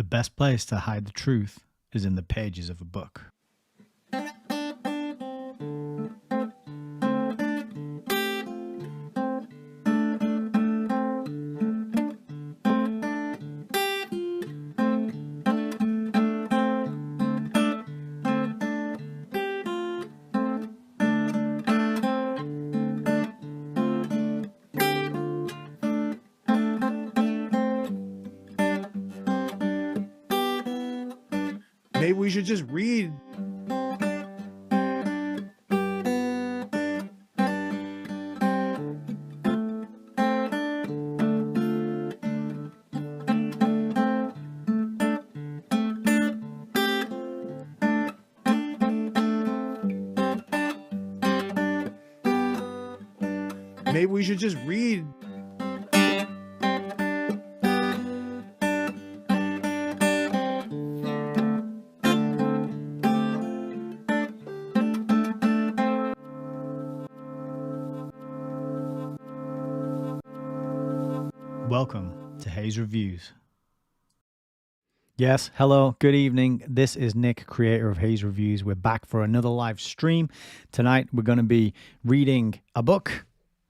The best place to hide the truth is in the pages of a book. Maybe we should just read. Maybe we should just read. Welcome to Hayes Reviews. Yes, hello, good evening. This is Nick, creator of Hayes Reviews. We're back for another live stream. Tonight we're going to be reading a book,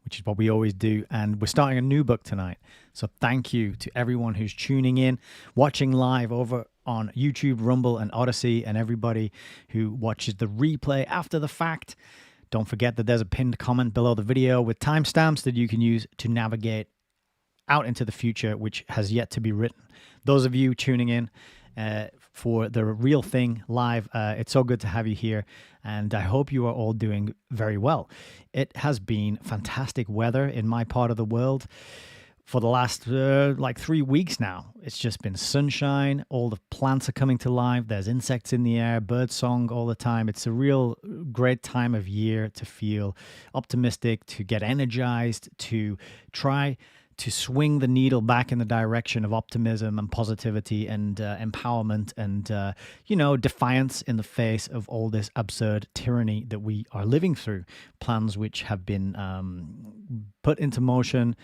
which is what we always do, and we're starting a new book tonight. So thank you to everyone who's tuning in, watching live over on YouTube, Rumble, and Odyssey, and everybody who watches the replay after the fact. Don't forget that there's a pinned comment below the video with timestamps that you can use to navigate out into the future, which has yet to be written. Those of you tuning in for the real thing live, it's so good to have you here, and I hope you are all doing very well. It has been fantastic weather in my part of the world for the last like 3 weeks now. It's just been sunshine. All the plants are coming to life. There's insects in the air, bird song all the time. It's a real great time of year to feel optimistic, to get energized, to try to swing the needle back in the direction of optimism and positivity and empowerment and, defiance in the face of all this absurd tyranny that we are living through. Plans which have been put into motion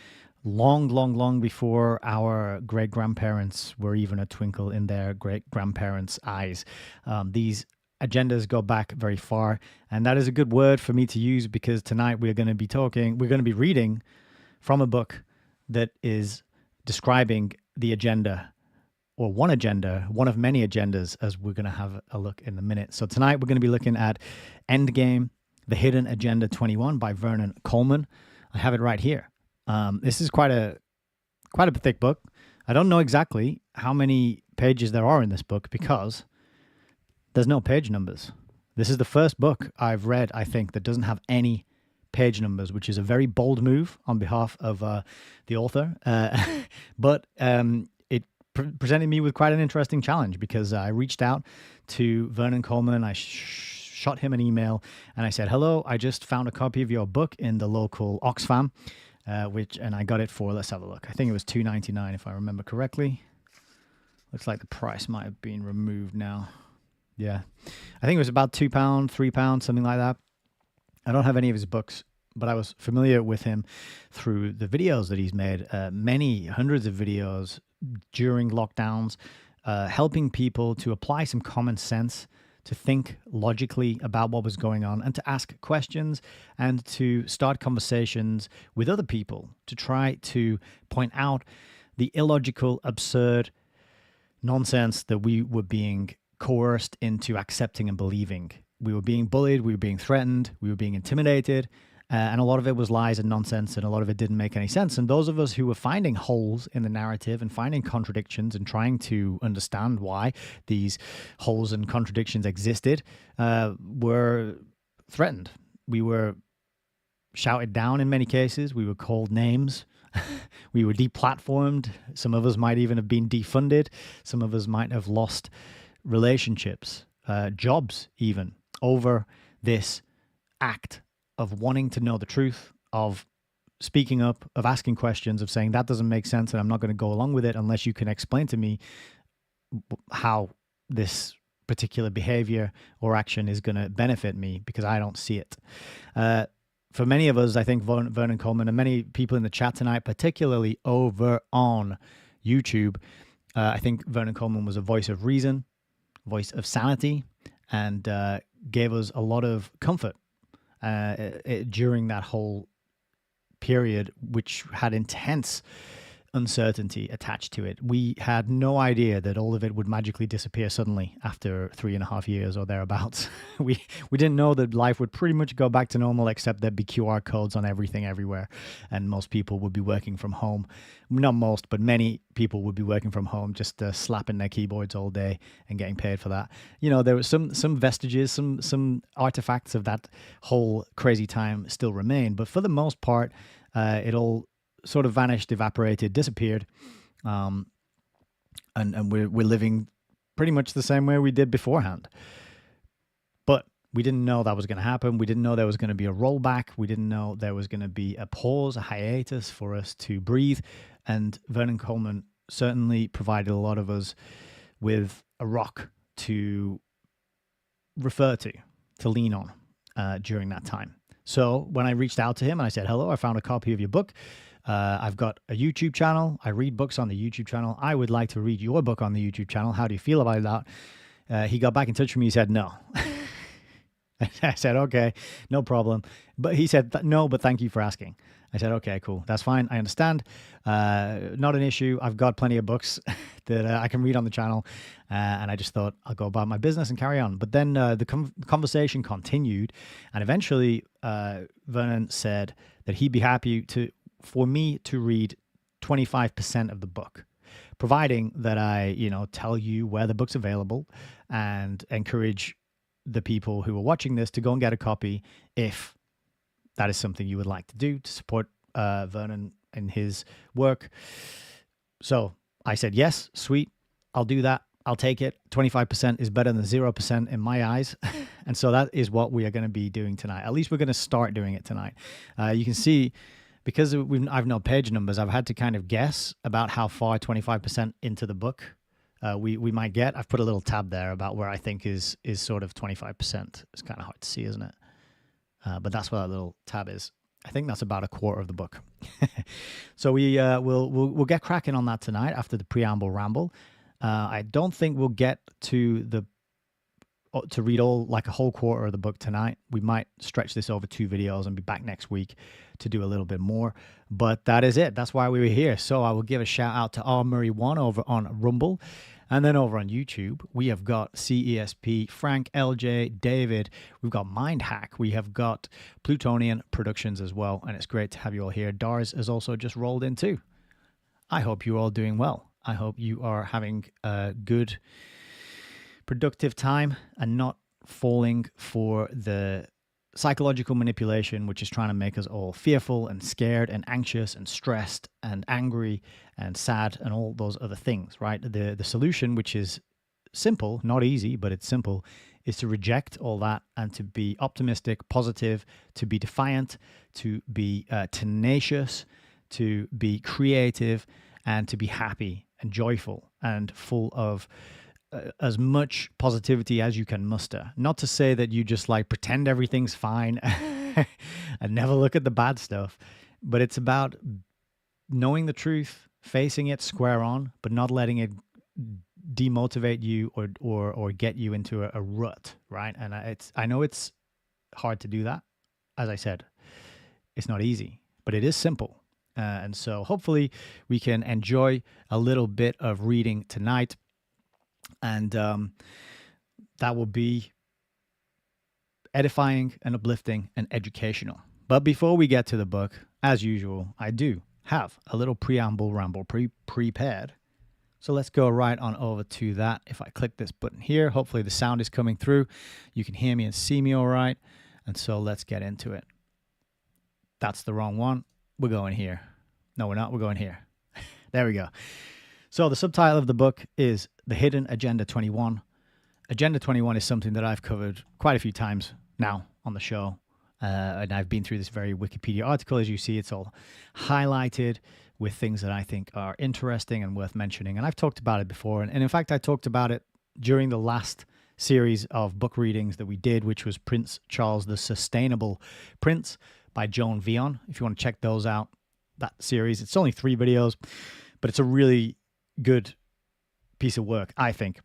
long before our great-grandparents were even a twinkle in their great-grandparents' eyes. These agendas go back very far, and that is a good word for me to use because tonight we're going to be reading from a book that is describing the agenda, or one of many agendas, as we're going to have a look in a minute. So tonight we're going to be looking at Endgame, The Hidden Agenda 21 by Vernon Coleman. I have it right here. This is quite a thick book. I don't know exactly how many pages there are in this book because there's no page numbers. This is the first book I've read, I think, that doesn't have any page numbers, which is a very bold move on behalf of the author. But it presented me with quite an interesting challenge because I reached out to Vernon Coleman. I shot him an email and I said, hello, I just found a copy of your book in the local Oxfam, and I got it for, let's have a look. I think it was $2.99 if I remember correctly. Looks like the price might have been removed now. Yeah, I think it was about £2, £3, something like that. I don't have any of his books, but I was familiar with him through the videos that he's made, many hundreds of videos during lockdowns, helping people to apply some common sense, to think logically about what was going on, and to ask questions and to start conversations with other people to try to point out the illogical, absurd nonsense that we were being coerced into accepting and believing. We were being bullied, we were being threatened, we were being intimidated, and a lot of it was lies and nonsense, and a lot of it didn't make any sense. And those of us who were finding holes in the narrative and finding contradictions and trying to understand why these holes and contradictions existed were threatened. We were shouted down in many cases. We were called names. We were deplatformed. Some of us might even have been defunded. Some of us might have lost relationships, jobs even, over this act of wanting to know the truth, of speaking up, of asking questions, of saying that doesn't make sense and I'm not going to go along with it unless you can explain to me how this particular behavior or action is going to benefit me because I don't see it. For many of us, I think Vernon Coleman and many people in the chat tonight, particularly over on YouTube, I think Vernon Coleman was a voice of reason, voice of sanity, and gave us a lot of comfort during that whole period, which had intense uncertainty attached to it. We had no idea that all of it would magically disappear suddenly after 3.5 years or thereabouts. We didn't know that life would pretty much go back to normal, except there'd be QR codes on everything everywhere, and most people would be working from home. Not most, but many people would be working from home, just slapping their keyboards all day and getting paid for that. You know, there was some vestiges, some artifacts of that whole crazy time still remain, but for the most part, it all sort of vanished, evaporated, disappeared, and we're living pretty much the same way we did beforehand. But we didn't know that was going to happen. We didn't know there was going to be a rollback. We didn't know there was going to be a pause, a hiatus for us to breathe. And Vernon Coleman certainly provided a lot of us with a rock to refer to lean on during that time. So when I reached out to him and I said, hello, I found a copy of your book. I've got a YouTube channel. I read books on the YouTube channel. I would like to read your book on the YouTube channel. How do you feel about that? He got back in touch with me. He said, no. I said, okay, no problem. But he said, no, but thank you for asking. I said, okay, cool. That's fine. I understand. Not an issue. I've got plenty of books that I can read on the channel. And I just thought I'll go about my business and carry on. But then the conversation continued. And eventually, Vernon said that he'd be happy for me to read 25% of the book, providing that I, tell you where the book's available and encourage the people who are watching this to go and get a copy if that is something you would like to do to support Vernon in his work. So I said, yes, sweet, I'll do that. I'll take it. 25% is better than 0% in my eyes. And so that is what we are going to be doing tonight. At least we're going to start doing it tonight. You can see, because I've no page numbers, I've had to kind of guess about how far 25% into the book we might get. I've put a little tab there about where I think is sort of 25%. It's kind of hard to see, isn't it? But that's what that little tab is. I think that's about a quarter of the book. So we'll get cracking on that tonight after the preamble ramble. I don't think we'll get to read a whole quarter of the book tonight. We might stretch this over 2 videos and be back next week to do a little bit more. But that is it. That's why we were here. So I will give a shout out to R Murray1 over on Rumble. And then over on YouTube, we have got CESP, Frank, LJ, David. We've got Mindhack. We have got Plutonian Productions as well. And it's great to have you all here. Dars has also just rolled in too. I hope you're all doing well. I hope you are having a good, productive time and not falling for the psychological manipulation, which is trying to make us all fearful and scared and anxious and stressed and angry and sad and all those other things, right? The solution, which is simple, not easy, but it's simple, is to reject all that and to be optimistic, positive, to be defiant, to be tenacious, to be creative, and to be happy and joyful and full of as much positivity as you can muster. Not to say that you just pretend everything's fine and never look at the bad stuff, but it's about knowing the truth, facing it square on, but not letting it demotivate you or get you into a rut, right? And I know it's hard to do that. As I said, it's not easy, but it is simple. And so hopefully we can enjoy a little bit of reading tonight. And that will be edifying and uplifting and educational. But before we get to the book, as usual, I do have a little preamble ramble prepared. So let's go right on over to that. If I click this button here, hopefully the sound is coming through. You can hear me and see me all right. And so let's get into it. That's the wrong one. We're going here. No, we're not. We're going here. There we go. So the subtitle of the book is The Hidden Agenda 21. Agenda 21 is something that I've covered quite a few times now on the show. And I've been through this very Wikipedia article. As you see, it's all highlighted with things that I think are interesting and worth mentioning. And I've talked about it before. And in fact, I talked about it during the last series of book readings that we did, which was Prince Charles the Sustainable Prince by Joan Vion. If you want to check those out, that series, it's only 3 videos, but it's a really good piece of work, I think,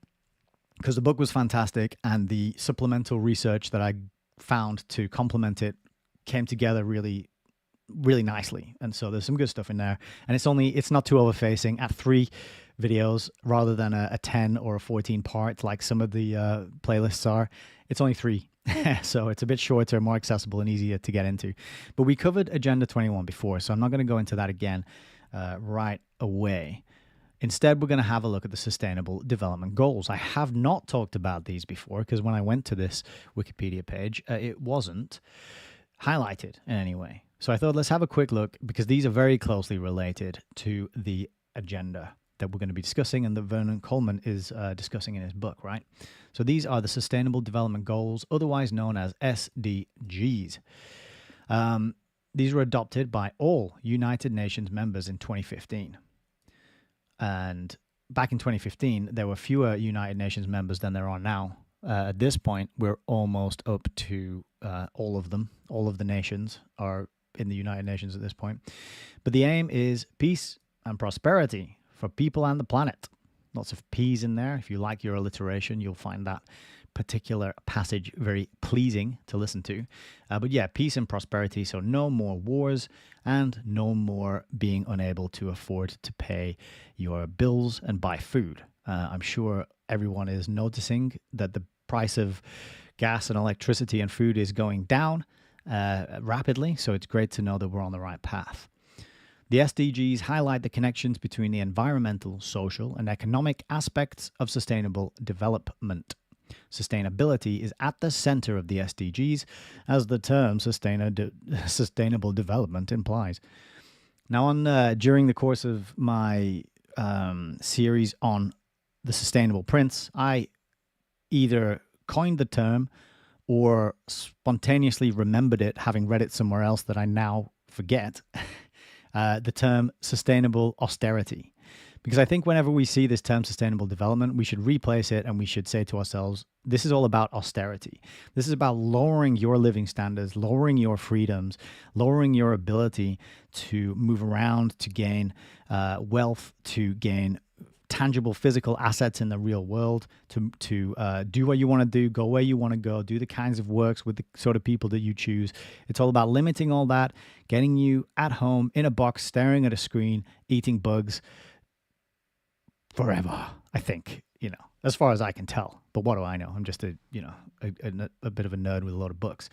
because the book was fantastic and the supplemental research that I found to complement it came together really, really nicely. And so there's some good stuff in there. And it's not too overfacing at 3 videos rather than a 10 or a 14 part like some of the playlists are. It's only 3. So it's a bit shorter, more accessible, and easier to get into. But we covered Agenda 21 before, so I'm not going to go into that again right away. Instead, we're going to have a look at the Sustainable Development Goals. I have not talked about these before because when I went to this Wikipedia page, it wasn't highlighted in any way. So I thought let's have a quick look because these are very closely related to the agenda that we're going to be discussing and that Vernon Coleman is discussing in his book, right? So these are the Sustainable Development Goals, otherwise known as SDGs. These were adopted by all United Nations members in 2015. And back in 2015, there were fewer United Nations members than there are now. At this point, we're almost up to all of them. All of the nations are in the United Nations at this point. But the aim is peace and prosperity for people and the planet. Lots of P's in there. If you like your alliteration, you'll find that particular passage very pleasing to listen to. But yeah, peace and prosperity. So no more wars and no more being unable to afford to pay your bills and buy food. I'm sure everyone is noticing that the price of gas and electricity and food is going down rapidly. So it's great to know that we're on the right path. The SDGs highlight the connections between the environmental, social, and economic aspects of sustainable development. Sustainability is at the center of the SDGs, as the term sustainable development implies. Now, during the course of my series on the Sustainable Prince, I either coined the term or spontaneously remembered it, having read it somewhere else that I now forget, the term sustainable austerity. Because I think whenever we see this term sustainable development, we should replace it and we should say to ourselves, this is all about austerity. This is about lowering your living standards, lowering your freedoms, lowering your ability to move around, to gain wealth, to gain tangible physical assets in the real world, to do what you want to do, go where you want to go, do the kinds of works with the sort of people that you choose. It's all about limiting all that, getting you at home in a box, staring at a screen, eating bugs, forever, I think, as far as I can tell. But what do I know? I'm just a bit of a nerd with a lot of books.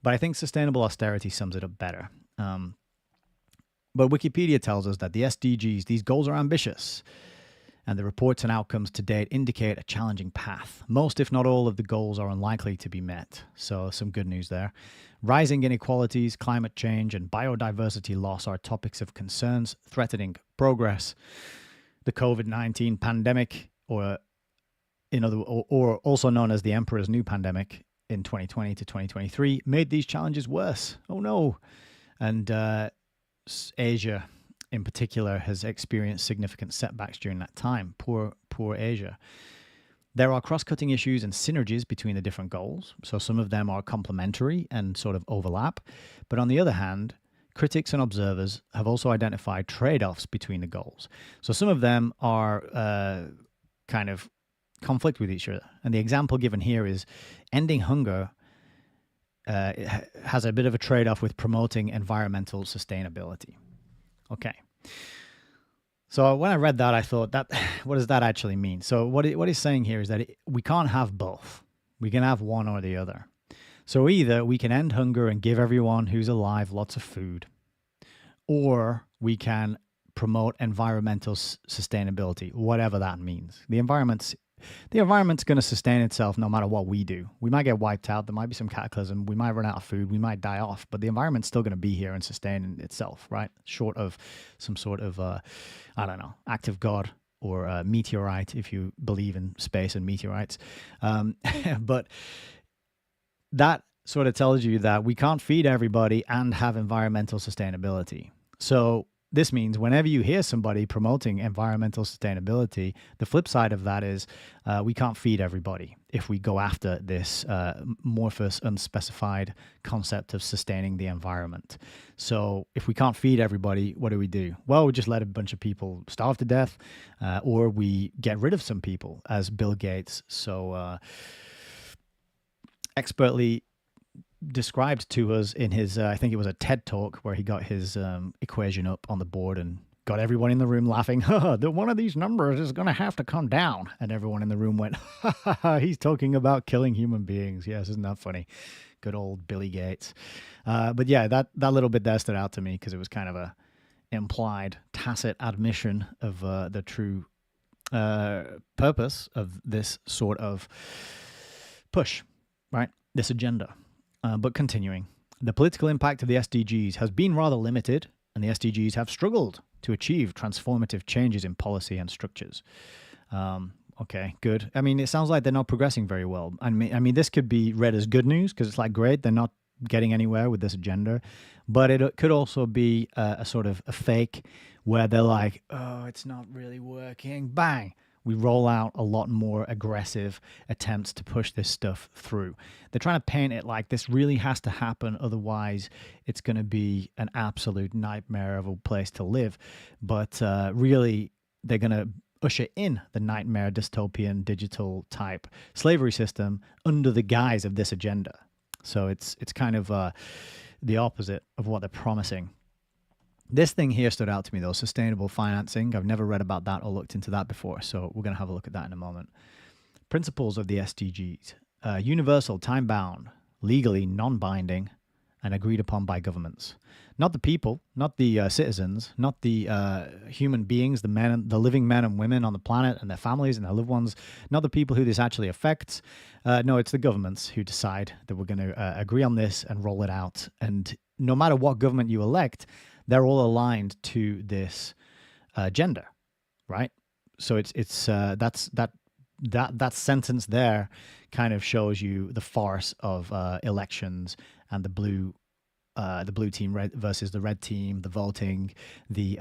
But I think sustainable austerity sums it up better. But Wikipedia tells us that the SDGs, these goals are ambitious, and the reports and outcomes to date indicate a challenging path. Most, if not all, of the goals are unlikely to be met. So some good news there. Rising inequalities, climate change, and biodiversity loss are topics of concerns threatening progress. The COVID-19 pandemic, or also known as the Emperor's New Pandemic in 2020 to 2023, made these challenges worse. Oh no. And Asia in particular has experienced significant setbacks during that time. Poor Asia. There are cross-cutting issues and synergies between the different goals. So some of them are complementary and sort of overlap. But on the other hand, critics and observers have also identified trade-offs between the goals. So some of them are kind of conflict with each other. And the example given here is ending hunger has a bit of a trade-off with promoting environmental sustainability. Okay. So when I read that, I thought, what does that actually mean? So what he's saying here is that we can't have both. We can have one or the other. So either we can end hunger and give everyone who's alive lots of food, or we can promote environmental sustainability, whatever that means. The environment's going to sustain itself no matter what we do. We might get wiped out. There might be some cataclysm. We might run out of food. We might die off. But the environment's still going to be here and sustain itself, right? Short of some sort of, act of God or a meteorite, if you believe in space and meteorites. But that sort of tells you that we can't feed everybody and have environmental sustainability. So this means whenever you hear somebody promoting environmental sustainability, the flip side of that is we can't feed everybody if we go after this amorphous, unspecified concept of sustaining the environment. So if we can't feed everybody, what do? Well, we just let a bunch of people starve to death, or we get rid of some people, as Bill Gates so expertly described to us in his, I think it was a TED talk where he got his equation up on the board and got everyone in the room laughing. One of these numbers is going to have to come down. And everyone in the room went, he's talking about killing human beings. Yes, isn't that funny? Good old Billy Gates. But yeah, that little bit there stood out to me because it was kind of a implied tacit admission of the true purpose of this sort of push, right? This agenda. But continuing, the political impact of the SDGs has been rather limited, and the SDGs have struggled to achieve transformative changes in policy and structures. Okay, good. I mean, it sounds like they're not progressing very well. I mean, this could be read as good news because it's like, great, they're not getting anywhere with this agenda. But it could also be a sort of a fake where they're like, oh, it's not really working. Bang. We roll out a lot more aggressive attempts to push this stuff through. They're trying to paint it like this really has to happen, otherwise it's going to be an absolute nightmare of a place to live. But really, they're going to usher in the nightmare dystopian digital type slavery system under the guise of this agenda. So it's kind of the opposite of what they're promising. This thing here stood out to me, though, sustainable financing. I've never read about that or looked into that before, so we're going to have a look at that in a moment. Principles of the SDGs. Universal, time-bound, legally non-binding, and agreed upon by governments. Not the people, not the citizens, not the human beings, the living men and women on the planet and their families and their loved ones, not the people who this actually affects. No, it's the governments who decide that we're going to agree on this and roll it out. And no matter what government you elect, they're all aligned to this agenda, right? So that sentence there kind of shows you the farce of elections and the blue team versus the red team, the voting, the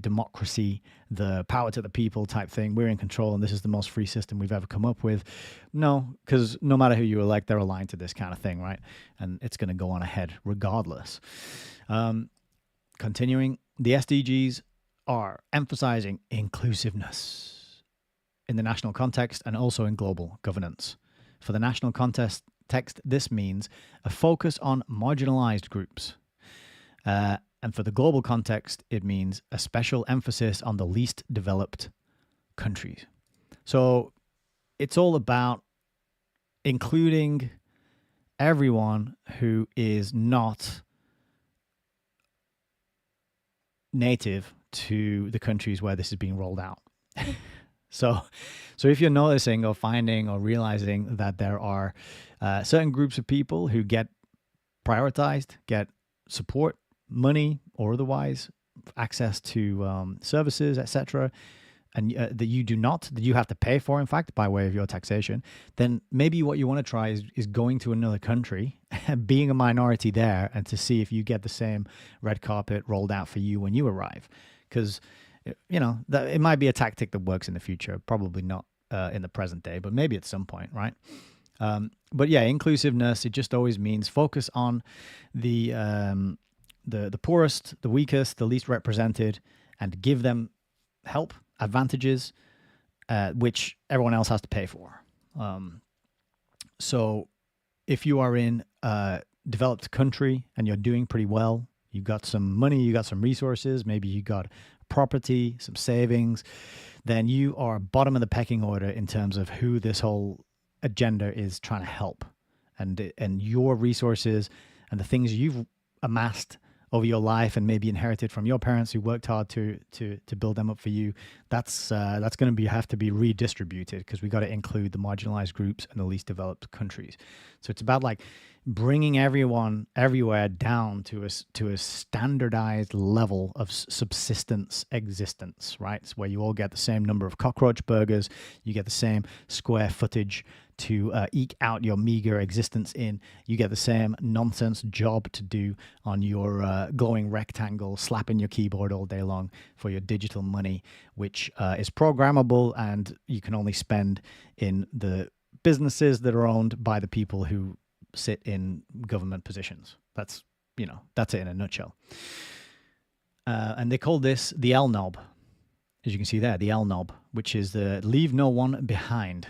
democracy, the power to the people type thing. We're in control, and this is the most free system we've ever come up with. No, because no matter who you elect, they're aligned to this kind of thing, right? And it's going to go on ahead regardless. Continuing, the SDGs are emphasizing inclusiveness in the national context and also in global governance. For the national context, this means a focus on marginalized groups. And for the global context, it means a special emphasis on the least developed countries. So it's all about including everyone who is not native to the countries where this is being rolled out. So if you're noticing or finding or realizing that there are certain groups of people who get prioritized, get support, money, or otherwise access to services, etc., and that you do not, that you have to pay for, in fact, by way of your taxation, then maybe what you want to try is going to another country, being a minority there, and to see if you get the same red carpet rolled out for you when you arrive. Because, you know, it might be a tactic that works in the future, probably not in the present day, but maybe at some point, right? But yeah, inclusiveness, it just always means focus on the poorest, the weakest, the least represented, and give them help, advantages, which everyone else has to pay for. So if you are in a developed country and you're doing pretty well, you got some money, you got some resources, maybe you got property, some savings, then you are bottom of the pecking order in terms of who this whole agenda is trying to help. And your resources and the things you've amassed over your life and maybe inherited from your parents who worked hard to build them up for you, that's going to have to be redistributed, because we got to include the marginalized groups and the least developed countries. So it's about like bringing everyone everywhere down to a standardized level of subsistence existence, right? It's where you all get the same number of cockroach burgers, you get the same square footage to eke out your meager existence in. You get the same nonsense job to do on your glowing rectangle, slapping your keyboard all day long for your digital money, which is programmable and you can only spend in the businesses that are owned by the people who sit in government positions. That's it in a nutshell. And they call this the L knob. As you can see there, the L knob, which is the leave no one behind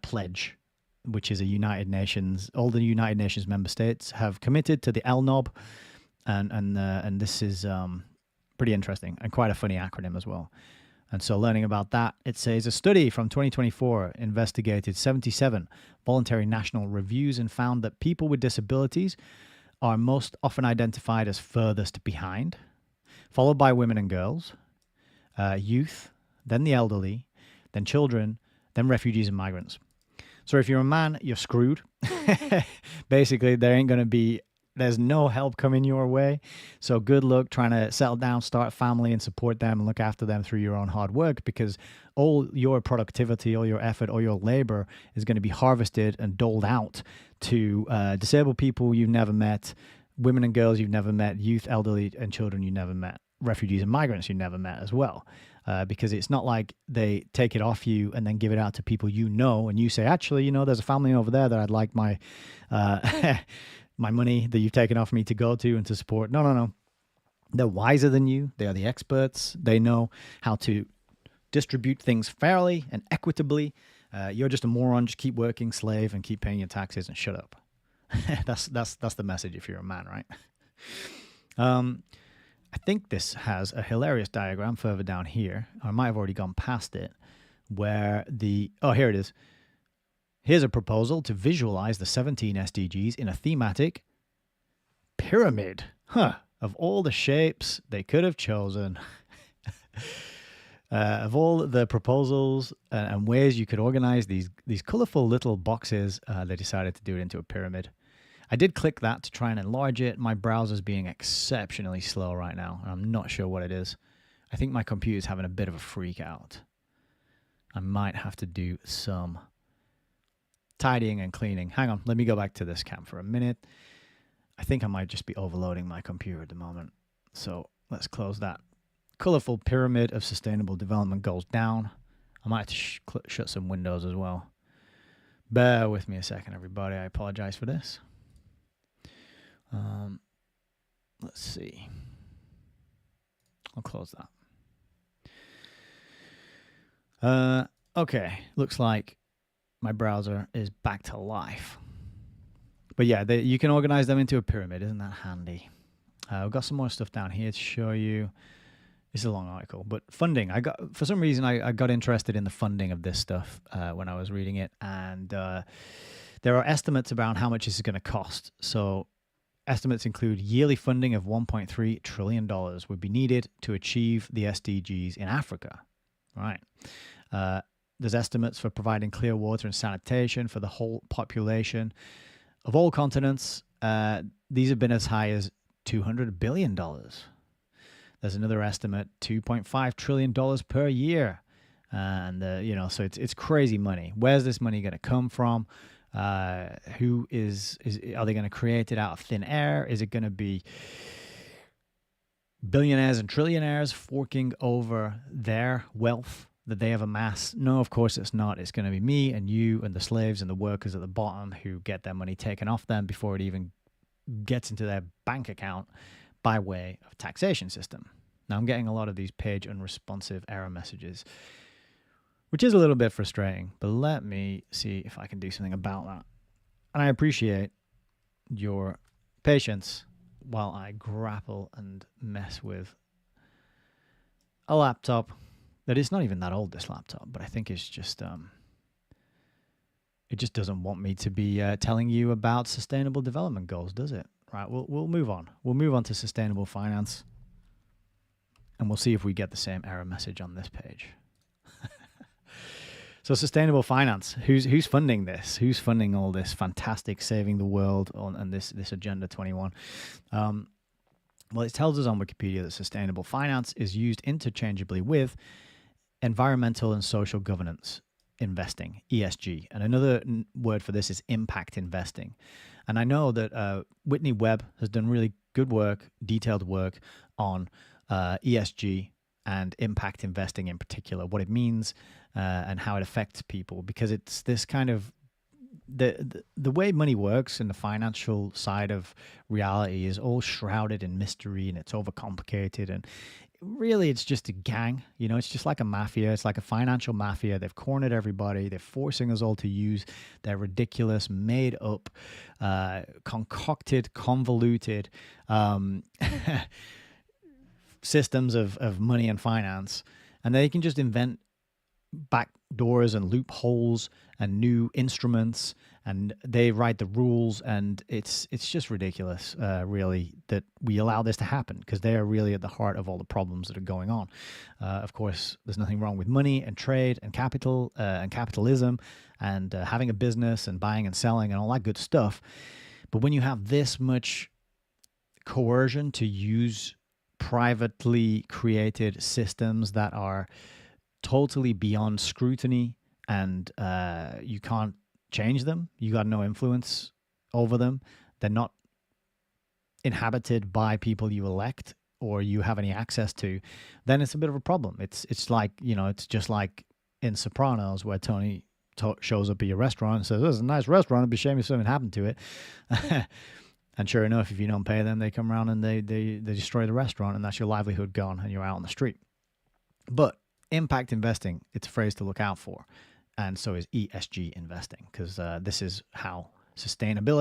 pledge, which is a United Nations. All the United Nations member states have committed to the L knob, and this is pretty interesting and quite a funny acronym as well. And so learning about that, it says a study from 2024 investigated 77 voluntary national reviews and found that people with disabilities are most often identified as furthest behind, followed by women and girls, youth, then the elderly, then children, then refugees and migrants. So if you're a man, you're screwed. Basically, there's no help coming your way. So good luck trying to settle down, start a family, and support them and look after them through your own hard work, because all your productivity, all your effort, all your labor is going to be harvested and doled out to disabled people you've never met, women and girls you've never met, youth, elderly, and children you never met, refugees and migrants you never met as well. Because it's not like they take it off you and then give it out to people and you say, actually, there's a family over there that I'd like my my money that you've taken off me to go to and to support. No. They're wiser than you. They are the experts. They know how to distribute things fairly and equitably. You're just a moron. Just keep working, slave, and keep paying your taxes and shut up. That's the message if you're a man, right? I think this has a hilarious diagram further down here. I might have already gone past it, where here it is. Here's a proposal to visualize the 17 SDGs in a thematic pyramid. Of all the shapes they could have chosen, of all the proposals and ways you could organize these colorful little boxes, they decided to do it into a pyramid. I did click that to try and enlarge it. My browser's being exceptionally slow right now, and I'm not sure what it is. I think my computer's having a bit of a freak out. I might have to do some tidying and cleaning. Hang on, let me go back to this cam for a minute. I think I might just be overloading my computer at the moment. So let's close that colorful pyramid of sustainable development goals down. I might have to shut some windows as well. Bear with me a second, everybody. I apologize for this. Let's see. I'll close that. Okay, looks like my browser is back to life. But yeah, you can organize them into a pyramid. Isn't that handy? We've got some more stuff down here to show you. It's a long article, but funding. For some reason, I got interested in the funding of this stuff when I was reading it, and there are estimates around how much this is going to cost. So estimates include yearly funding of $1.3 trillion would be needed to achieve the SDGs in Africa. Right. There's estimates for providing clear water and sanitation for the whole population of all continents. These have been as high as $200 billion. There's another estimate, $2.5 trillion per year. And, so it's crazy money. Where's this money going to come from? Are they going to create it out of thin air? Is it going to be billionaires and trillionaires forking over their wealth that they have amassed? No, of course it's not. It's going to be me and you and the slaves and the workers at the bottom who get their money taken off them before it even gets into their bank account by way of taxation system. Now I'm getting a lot of these page unresponsive error messages, which is a little bit frustrating, but let me see if I can do something about that. And I appreciate your patience while I grapple and mess with a laptop that is not even that old, this laptop, but I think it's just, it just doesn't want me to be telling you about sustainable development goals, does it? Right, we'll move on. We'll move on to sustainable finance, and we'll see if we get the same error message on this page. So sustainable finance, who's funding this? Who's funding all this fantastic saving the world and this Agenda 21? Well, it tells us on Wikipedia that sustainable finance is used interchangeably with environmental and social governance. investing, ESG. And another word for this is impact investing. And I know that Whitney Webb has done really good work, detailed work on ESG and impact investing in particular, what it means and how it affects people, because it's this kind of the way money works in the financial side of reality is all shrouded in mystery, and it's overcomplicated, and really it's just a gang. It's just like a mafia. It's like a financial mafia. They've cornered everybody. They're forcing us all to use their ridiculous, made up, concocted, convoluted systems of money and finance, and they can just invent back doors and loopholes and new instruments, and they write the rules, and it's just ridiculous, really, that we allow this to happen, because they are really at the heart of all the problems that are going on. Of course, there's nothing wrong with money and trade and capital and capitalism and having a business and buying and selling and all that good stuff, but when you have this much coercion to use privately created systems that are totally beyond scrutiny, and you can't change them, you got no influence over them, they're not inhabited by people you elect or you have any access to, then it's a bit of a problem. It's like, it's just like in Sopranos, where Tony shows up at your restaurant and says, "This is a nice restaurant, it'd be a shame if something happened to it." And sure enough, if you don't pay them, they come around and they destroy the restaurant, and that's your livelihood gone, and you're out on the street. But impact investing, it's a phrase to look out for. And so is ESG investing, because this is how sustainable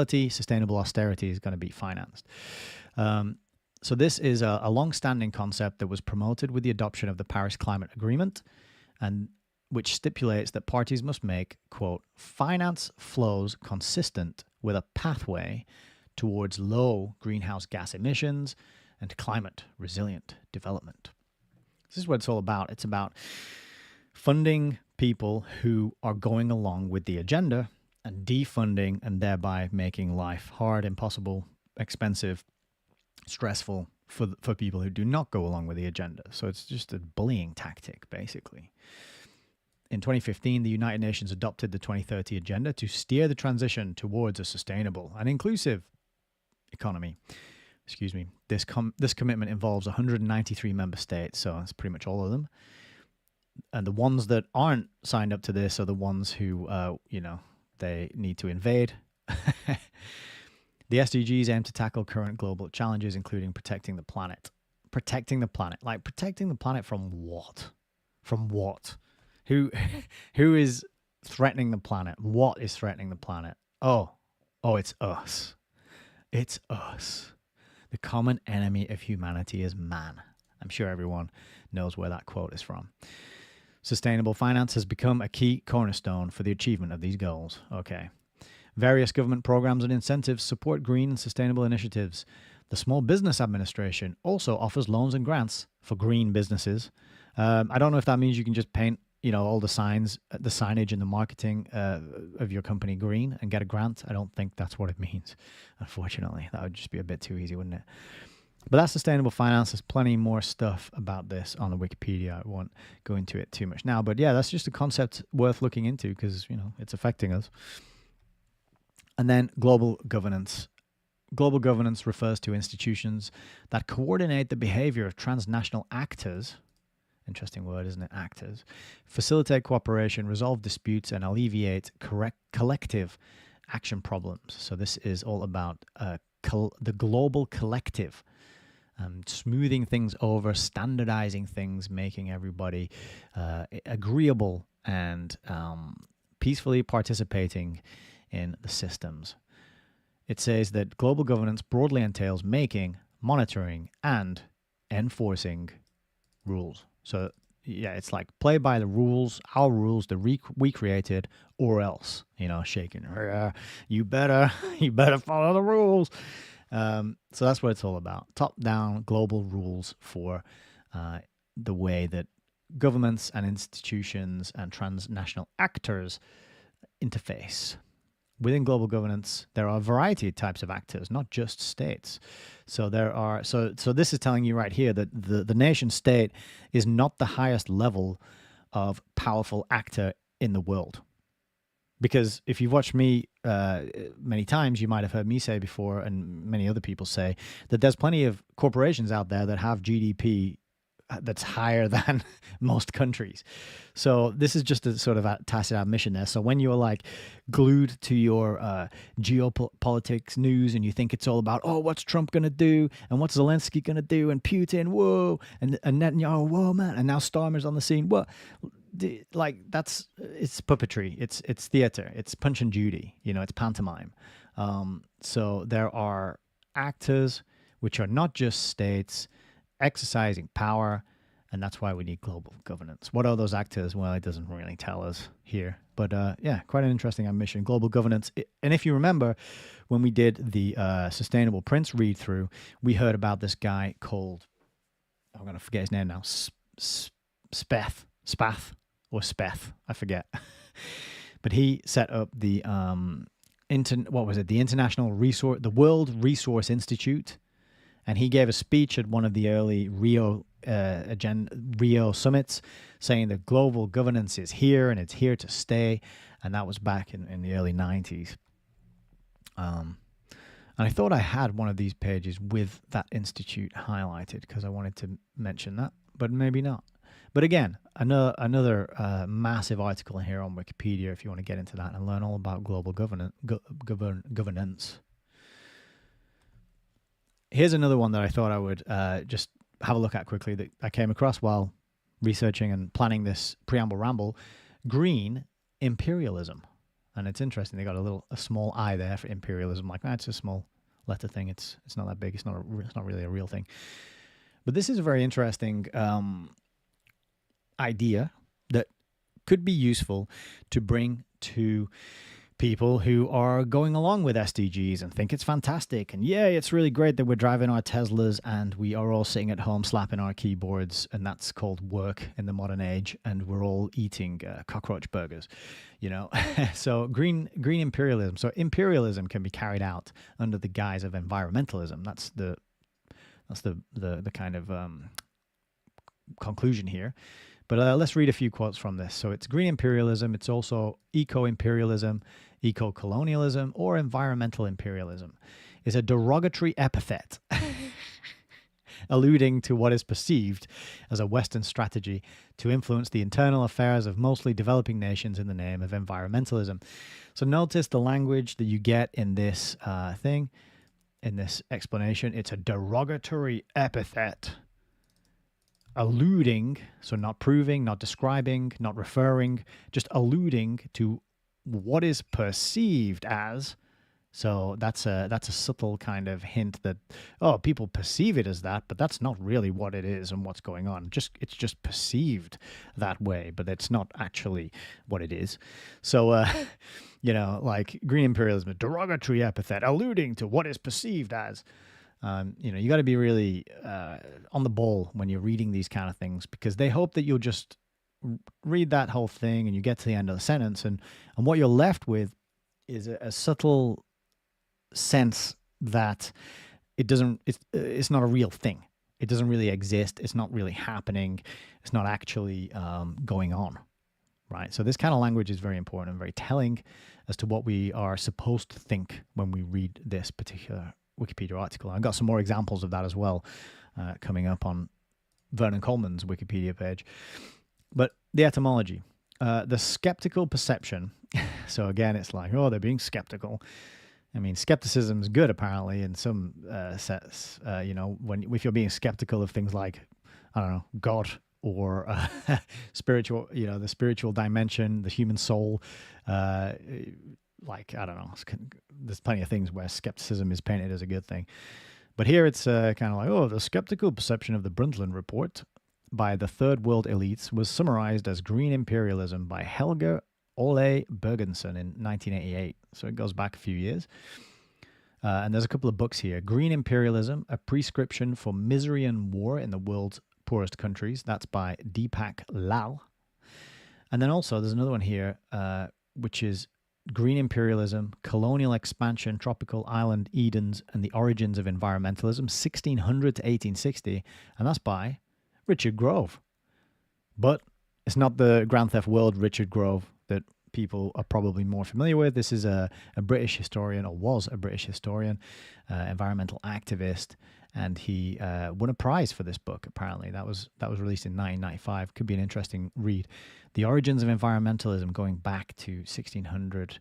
austerity is going to be financed. So this is a long-standing concept that was promoted with the adoption of the Paris Climate Agreement, and which stipulates that parties must make, quote, finance flows consistent with a pathway towards low greenhouse gas emissions and climate resilient development. This is what it's all about. It's about funding people who are going along with the agenda and defunding and thereby making life hard, impossible, expensive, stressful for people who do not go along with the agenda. So it's just a bullying tactic, basically. In 2015, the United Nations adopted the 2030 Agenda to steer the transition towards a sustainable and inclusive economy. Excuse me. This commitment involves 193 member states, so that's pretty much all of them. And the ones that aren't signed up to this are the ones who, they need to invade. The SDGs aim to tackle current global challenges, including protecting the planet. Protecting the planet. Like, protecting the planet from what? From what? Who is threatening the planet? What is threatening the planet? Oh, it's us. It's us. The common enemy of humanity is man. I'm sure everyone knows where that quote is from. Sustainable finance has become a key cornerstone for the achievement of these goals. Okay. Various government programs and incentives support green and sustainable initiatives. The Small Business Administration also offers loans and grants for green businesses. I don't know if that means you can just paint, all the signs, the signage and the marketing of your company green and get a grant. I don't think that's what it means, unfortunately. That would just be a bit too easy, wouldn't it? But that's sustainable finance. There's plenty more stuff about this on the Wikipedia. I won't go into it too much now. But yeah, that's just a concept worth looking into because, it's affecting us. And then global governance. Global governance refers to institutions that coordinate the behavior of transnational actors. Interesting word, isn't it? Actors. Facilitate cooperation, resolve disputes, and alleviate collective action problems. So this is all about the global collective. Smoothing things over, standardizing things, making everybody agreeable and peacefully participating in the systems. It says that global governance broadly entails making, monitoring, and enforcing rules. So, yeah, it's like play by the rules, our rules that we created, or else, shaking. You better follow the rules. So that's what it's all about. Top-down global rules for the way that governments and institutions and transnational actors interface. Within global governance, there are a variety of types of actors, not just states. So there are so this is telling you right here that the nation state is not the highest level of powerful actor in the world. Because if you've watched me many times, you might have heard me say before, and many other people say, that there's plenty of corporations out there that have GDP that's higher than most countries. So this is just a sort of a tacit admission there. So when you're like glued to your geopolitics news and you think it's all about, oh, what's Trump going to do? And what's Zelensky going to do? And Putin, whoa. And Netanyahu, whoa, man. And now Starmer's on the scene. What? Like it's puppetry. It's theater. It's Punch and Judy. It's pantomime. So there are actors which are not just states exercising power, and that's why we need global governance. What are those actors? Well, it doesn't really tell us here, but yeah, quite an interesting admission. Global governance. And if you remember, when we did the Sustainable Prince read through, we heard about this guy called, I'm going to forget his name now, Spath, I forget. But he set up the the World Resource Institute. And he gave a speech at one of the early Rio summits saying that global governance is here and it's here to stay. And that was back in the early 90s. And I thought I had one of these pages with that institute highlighted because I wanted to mention that, but maybe not. But again, another massive article here on Wikipedia if you want to get into that and learn all about global governance. Here's another one that I thought I would just have a look at quickly that I came across while researching and planning this preamble ramble. Green imperialism. And it's interesting. They got a small I there for imperialism. Like, it's a small letter thing. It's not that big. It's not really a real thing. But this is a very interesting idea that could be useful to bring to people who are going along with SDGs and think it's fantastic. And yeah, it's really great that we're driving our Teslas and we are all sitting at home slapping our keyboards, and that's called work in the modern age, and we're all eating cockroach burgers, So green imperialism. So imperialism can be carried out under the guise of environmentalism. That's the kind of conclusion here. But let's read a few quotes from this. So it's green imperialism. It's also eco-imperialism, eco-colonialism, or environmental imperialism. Is a derogatory epithet alluding to what is perceived as a Western strategy to influence the internal affairs of mostly developing nations in the name of environmentalism. So notice the language that you get in this in this explanation. It's a derogatory epithet. Alluding, so not proving, not describing, not referring, just alluding to what is perceived as. So that's a subtle kind of hint that, oh, people perceive it as that, but that's not really what it is and what's going on. It's just perceived that way, but it's not actually what it is. So, like green imperialism, a derogatory epithet, alluding to what is perceived as. You got to be really on the ball when you're reading these kind of things, because they hope that you'll just read that whole thing and you get to the end of the sentence, and what you're left with is a subtle sense that it's not a real thing. It doesn't really exist. It's not really happening. It's not actually going on, right? So this kind of language is very important and very telling as to what we are supposed to think when we read this particular Wikipedia article. I've got some more examples of that as well coming up on Vernon Coleman's Wikipedia page. But the etymology, the skeptical perception. So again, it's like, oh, they're being skeptical. I mean, skepticism is good apparently in some sets. If you're being skeptical of things like, I don't know, God or spiritual, the spiritual dimension, the human soul. Like, I don't know, there's plenty of things where skepticism is painted as a good thing. But here it's kind of like, oh, the skeptical perception of the Brundtland Report by the Third World elites was summarized as green imperialism by Helge Ole Bergensen in 1988. So it goes back a few years. And there's a couple of books here. Green Imperialism, A Prescription for Misery and War in the World's Poorest Countries. That's by Deepak Lal. And then also there's another one here, which is Green Imperialism, Colonial Expansion, Tropical Island Edens, and the Origins of Environmentalism, 1600 to 1860. And that's by Richard Grove. But it's not the Grand Theft World Richard Grove. that people are probably more familiar with. This is a British historian, or was a British historian, environmental activist, and he won a prize for this book. Apparently, that was released in 1995. Could be an interesting read. The Origins of Environmentalism, going back to 1600.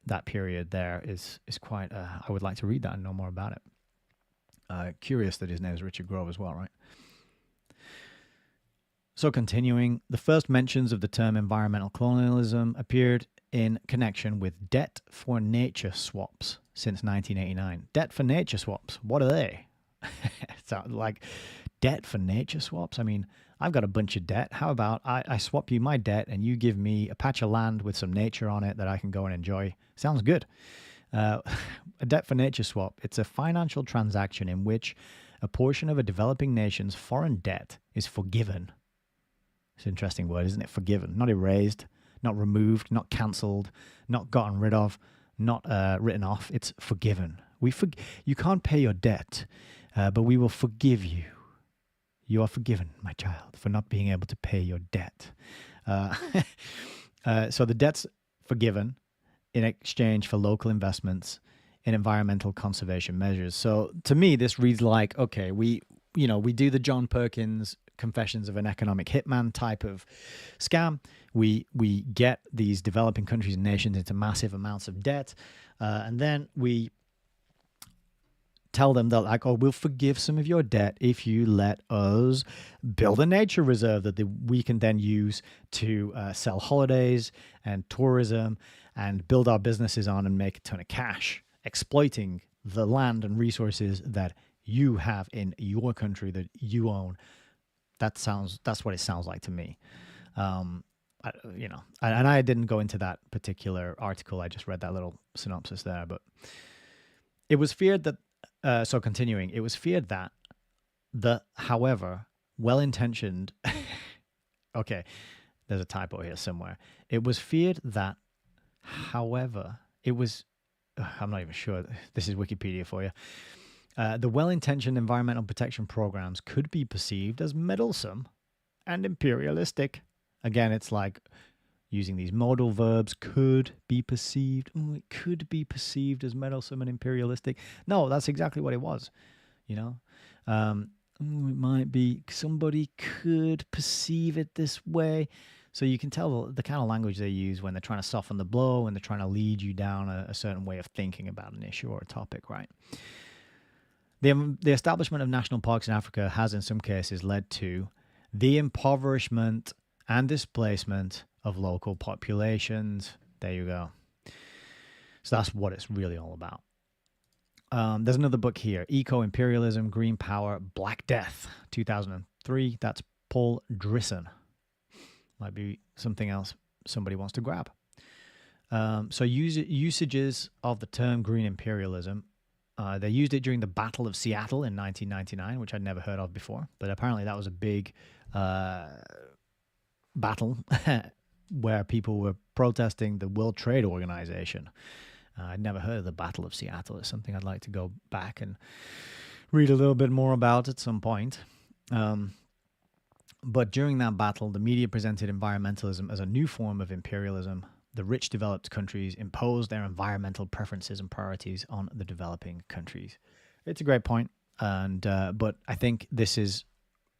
That period there is quite. I would like to read that and know more about it. Curious that his name is Richard Grove as well, right? So continuing, the first mentions of the term environmental colonialism appeared in connection with debt for nature swaps since 1989. Debt for nature swaps, what are they? Sounds like debt for nature swaps? I mean, I've got a bunch of debt. How about I swap you my debt and you give me a patch of land with some nature on it that I can go and enjoy? Sounds good. A debt for nature swap, it's a financial transaction in which a portion of a developing nation's foreign debt is forgiven. It's an interesting word, isn't it? Forgiven, not erased, not removed, not cancelled, not gotten rid of, not written off. It's forgiven. You can't pay your debt, but we will forgive you. You are forgiven, my child, for not being able to pay your debt. So the debt's forgiven in exchange for local investments in environmental conservation measures. So to me, this reads like, okay, we do the John Perkins Confessions of an Economic Hitman type of scam. We get these developing countries and nations into massive amounts of debt, and then we tell them that, like, oh, we'll forgive some of your debt if you let us build a nature reserve that we can then use to sell holidays and tourism and build our businesses on and make a ton of cash, exploiting the land and resources that you have in your country that you own. That's what it sounds like to me. And I didn't go into that particular article. I just read that little synopsis there, but it was feared that, so continuing, it was feared that however, well-intentioned, okay, there's a typo here somewhere. It was feared that, however, I'm not even sure. This is Wikipedia for you. The well-intentioned environmental protection programs could be perceived as meddlesome and imperialistic. Again, it's like using these modal verbs, could be perceived. Oh, it could be perceived as meddlesome and imperialistic. No, that's exactly what it was. It might be, somebody could perceive it this way. So you can tell the kind of language they use when they're trying to soften the blow, when they're trying to lead you down a certain way of thinking about an issue or a topic, right? The establishment of national parks in Africa has in some cases led to the impoverishment and displacement of local populations. There you go. So that's what it's really all about. There's another book here, Eco-Imperialism, Green Power, Black Death, 2003. That's Paul Drisson. Might be something else somebody wants to grab. So usages of the term green imperialism. They used it during the Battle of Seattle in 1999, which I'd never heard of before. But apparently that was a big battle where people were protesting the World Trade Organization. I'd never heard of the Battle of Seattle. It's something I'd like to go back and read a little bit more about at some point. But during that battle, the media presented environmentalism as a new form of imperialism. The rich developed countries imposed their environmental preferences and priorities on the developing countries. It's a great point. But I think this is,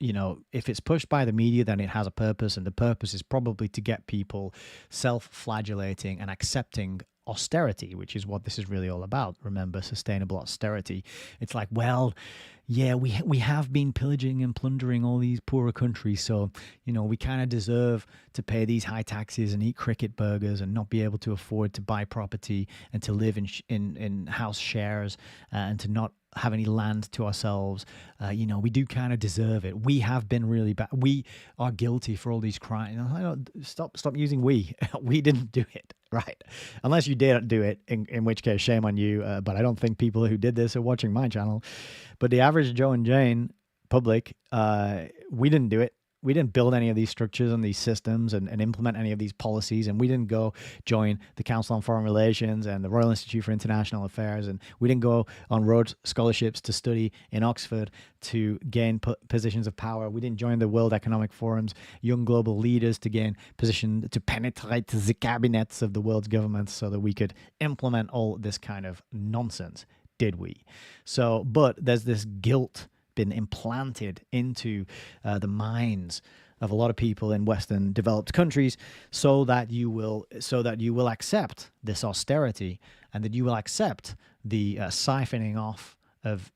if it's pushed by the media, then it has a purpose. And the purpose is probably to get people self-flagellating and accepting austerity, which is what this is really all about. Remember, sustainable austerity. It's like, well, yeah, we have been pillaging and plundering all these poorer countries, so we kind of deserve to pay these high taxes and eat cricket burgers and not be able to afford to buy property and to live in house shares and to not have any land to ourselves. We do kind of deserve it. We have been really bad. We are guilty for all these crimes. Stop using we. We didn't do it, right? Unless you did do it, in which case shame on you. But I don't think people who did this are watching my channel. But the average Joe and Jane public, we didn't do it. didn't build any of these structures and these systems and implement any of these policies, and we didn't go join the Council on Foreign Relations and the Royal Institute for International Affairs, and we didn't go on Rhodes scholarships to study in Oxford to gain positions of power. We didn't join the World Economic Forum's Young Global Leaders to gain position to penetrate the cabinets of the world's governments so that we could implement all this kind of nonsense, did we? So, but there's this guilt been implanted into the minds of a lot of people in Western developed countries, so that you will accept this austerity, and that you will accept the siphoning off of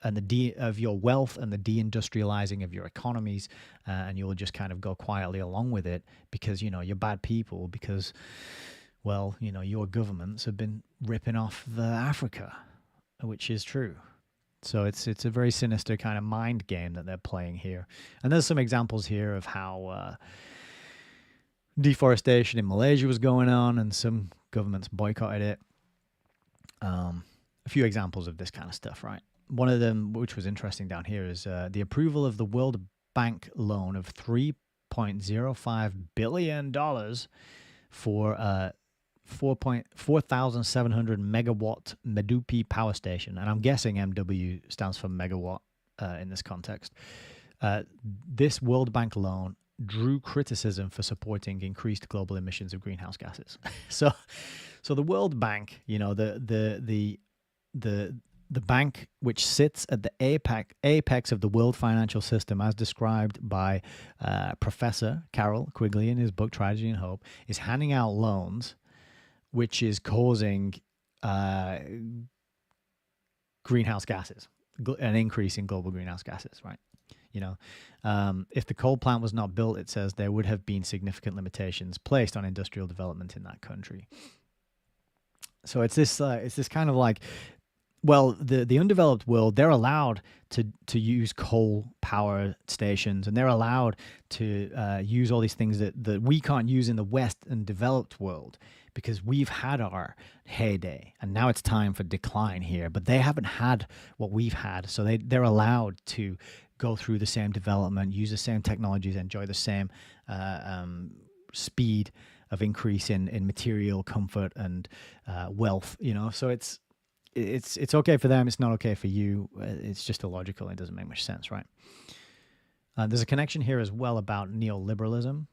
your wealth and the deindustrializing of your economies, and you will just kind of go quietly along with it because you're bad people, because your governments have been ripping off the Africa, which is true. So it's a very sinister kind of mind game that they're playing here. And there's some examples here of how deforestation in Malaysia was going on, and some governments boycotted it. A few examples of this kind of stuff, right? One of them, which was interesting down here, is the approval of the World Bank loan of $3.05 billion for 4,700 megawatt Medupi power station. And I'm guessing MW stands for megawatt in this context. This World Bank loan drew criticism for supporting increased global emissions of greenhouse gases. So the World Bank, the bank which sits at the apex of the world financial system, as described by Professor Carroll Quigley in his book Tragedy and Hope, is handing out loans which is causing greenhouse gases, an increase in global greenhouse gases, right? If the coal plant was not built, it says there would have been significant limitations placed on industrial development in that country. So it's this kind of like, well, the undeveloped world, they're allowed to use coal power stations, and they're allowed to use all these things that we can't use in the West and developed world, because we've had our heyday and now it's time for decline here. But they haven't had what we've had, so they're allowed to go through the same development, use the same technologies, enjoy the same speed of increase in material comfort and wealth. So it's okay for them. It's not okay for you. It's just illogical. It doesn't make much sense, right? There's a connection here as well about neoliberalism,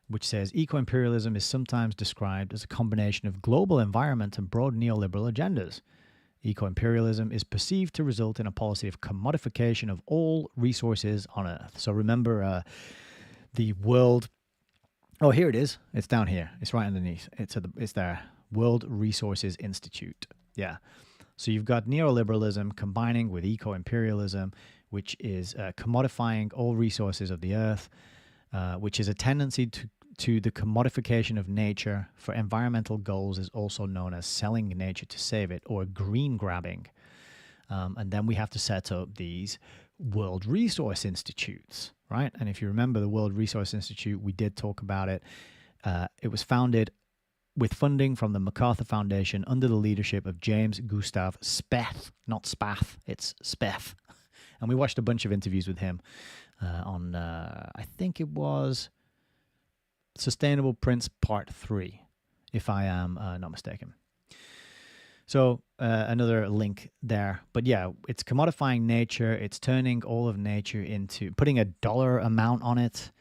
which says eco-imperialism is sometimes described as a combination of global environment and broad neoliberal agendas. Eco-imperialism is perceived to result in a policy of commodification of all resources on Earth. So remember the world... Oh, here it is. It's down here. It's right underneath. It's there. World Resources Institute. Yeah. So you've got neoliberalism combining with eco-imperialism, which is commodifying all resources of the Earth, which is a tendency to the commodification of nature for environmental goals, is also known as selling nature to save it, or green grabbing. And then we have to set up these World Resource Institutes, right? And if you remember the World Resource Institute, we did talk about it. It was founded with funding from the MacArthur Foundation under the leadership of James Gustav Speth, not Spath, it's Speth. And we watched a bunch of interviews with him on, I think it was Sustainable Prince Part 3, if I am not mistaken. So another link there. But yeah, it's commodifying nature. It's turning all of nature into, putting a dollar amount on it,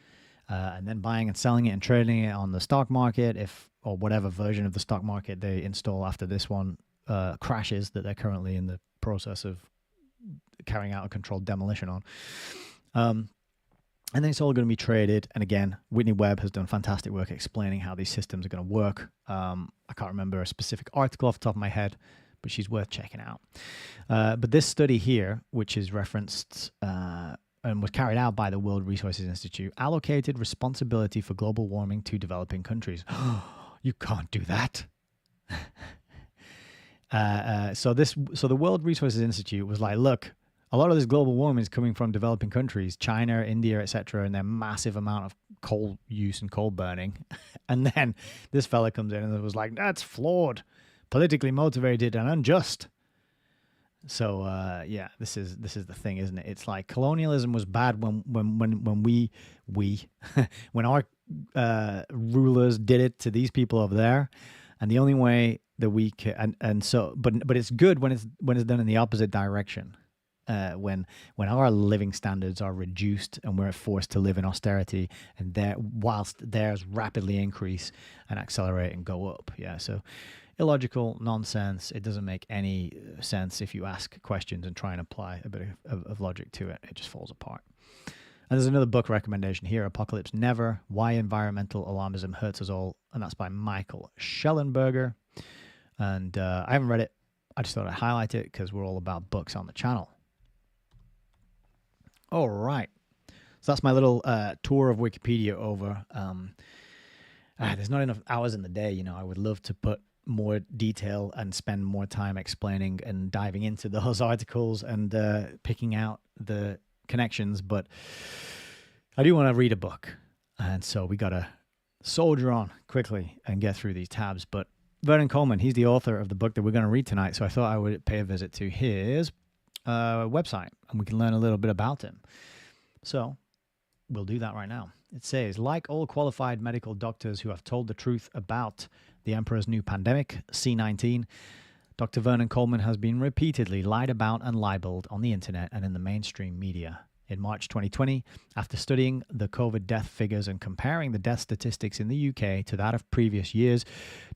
and then buying and selling it and trading it on the stock market, or whatever version of the stock market they install after this one crashes, that they're currently in the process of carrying out a controlled demolition on. And then it's all going to be traded. And again, Whitney Webb has done fantastic work explaining how these systems are going to work. I can't remember a specific article off the top of my head, but she's worth checking out. But this study here, which is referenced and was carried out by the World Resources Institute, allocated responsibility for global warming to developing countries. You can't do that. So the World Resources Institute was like, look, a lot of this global warming is coming from developing countries, China, India, etc., and their massive amount of coal use and coal burning. And then this fella comes in and was like, that's flawed, politically motivated and unjust. So yeah, this is the thing, isn't it? It's like colonialism was bad when we when our rulers did it to these people over there, and the only way that we can and so but it's good when it's done in the opposite direction. When our living standards are reduced and we're forced to live in austerity, and whilst theirs rapidly increase and accelerate and go up. Yeah, so illogical nonsense. It doesn't make any sense if you ask questions and try and apply a bit of logic to it. It just falls apart. And there's another book recommendation here, Apocalypse Never, Why Environmental Alarmism Hurts Us All, and that's by Michael Schellenberger. And I haven't read it. I just thought I'd highlight it because we're all about books on the channel. All right. So that's my little tour of Wikipedia over. There's not enough hours in the day. You know, I would love to put more detail and spend more time explaining and diving into those articles and picking out the connections. But I do want to read a book. And so we got to soldier on quickly and get through these tabs. But Vernon Coleman, he's the author of the book that we're going to read tonight. So I thought I would pay a visit to his website and we can learn a little bit about him. So we'll do that right now. It says, like all qualified medical doctors who have told the truth about the Emperor's new pandemic, C-19, Dr. Vernon Coleman has been repeatedly lied about and libeled on the internet and in the mainstream media. In March 2020, after studying the COVID death figures and comparing the death statistics in the UK to that of previous years,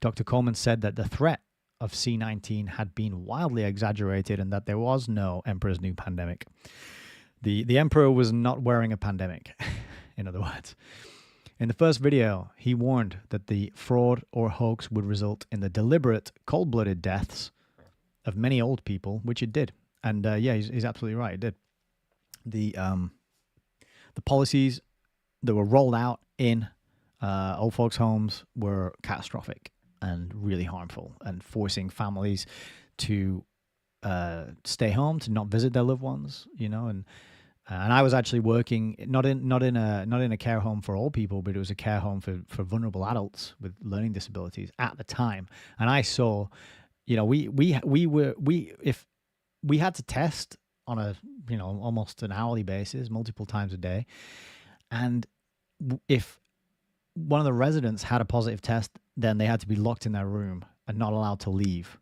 Dr. Coleman said that the threat of C-19 had been wildly exaggerated and that there was no Emperor's new pandemic. The Emperor was not wearing a pandemic, in other words. In the first video, he warned that the fraud or hoax would result in the deliberate, cold-blooded deaths of many old people, which it did. And yeah, he's absolutely right, it did. The policies that were rolled out in old folks' homes were catastrophic and really harmful, and forcing families to stay home, to not visit their loved ones, you know. And I was actually working not in a care home for old people, but it was a care home for vulnerable adults with learning disabilities at the time. And I saw, you know, if we had to test on a, you know, almost an hourly basis, multiple times a day, and if one of the residents had a positive test, then they had to be locked in their room and not allowed to leave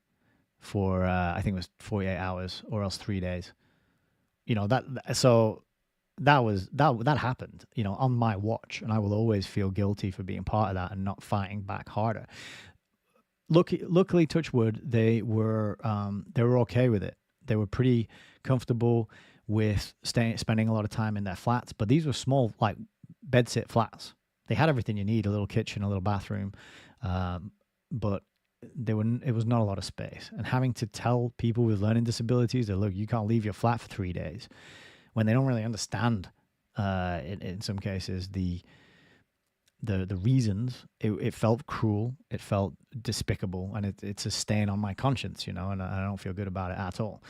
for I think it was 48 hours or else 3 days. You know, that happened, you know, on my watch, and I will always feel guilty for being part of that and not fighting back harder. Luckily, touch wood, they were okay with it. They were pretty comfortable with spending a lot of time in their flats, but these were small, like bedsit flats. They had everything you need, a little kitchen, a little bathroom, but it was not a lot of space. And having to tell people with learning disabilities that, look, you can't leave your flat for 3 days, when they don't really understand, in some cases, the reasons, it felt cruel, it felt despicable, and it's a stain on my conscience, you know, and I don't feel good about it at all.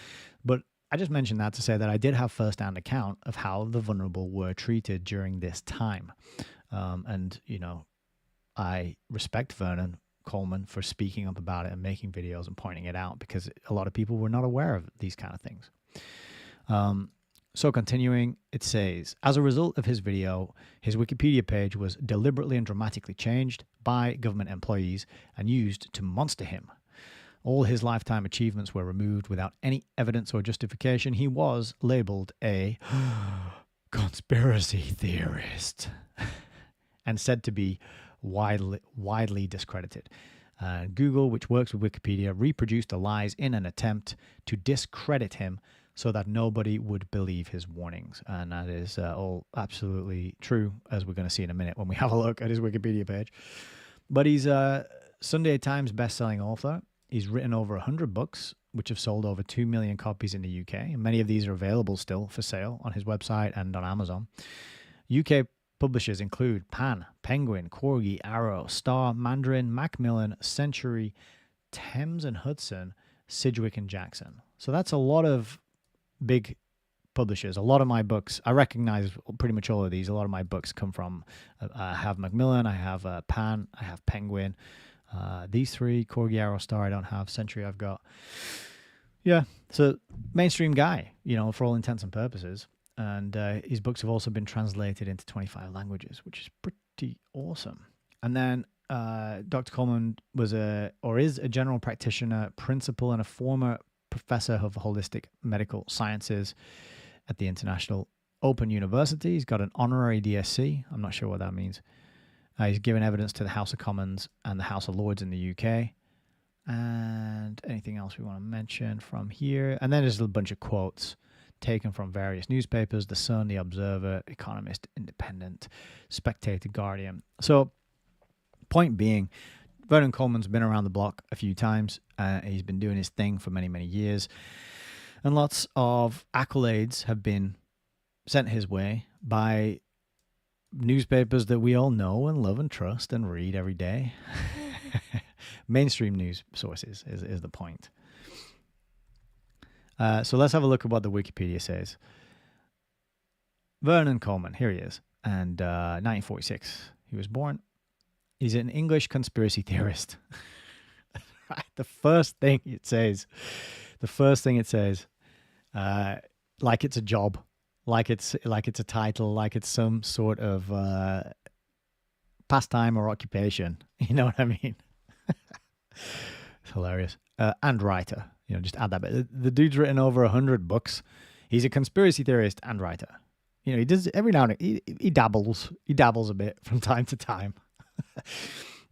But I just mentioned that to say that I did have first-hand account of how the vulnerable were treated during this time. And, you know, I respect Vernon Coleman for speaking up about it and making videos and pointing it out, because a lot of people were not aware of these kind of things. So continuing, it says, as a result of his video, his Wikipedia page was deliberately and dramatically changed by government employees and used to monster him. All his lifetime achievements were removed without any evidence or justification. He was labeled a conspiracy theorist and said to be widely discredited. Google, which works with Wikipedia, reproduced the lies in an attempt to discredit him so that nobody would believe his warnings. And that is all absolutely true, as we're going to see in a minute when we have a look at his Wikipedia page. But he's a Sunday Times best-selling author. He's written over 100 books, which have sold over 2 million copies in the UK. And many of these are available still for sale on his website and on Amazon. UK publishers include Pan, Penguin, Corgi, Arrow, Star, Mandarin, Macmillan, Century, Thames and Hudson, Sidgwick and Jackson. So that's a lot of big publishers. A lot of my books, I recognize pretty much all of these. A lot of my books come from, I have Macmillan, I have Pan, I have Penguin. These three, Corgi, Arrow, Star, I don't have. Century, I've got. Yeah. So mainstream guy, for all intents and purposes. And his books have also been translated into 25 languages, which is pretty awesome. And then Dr. Coleman is a general practitioner, principal, and a former professor of holistic medical sciences at the International Open University. He's got an honorary DSc. I'm not sure what that means. He's given evidence to the House of Commons and the House of Lords in the UK. And anything else we want to mention from here? And then there's a bunch of quotes taken from various newspapers: The Sun, The Observer, Economist, Independent, Spectator, Guardian. So, point being, Vernon Coleman's been around the block a few times. He's been doing his thing for many, many years. And lots of accolades have been sent his way by newspapers that we all know and love and trust and read every day. Mainstream news sources is the point. So let's have a look at what the Wikipedia says. Vernon Coleman, here he is. And 1946, he was born. He's an English conspiracy theorist. Right, the first thing it says, like it's a job, like it's a title, like it's some sort of pastime or occupation. You know what I mean? It's hilarious. And writer. Just add that bit. The dude's written over 100 books. He's a conspiracy theorist and writer. He does every now and then. He dabbles. He dabbles a bit from time to time.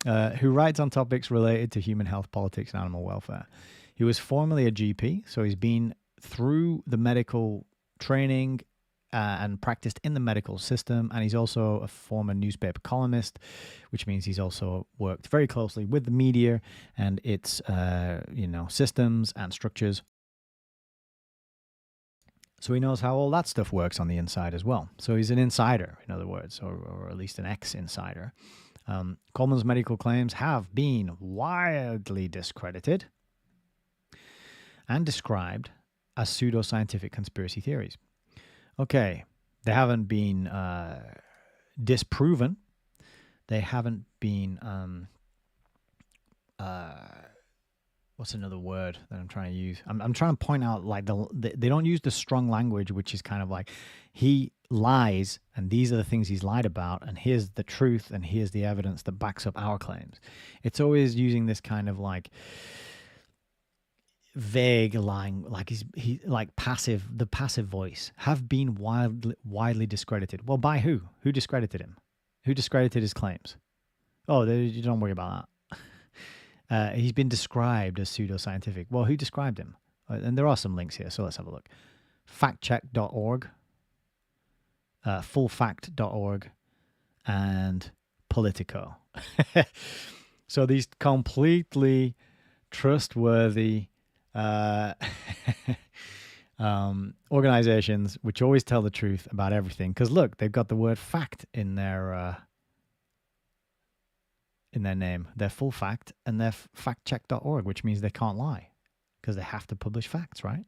Who writes on topics related to human health, politics, and animal welfare. He was formerly a GP, so he's been through the medical training and practiced in the medical system, and he's also a former newspaper columnist, which means he's also worked very closely with the media and its systems and structures. So he knows how all that stuff works on the inside as well. So he's an insider, in other words, or at least an ex-insider. Coleman's medical claims have been widely discredited and described as pseudoscientific conspiracy theories. Okay, they haven't been disproven. They haven't been what's another word that I'm trying to use? I'm trying to point out, like, they don't use the strong language, which is kind of like he lies and these are the things he's lied about and here's the truth and here's the evidence that backs up our claims. It's always using this kind of like vague lying, like he like the passive voice, have been widely discredited. Well, by who? Who discredited him? Who discredited his claims? Oh, you don't worry about that. He's been described as pseudoscientific. Well, who described him? And there are some links here, so let's have a look. Factcheck.org, fullfact.org, and Politico. So these completely trustworthy organizations which always tell the truth about everything, because look, they've got the word fact in their name. They're full fact, and they're factcheck.org, which means they can't lie because they have to publish facts, right?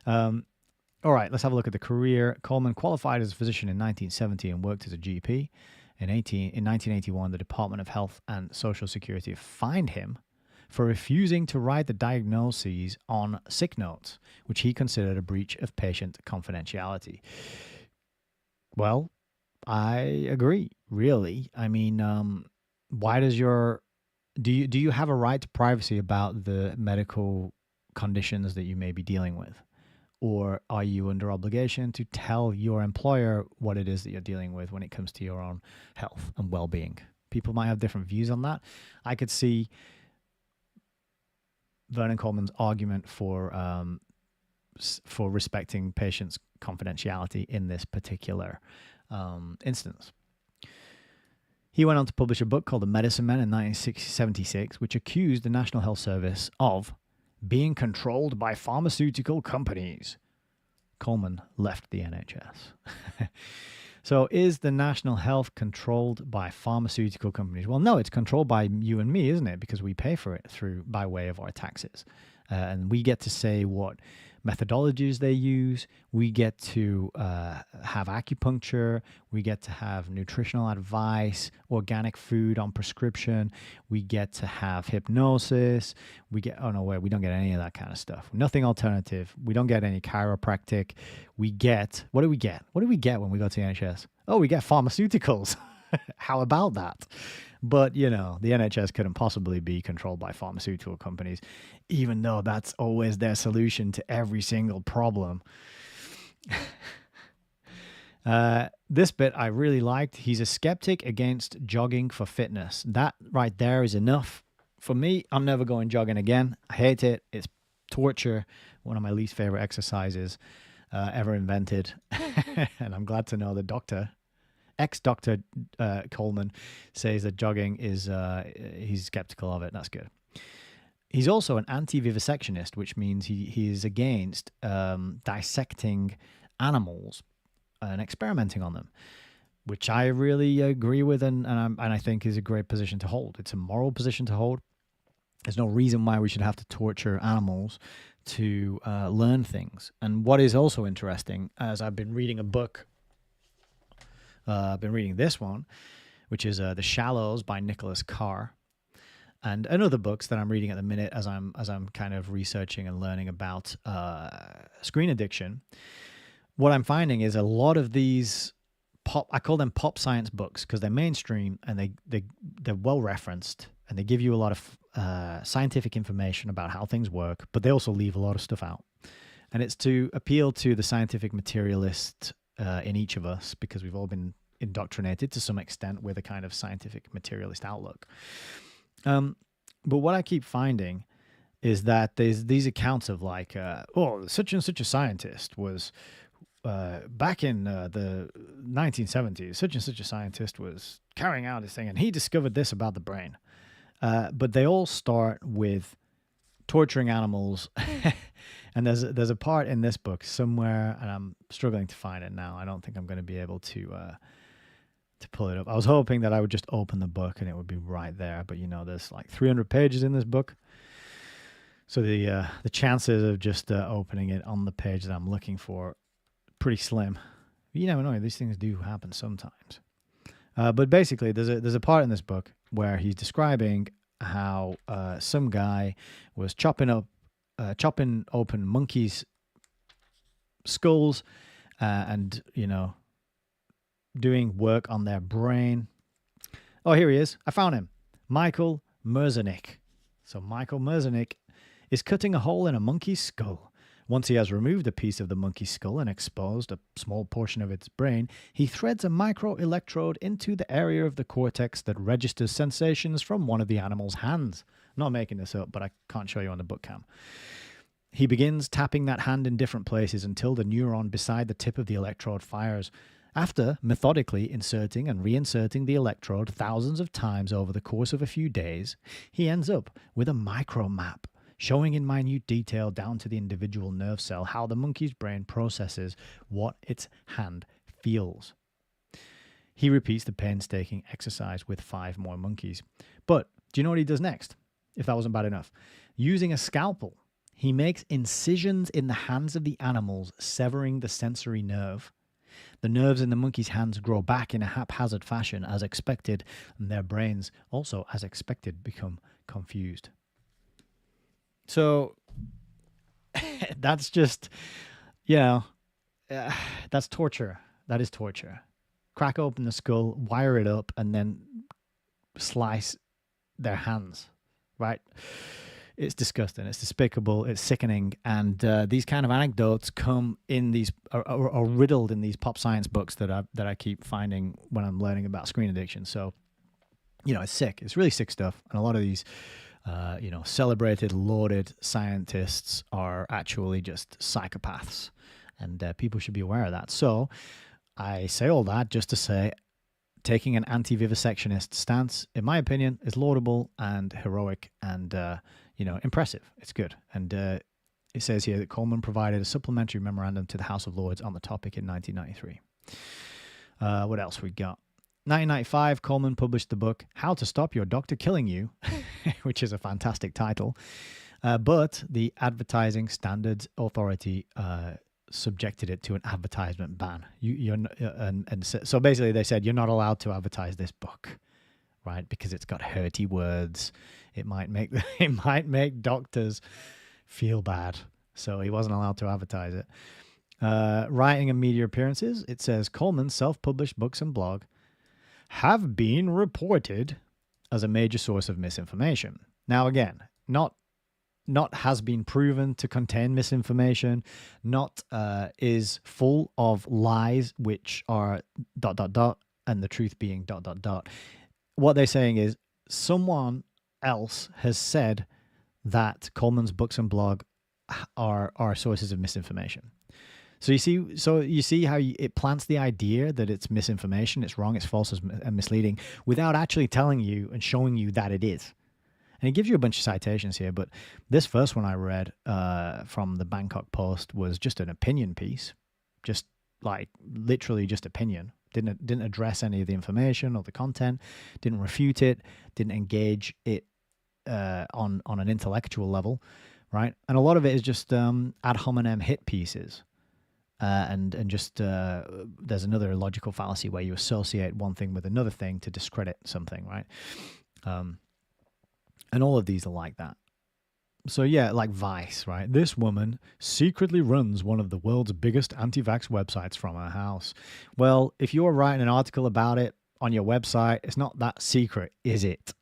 All right, let's have a look at the career. Coleman qualified as a physician in 1970 and worked as a GP. In 1981, the Department of Health and Social Security fined him for refusing to write the diagnoses on sick notes, which he considered a breach of patient confidentiality. Well, I agree, really. I mean, why does do you have a right to privacy about the medical conditions that you may be dealing with? Or are you under obligation to tell your employer what it is that you're dealing with when it comes to your own health and well-being? People might have different views on that. I could see Vernon Coleman's argument for respecting patients' confidentiality in this particular instance. He went on to publish a book called The Medicine Men in 1976, which accused the National Health Service of being controlled by pharmaceutical companies. Coleman left the NHS. So is the national health controlled by pharmaceutical companies? Well, no, it's controlled by you and me, isn't it? Because we pay for it by way of our taxes. And we get to say what methodologies they use. We get to have acupuncture. We get to have nutritional advice, organic food on prescription. We get to have hypnosis. We get, oh no, wait, we don't get any of that kind of stuff. Nothing alternative. We don't get any chiropractic. We get, what do we get? What do we get when we go to the NHS? Oh, we get pharmaceuticals. How about that? But, you know, the NHS couldn't possibly be controlled by pharmaceutical companies, even though that's always their solution to every single problem. This bit I really liked. He's a skeptic against jogging for fitness. That right there is enough. For me, I'm never going jogging again. I hate it. It's torture. One of my least favorite exercises ever invented. And I'm glad to know the doctor, ex-Dr. Coleman, says that jogging is, he's skeptical of it. That's good. He's also an anti-vivisectionist, which means he is against dissecting animals and experimenting on them, which I really agree with and I think is a great position to hold. It's a moral position to hold. There's no reason why we should have to torture animals to learn things. And what is also interesting, as I've been reading a book, I've been reading this one, which is The Shallows by Nicholas Carr, and other books that I'm reading at the minute as I'm kind of researching and learning about screen addiction. What I'm finding is a lot of these I call them pop science books because they're mainstream and they're well referenced and they give you a lot of scientific information about how things work, but they also leave a lot of stuff out. And it's to appeal to the scientific materialist in each of us, because we've all been indoctrinated to some extent with a kind of scientific materialist outlook. But what I keep finding is that there's these accounts of like, such and such a scientist was back in the 1970s, such and such a scientist was carrying out this thing and he discovered this about the brain. But they all start with torturing animals. And there's a part in this book somewhere, and I'm struggling to find it now. I don't think I'm going to be able to pull it up. I was hoping that I would just open the book and it would be right there, but you know, there's like 300 pages in this book, so the chances of just opening it on the page that I'm looking for pretty slim. You never know; these things do happen sometimes. But basically, there's a part in this book where he's describing how some guy was chopping open monkeys' skulls and, you know, doing work on their brain. Oh, here he is. I found him. Michael Merzenich. So Michael Merzenich is cutting a hole in a monkey's skull. Once he has removed a piece of the monkey's skull and exposed a small portion of its brain, he threads a micro-electrode into the area of the cortex that registers sensations from one of the animal's hands. I'm not making this up, but I can't show you on the book cam. He begins tapping that hand in different places until the neuron beside the tip of the electrode fires. After methodically inserting and reinserting the electrode thousands of times over the course of a few days, he ends up with a micro map, showing in minute detail down to the individual nerve cell how the monkey's brain processes what its hand feels. He repeats the painstaking exercise with 5 more monkeys. But do you know what he does next? If that wasn't bad enough. Using a scalpel, he makes incisions in the hands of the animals, severing the sensory nerve. The nerves in the monkey's hands grow back in a haphazard fashion as expected, and their brains also, as expected, become confused. So that's just, that's torture. That is torture. Crack open the skull, wire it up, and then slice their hands, right? It's disgusting. It's despicable. It's sickening. And these kind of anecdotes come in these, are riddled in these pop science books that I keep finding when I'm learning about screen addiction. So, it's sick. It's really sick stuff. And a lot of these, celebrated, lauded scientists are actually just psychopaths. And people should be aware of that. So I say all that just to say, taking an anti-vivisectionist stance, in my opinion, is laudable and heroic and, impressive. It's good. And it says here that Coleman provided a supplementary memorandum to the House of Lords on the topic in 1993. What else we got? 1995, Coleman published the book How to Stop Your Doctor Killing You, which is a fantastic title. But the Advertising Standards Authority subjected it to an advertisement ban. So basically they said you're not allowed to advertise this book, right? Because it's got hurty words. It might make doctors feel bad. So he wasn't allowed to advertise it. Writing and media appearances. It says Coleman's self-published books and blog have been reported as a major source of misinformation. Now, again, not has been proven to contain misinformation, not is full of lies, which are ... and the truth being ... What they're saying is someone else has said that Coleman's books and blog are sources of misinformation. So you see how it plants the idea that it's misinformation, it's wrong, it's false and misleading, without actually telling you and showing you that it is. And it gives you a bunch of citations here, but this first one I read from the Bangkok Post was just an opinion piece, just like literally just opinion. Didn't address any of the information or the content, didn't refute it, didn't engage it on an intellectual level, right? And a lot of it is just ad hominem hit pieces. And just there's another logical fallacy where you associate one thing with another thing to discredit something, right? And all of these are like that. So yeah, like Vice, right? This woman secretly runs one of the world's biggest anti-vax websites from her house. Well, if you're writing an article about it on your website, it's not that secret, is it?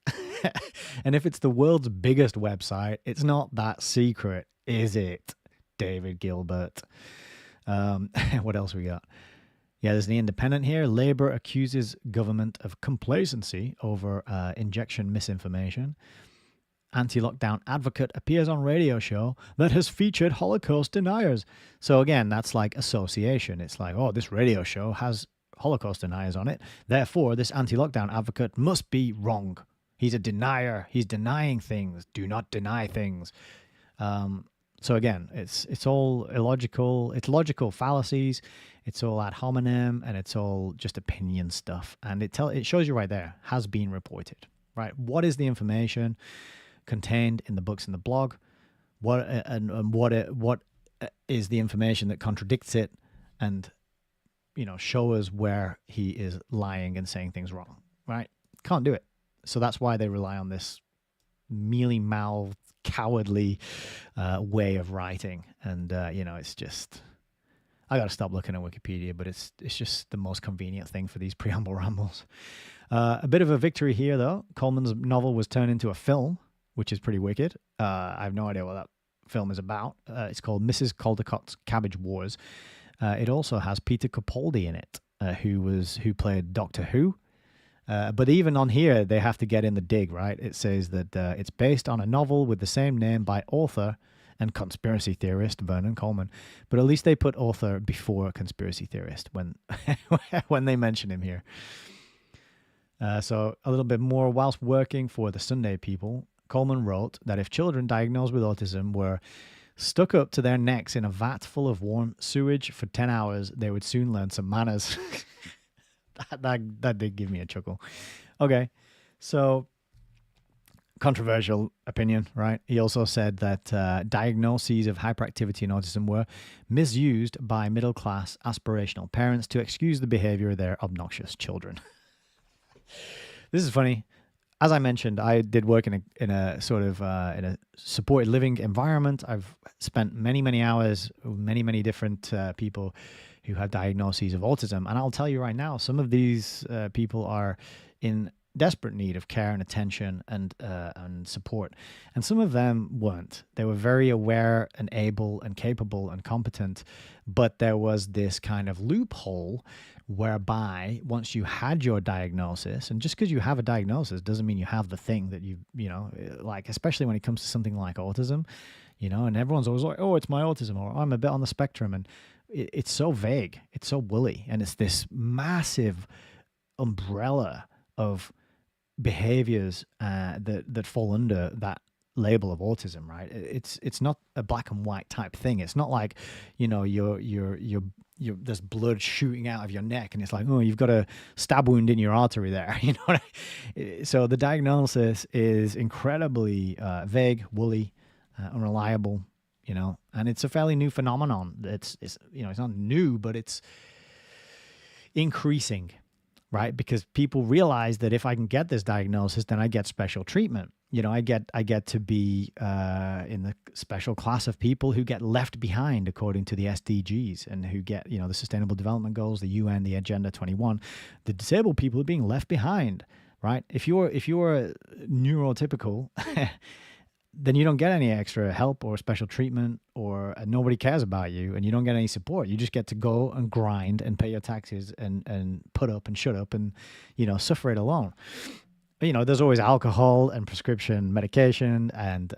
And if it's the world's biggest website, it's not that secret, is it, David Gilbert? What else we got? Yeah, there's the Independent here. Labour accuses government of complacency over injection misinformation. Anti-lockdown advocate appears on radio show that has featured Holocaust deniers. So again, that's like association. It's like, oh, this radio show has Holocaust deniers on it. Therefore, this anti-lockdown advocate must be wrong. He's a denier. He's denying things. Do not deny things. So again, it's all illogical. It's logical fallacies. It's all ad hominem, and it's all just opinion stuff. And it shows you right there, has been reported, right? What is the information contained in the books and the blog? What is the information that contradicts it? And show us where he is lying and saying things wrong, right? Can't do it. So that's why they rely on this mealy-mouthed, cowardly way of writing. And it's just, I got to stop looking at Wikipedia, but it's just the most convenient thing for these preamble rambles. A bit of a victory here, though. Coleman's novel was turned into a film, which is pretty wicked. I have no idea what that film is about. It's called Mrs. Caldicott's Cabbage Wars. It also has Peter Capaldi in it, who played Doctor Who. But even on here, they have to get in the dig, right? It says that it's based on a novel with the same name by author and conspiracy theorist Vernon Coleman. But at least they put author before conspiracy theorist when when they mention him here. So a little bit more. Whilst working for the Sunday People, Coleman wrote that if children diagnosed with autism were stuck up to their necks in a vat full of warm sewage for 10 hours, they would soon learn some manners. That did give me a chuckle. Okay, so controversial opinion, right? He also said that diagnoses of hyperactivity and autism were misused by middle-class aspirational parents to excuse the behavior of their obnoxious children. This is funny. As I mentioned, I did work in a sort of in a supported living environment. I've spent many hours with many different people who have diagnoses of autism. And I'll tell you right now, some of these people are in desperate need of care and attention and support. And some of them weren't. They were very aware and able and capable and competent, but there was this kind of loophole whereby once you had your diagnosis, and just because you have a diagnosis doesn't mean you have the thing that you like, especially when it comes to something like autism, and everyone's always like, oh, it's my autism, or I'm a bit on the spectrum. And it's so vague, it's so woolly, and it's this massive umbrella of behaviors that fall under that label of autism, right? It's not a black and white type thing. It's not like you're there's blood shooting out of your neck and it's like, oh, you've got a stab wound in your artery there. So the diagnosis is incredibly vague, woolly, unreliable, and it's a fairly new phenomenon. It's it's not new, but it's increasing, right? Because people realize that if I can get this diagnosis, then I get special treatment. I get to be in the special class of people who get left behind according to the SDGs, and who get the Sustainable Development Goals, the UN, the Agenda 21. The disabled people are being left behind, right? If you're neurotypical, then you don't get any extra help or special treatment, or nobody cares about you, and you don't get any support. You just get to go and grind and pay your taxes and put up and shut up and suffer it alone. There's always alcohol and prescription medication and,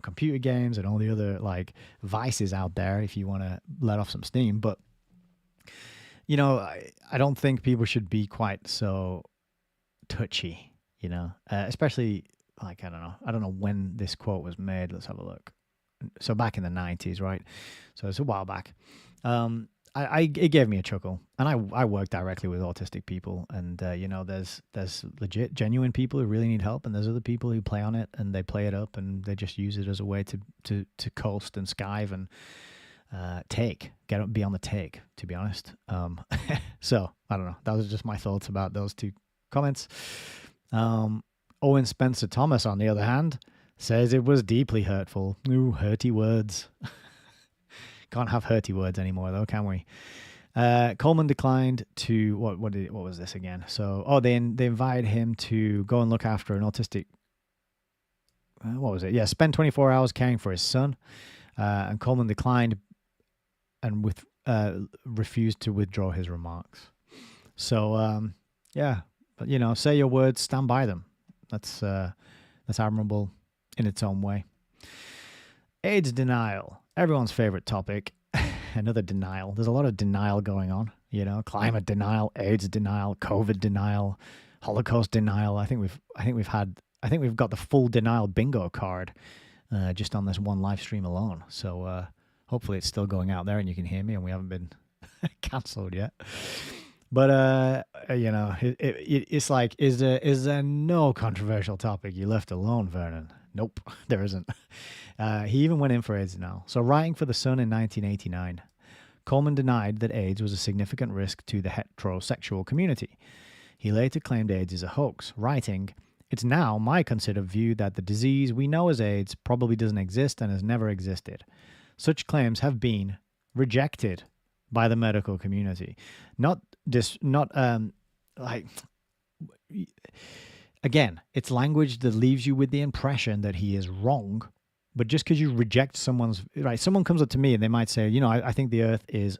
computer games and all the other vices out there if you want to let off some steam. But, I don't think people should be quite so touchy, especially I don't know when this quote was made. Let's have a look. So back in the 90s, right? So it's a while back. It gave me a chuckle, and I work directly with autistic people, and there's legit, genuine people who really need help, and there's other people who play on it and they play it up and they just use it as a way to coast and skive and be on the take. To be honest, so I don't know. That was just my thoughts about those two comments. Owen Spencer Thomas, on the other hand, says it was deeply hurtful. Ooh, hurty words. Can't have hurty words anymore, though, can we? Coleman declined to what was this again? So, they invited him to go and look after an autistic. What was it? Yeah, spend 24 hours caring for his son, and Coleman declined and refused to withdraw his remarks. So, yeah, but say your words, stand by them. That's admirable in its own way. AIDS denial. Everyone's favorite topic. Another denial. There's a lot of denial going on, climate denial, AIDS denial, COVID denial, Holocaust denial. I think we've got the full denial bingo card just on this one live stream alone. So hopefully it's still going out there and you can hear me and we haven't been cancelled yet. But it's like, is there no controversial topic you left alone, Vernon? Nope, there isn't. He even went in for AIDS now. So writing for The Sun in 1989, Coleman denied that AIDS was a significant risk to the heterosexual community. He later claimed AIDS is a hoax, writing, "It's now my considered view that the disease we know as AIDS probably doesn't exist and has never existed. Such claims have been rejected by the medical community." Again, it's language that leaves you with the impression that he is wrong. But just because you reject someone comes up to me and they might say, I think the Earth is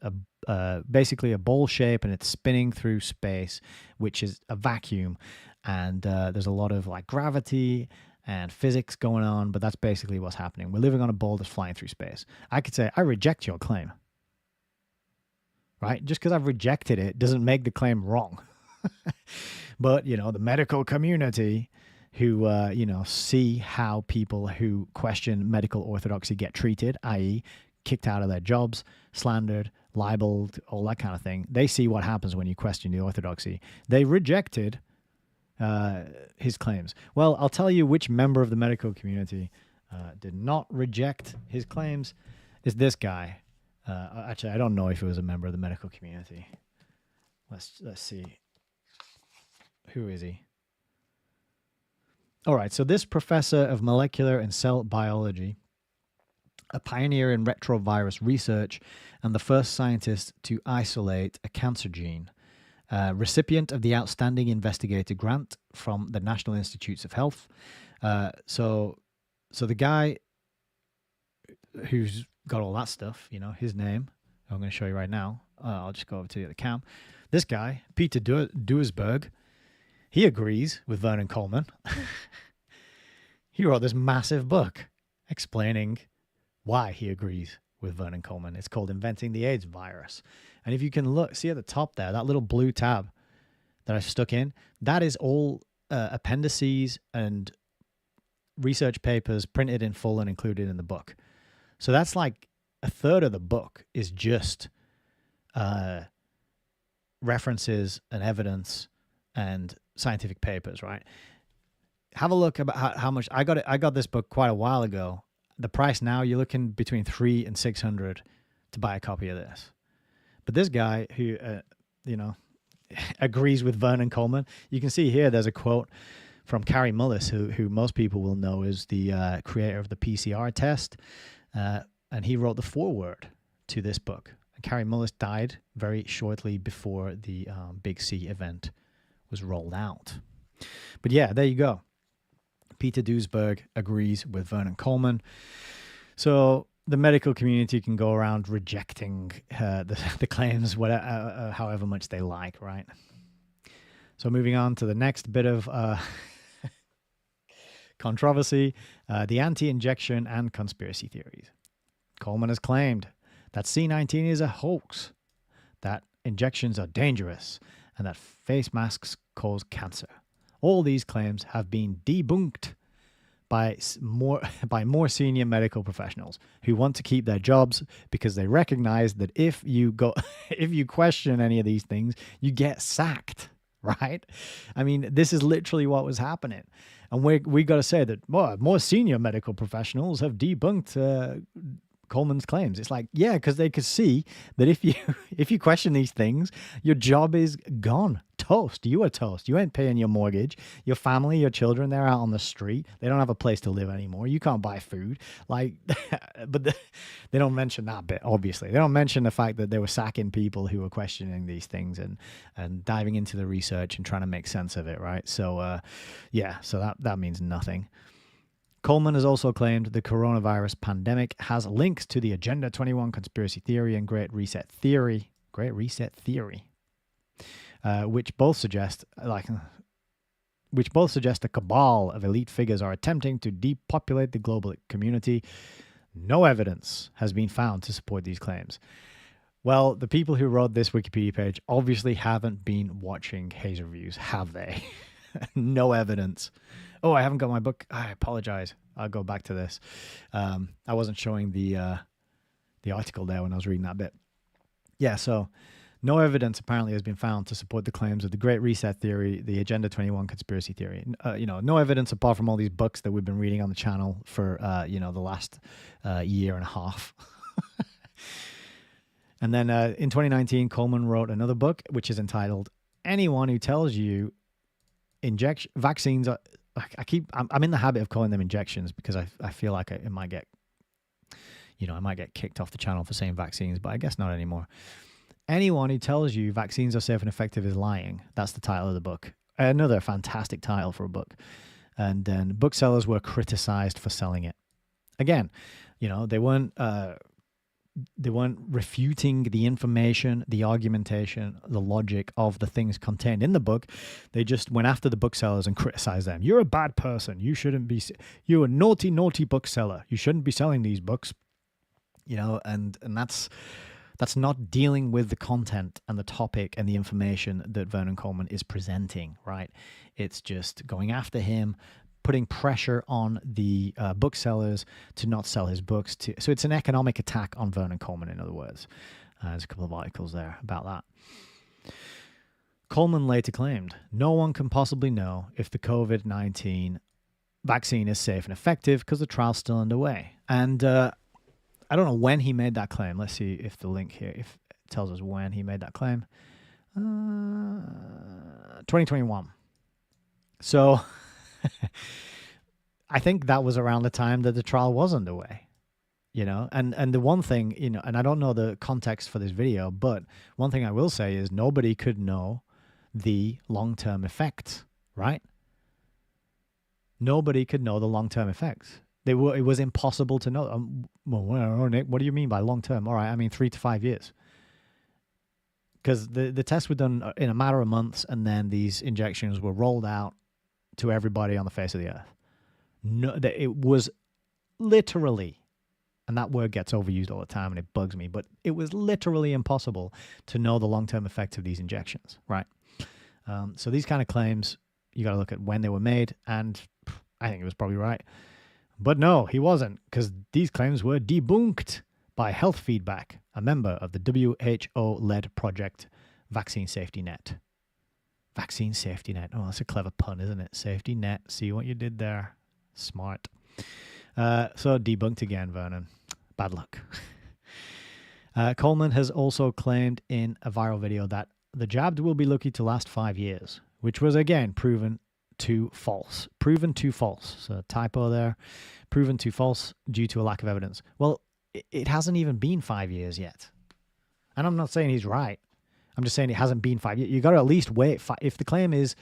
basically a bowl shape and it's spinning through space, which is a vacuum. And there's a lot of gravity and physics going on, but that's basically what's happening. We're living on a ball that's flying through space. I could say, I reject your claim. Right? Just because I've rejected it doesn't make the claim wrong. But, the medical community who, see how people who question medical orthodoxy get treated, i.e. kicked out of their jobs, slandered, libeled, all that kind of thing. They see what happens when you question the orthodoxy. They rejected his claims. Well, I'll tell you which member of the medical community did not reject his claims is this guy. Actually, I don't know if it was a member of the medical community. Let's see. Who is he? All right, so this professor of molecular and cell biology, a pioneer in retrovirus research, and the first scientist to isolate a cancer gene, recipient of the Outstanding Investigator Grant from the National Institutes of Health. So the guy who's got all that stuff, his name, I'm going to show you right now. I'll just go over to the cam. This guy, Peter Duisberg, he agrees with Vernon Coleman. He wrote this massive book explaining why he agrees with Vernon Coleman. It's called Inventing the AIDS Virus. And if you can see at the top there, that little blue tab that I stuck in, that is all appendices and research papers printed in full and included in the book. So that's like a third of the book is just references and evidence and scientific papers, right? Have a look about how much I got this book quite a while ago, The price now, you're looking between $300 and $600 to buy a copy of this. But this guy who, agrees with Vernon Coleman, you can see here there's a quote from Carrie Mullis, who most people will know is the creator of the PCR test. And he wrote the foreword to this book. And Carrie Mullis died very shortly before the Big C event was rolled out. But yeah, there you go. Peter Duesberg agrees with Vernon Coleman. So the medical community can go around rejecting the claims however much they like, right? So moving on to the next bit of controversy, the anti-injection and conspiracy theories. Coleman has claimed that C-19 is a hoax, that injections are dangerous, and that face masks cause cancer. All these claims have been debunked by more senior medical professionals who want to keep their jobs because they recognize that if you question any of these things, you get sacked, right? I mean, this is literally what was happening. And we got to say that more senior medical professionals have debunked Coleman's claims. It's like, yeah, because they could see that if you question these things, your job is gone. Toast. You are toast. You ain't paying your mortgage. Your family, your children, they're out on the street. They don't have a place to live anymore. You can't buy food. But they don't mention that bit, obviously. They don't mention the fact that they were sacking people who were questioning these things and diving into the research and trying to make sense of it, right? So, so that means nothing. Coleman has also claimed the coronavirus pandemic has links to the Agenda 21 conspiracy theory and Great Reset theory, which both suggest a cabal of elite figures are attempting to depopulate the global community. No evidence has been found to support these claims. Well, the people who wrote this Wikipedia page obviously haven't been watching Hayes reviews, have they? No evidence. Oh, I haven't got my book. I apologize. I'll go back to this. I wasn't showing the article there when I was reading that bit. Yeah, so no evidence apparently has been found to support the claims of the Great Reset theory, the Agenda 21 conspiracy theory. No evidence apart from all these books that we've been reading on the channel for, the last year and a half. And then in 2019, Coleman wrote another book, which is entitled "Anyone Who Tells You Vaccines Are..." I'm in the habit of calling them injections because I feel like it might get, I might get kicked off the channel for saying vaccines, but I guess not anymore. Anyone who tells you vaccines are safe and effective is lying. That's the title of the book. Another fantastic title for a book. And then booksellers were criticized for selling it. Again, they weren't refuting the information, the argumentation, the logic of the things contained in the book. They just went after the booksellers and criticized them. You're a bad person. You're a naughty, naughty bookseller. You shouldn't be selling these books. And that's not dealing with the content and the topic and the information that Vernon Coleman is presenting, right? It's just going after him, putting pressure on the booksellers to not sell his books. So it's an economic attack on Vernon Coleman, in other words. There's a couple of articles there about that. Coleman later claimed, no one can possibly know if the COVID-19 vaccine is safe and effective because the trial's still underway. And I don't know when he made that claim. Let's see if the link here if it tells us when he made that claim. 2021. So I think that was around the time that the trial was underway, and the one thing, and I don't know the context for this video, but one thing I will say is nobody could know the long-term effects, right? Nobody could know the long-term effects. It was impossible to know. Nick, what do you mean by long-term? All right, I mean 3 to 5 years. Because the tests were done in a matter of months, and then these injections were rolled out to everybody on the face of the earth. No, it was literally, and that word gets overused all the time and it bugs me, but it was literally impossible to know the long-term effects of these injections, right? So these kind of claims, you got to look at when they were made, and I think it was probably right. But no, he wasn't, because these claims were debunked by Health Feedback, a member of the WHO-led project Vaccine Safety Net. Vaccine Safety Net. Oh, that's a clever pun, isn't it? Safety net. See what you did there. Smart. So debunked again, Vernon. Bad luck. Coleman has also claimed in a viral video that the jabs will be lucky to last 5 years, which was again proven to false. Proven to false. So typo there. Proven to false due to a lack of evidence. Well, it hasn't even been 5 years yet. And I'm not saying he's right. I'm just saying it hasn't been 5 years. You got to at least wait. If the claim is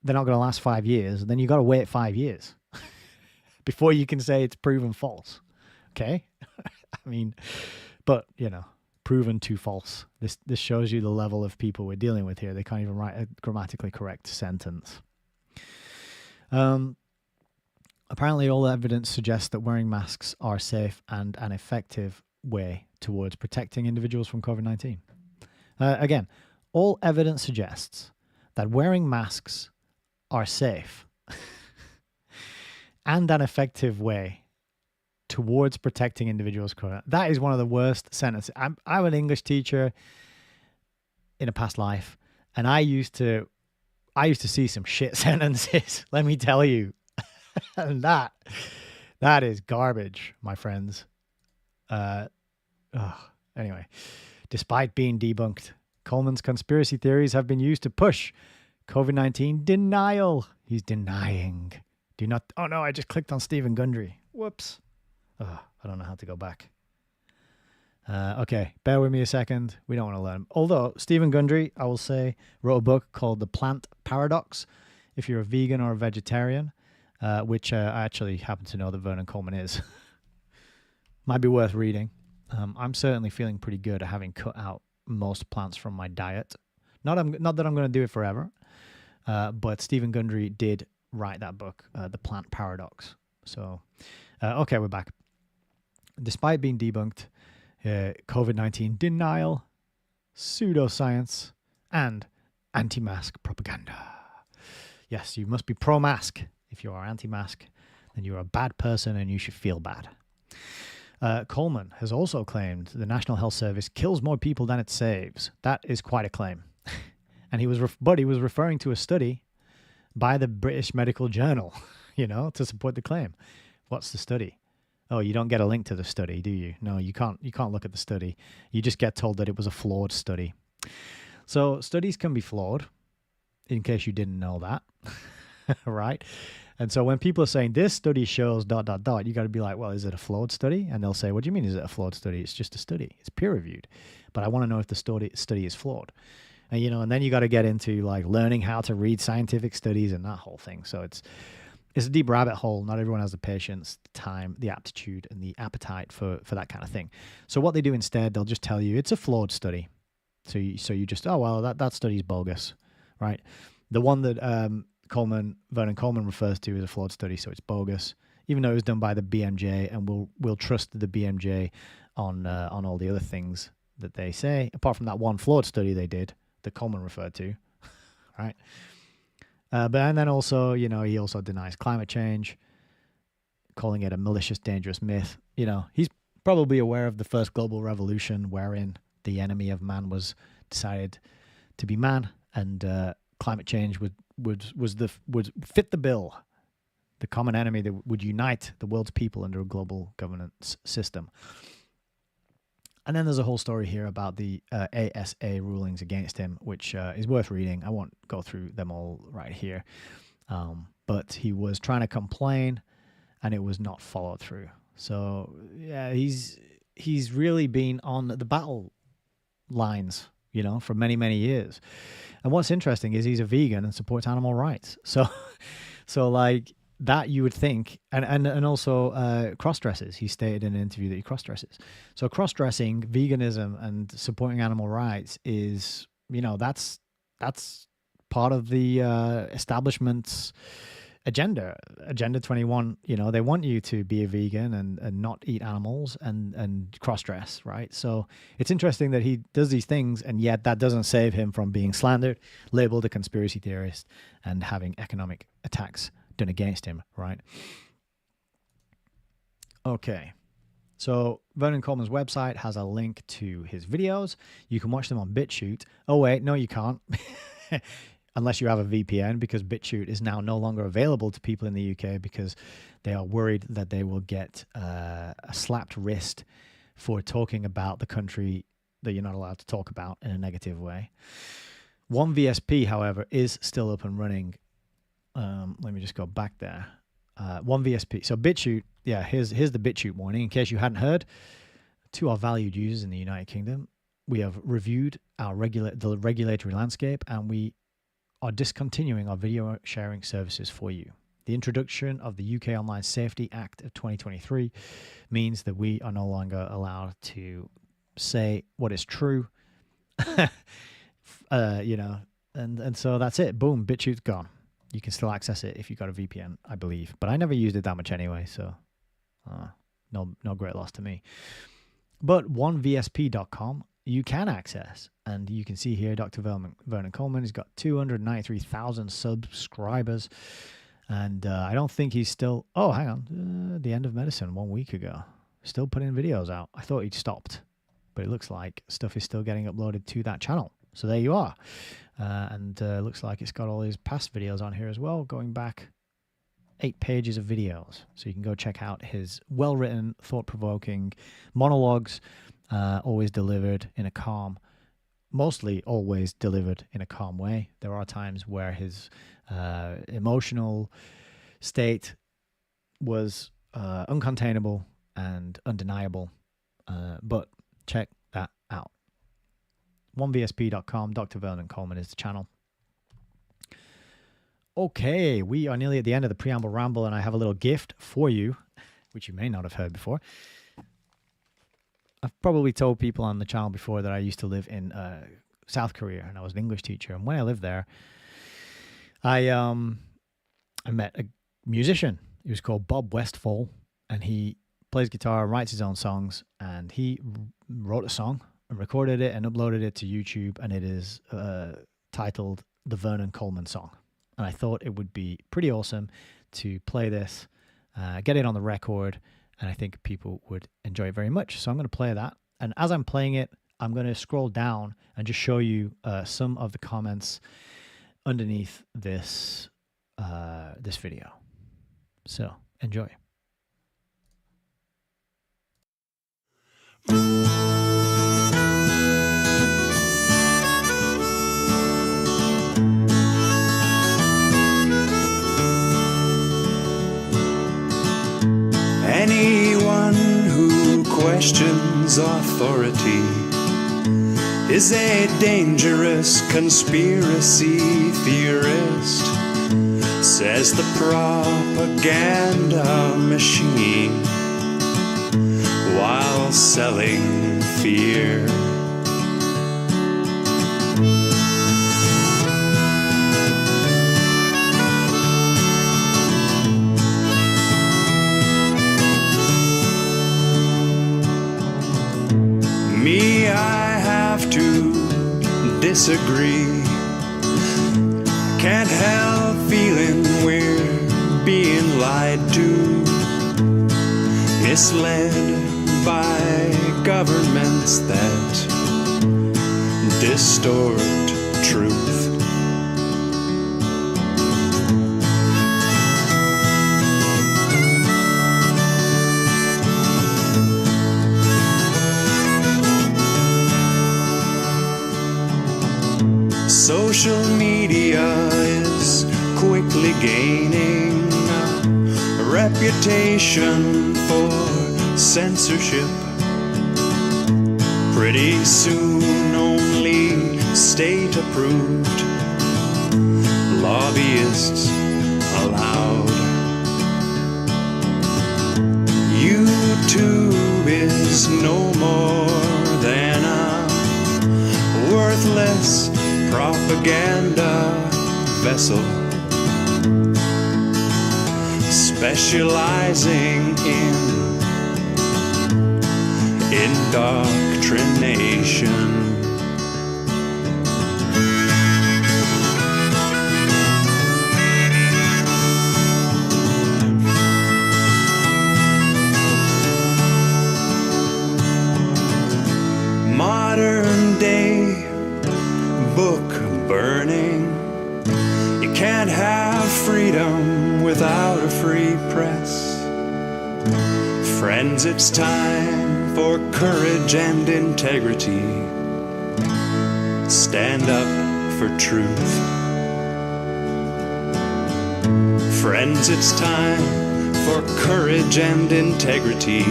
they're not going to last 5 years, then you got to wait 5 years before you can say it's proven false. Okay? I mean, but, you know, proven to false. This shows you the level of people we're dealing with here. They can't even write a grammatically correct sentence. Apparently, all the evidence suggests that wearing masks are safe and an effective way towards protecting individuals from COVID-19. Again, all evidence suggests that wearing masks are safe and an effective way towards protecting individuals. That is one of the worst sentences. I'm an English teacher in a past life, and I used to see some shit sentences. Let me tell you, and that is garbage, my friends. Anyway, despite being debunked, Coleman's conspiracy theories have been used to push COVID-19 denial. He's denying. Do not. Oh no, I just clicked on Stephen Gundry. Whoops. I don't know how to go back. Okay, bear with me a second. We don't want to learn. Although Stephen Gundry, I will say, wrote a book called The Plant Paradox. If you're a vegan or a vegetarian, which I actually happen to know that Vernon Coleman is, might be worth reading. I'm certainly feeling pretty good at having cut out most plants from my diet. Not that I'm going to do it forever, but Stephen Gundry did write that book, The Plant Paradox. So, okay, we're back. Despite being debunked, COVID-19 denial, pseudoscience, and anti-mask propaganda. Yes, you must be pro-mask. If you are anti-mask, then you're a bad person and you should feel bad. Coleman has also claimed the National Health Service kills more people than it saves. That is quite a claim. And he was referring to a study by the British Medical Journal, to support the claim. What's the study? Oh, you don't get a link to the study, do you? No, you can't look at the study. You just get told that it was a flawed study. So studies can be flawed, in case you didn't know that, right? And so when people are saying this study shows ... you got to be like, well, is it a flawed study? And they'll say, what do you mean is it a flawed study? It's just a study. It's peer reviewed. But I want to know if the study is flawed. And, and then you got to get into like learning how to read scientific studies and that whole thing. So it's a deep rabbit hole. Not everyone has the patience, the time, the aptitude, and the appetite for that kind of thing. So what they do instead, they'll just tell you it's a flawed study. So you just, oh, well, that study's bogus, right? The one that Vernon Coleman refers to as a flawed study, so it's bogus, even though it was done by the BMJ, and we'll trust the BMJ on all the other things that they say, apart from that one flawed study they did that Coleman referred to, right? And then also, he also denies climate change, calling it a malicious, dangerous myth. He's probably aware of the first global revolution wherein the enemy of man was decided to be man, and climate change would fit the bill, the common enemy that would unite the world's people under a global governance system. And then there's a whole story here about the ASA rulings against him, which is worth reading. I won't go through them all right here. But he was trying to complain, and it was not followed through. So, yeah, he's really been on the battle lines, for many, many years. And what's interesting is he's a vegan and supports animal rights. So like that you would think, and also cross-dresses. He stated in an interview that he cross-dresses. So cross-dressing, veganism, and supporting animal rights is, that's part of the establishment's agenda. Agenda 21, they want you to be a vegan and not eat animals and cross-dress, right? So it's interesting that he does these things, and yet that doesn't save him from being slandered, labeled a conspiracy theorist, and having economic attacks done against him, right? Okay. So Vernon Coleman's website has a link to his videos. You can watch them on BitChute. Oh, wait, no, you can't. unless you have a VPN, because BitChute is now no longer available to people in the UK because they are worried that they will get a slapped wrist for talking about the country that you're not allowed to talk about in a negative way. OneVSP, however, is still up and running. Let me just go back there. OneVSP. So BitChute, yeah, here's the BitChute warning. In case you hadn't heard, to our valued users in the United Kingdom, we have reviewed the regulatory landscape, and we are discontinuing our video sharing services for you. The introduction of the UK Online Safety Act of 2023 means that we are no longer allowed to say what is true. And so that's it. Boom, BitChute's gone. You can still access it if you've got a VPN, I believe. But I never used it that much anyway, so no great loss to me. But onevsp.com you can access, and you can see here Dr. Vernon Coleman has got 293,000 subscribers, and I don't think he's still... Oh, hang on. The End of Medicine 1 week ago. Still putting videos out. I thought he'd stopped, but it looks like stuff is still getting uploaded to that channel. So there you are. And looks like it's got all his past videos on here as well, going back 8 pages of videos. So you can go check out his well-written, thought-provoking monologues, always delivered in a calm, mostly always delivered in a calm way. There are times where his emotional state was uncontainable and undeniable, but check that out. OneVSP.com, Dr. Vernon Coleman is the channel. Okay, we are nearly at the end of the preamble ramble, and I have a little gift for you, which you may not have heard before. I've probably told people on the channel before that I used to live in South Korea, and I was an English teacher. And when I lived there, I met a musician. He was called Bob Westfall, and he plays guitar, writes his own songs, and he wrote a song and recorded it and uploaded it to YouTube, and it is titled The Vernon Coleman Song. And I thought it would be pretty awesome to play this, get it on the record, and I think people would enjoy it very much. So I'm going to play that. And as I'm playing it, I'm going to scroll down and just show you some of the comments underneath this this video. So enjoy. Anyone who questions authority is a dangerous conspiracy theorist, says the propaganda machine, while selling fear. Me, I have to disagree. Can't help feeling we're being lied to, misled by governments that distort truth. Social media is quickly gaining a reputation for censorship. Pretty soon only state-approved lobbyists allowed. YouTube is no more than a worthless propaganda vessel, specializing in indoctrination. Modern day book burning freedom without a free press. Friends, it's time for courage and integrity. Stand up for truth. Friends, it's time for courage and integrity.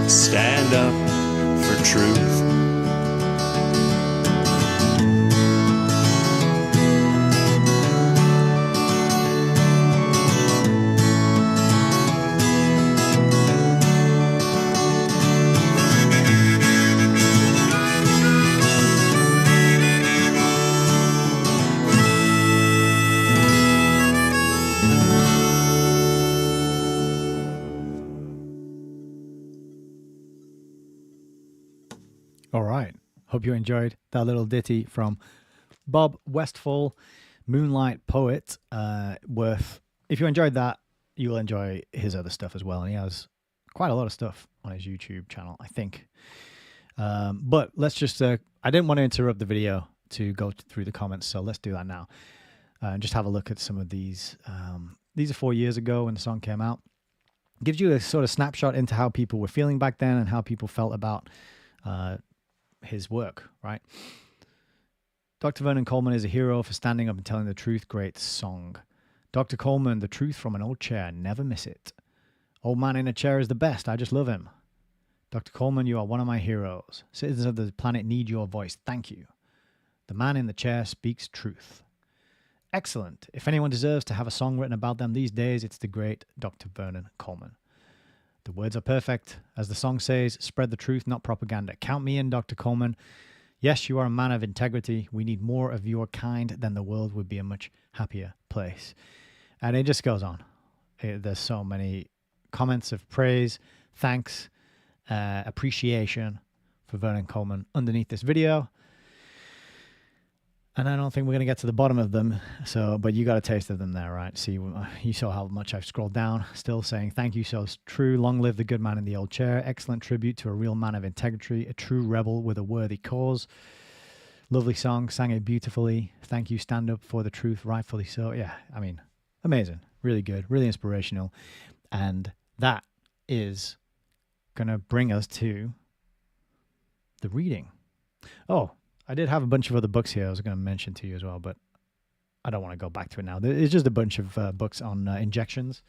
Stand up for truth. All right. Hope you enjoyed that little ditty from Bob Westfall, Moonlight Poet. If you enjoyed that, you will enjoy his other stuff as well. And he has quite a lot of stuff on his YouTube channel, I think. But let's just, I didn't want to interrupt the video to go through the comments, so let's do that now. And just have a look at some of these. These are 4 years ago when the song came out. Gives you a sort of snapshot into how people were feeling back then and how people felt about his work, right? Dr. Vernon Coleman is a hero for standing up and telling the truth. Great song. Dr. Coleman, the truth from an old chair. Never miss it. Old man in a chair is the best. I just love him. Dr. Coleman, you are one of my heroes. Citizens of the planet need your voice. Thank you. The man in the chair speaks truth. Excellent. If anyone deserves to have a song written about them these days, it's the great Dr. Vernon Coleman. The words are perfect. As the song says, spread the truth, not propaganda. Count me in, Dr. Coleman. Yes, you are a man of integrity. We need more of your kind, then the world would be a much happier place. And it just goes on. There's so many comments of praise, thanks, appreciation for Vernon Coleman underneath this video. And I don't think we're going to get to the bottom of them. But you got a taste of them there, right? See, you saw how much I've scrolled down. Still saying, thank you, so true. Long live the good man in the old chair. Excellent tribute to a real man of integrity, a true rebel with a worthy cause. Lovely song, sang it beautifully. Thank you, stand up for the truth, rightfully so. Yeah, I mean, amazing. Really good, really inspirational. And that is going to bring us to the reading. Oh, I did have a bunch of other books here I was going to mention to you as well, but I don't want to go back to it now. It's just a bunch of books on injections.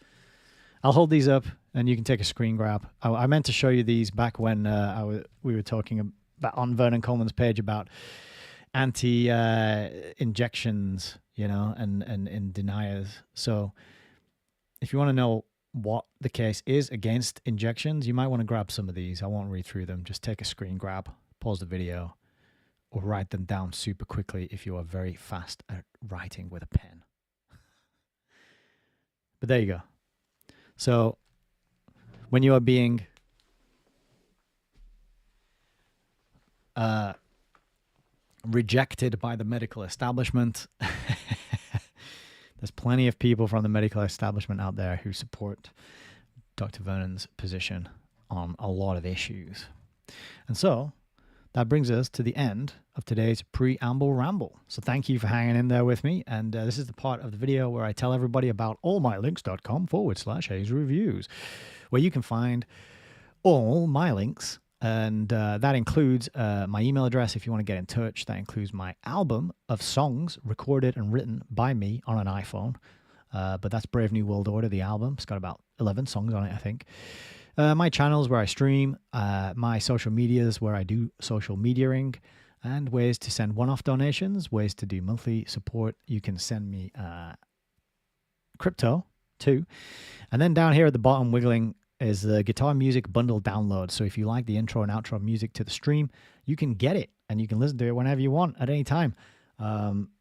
I'll hold these up and you can take a screen grab. I meant to show you these back when we were talking about on Vernon Coleman's page about anti-injections, and deniers. So if you want to know what the case is against injections, you might want to grab some of these. I won't read through them. Just take a screen grab, pause the video, or write them down super quickly if you are very fast at writing with a pen. But there you go. So when you are being rejected by the medical establishment, there's plenty of people from the medical establishment out there who support Dr. Vernon's position on a lot of issues. And so that brings us to the end of today's preamble ramble. So thank you for hanging in there with me. And this is the part of the video where I tell everybody about allmylinks.com/Hayes Reviews, where you can find all my links. And that includes my email address if you want to get in touch. That includes my album of songs recorded and written by me on an iPhone. But that's Brave New World Order, the album. It's got about 11 songs on it, I think. My channels where I stream, my social medias where I do social mediaing, and ways to send one-off donations, ways to do monthly support. You can send me crypto too. And then down here at the bottom wiggling is the guitar music bundle download. So if you like the intro and outro music to the stream, you can get it and you can listen to it whenever you want at any time.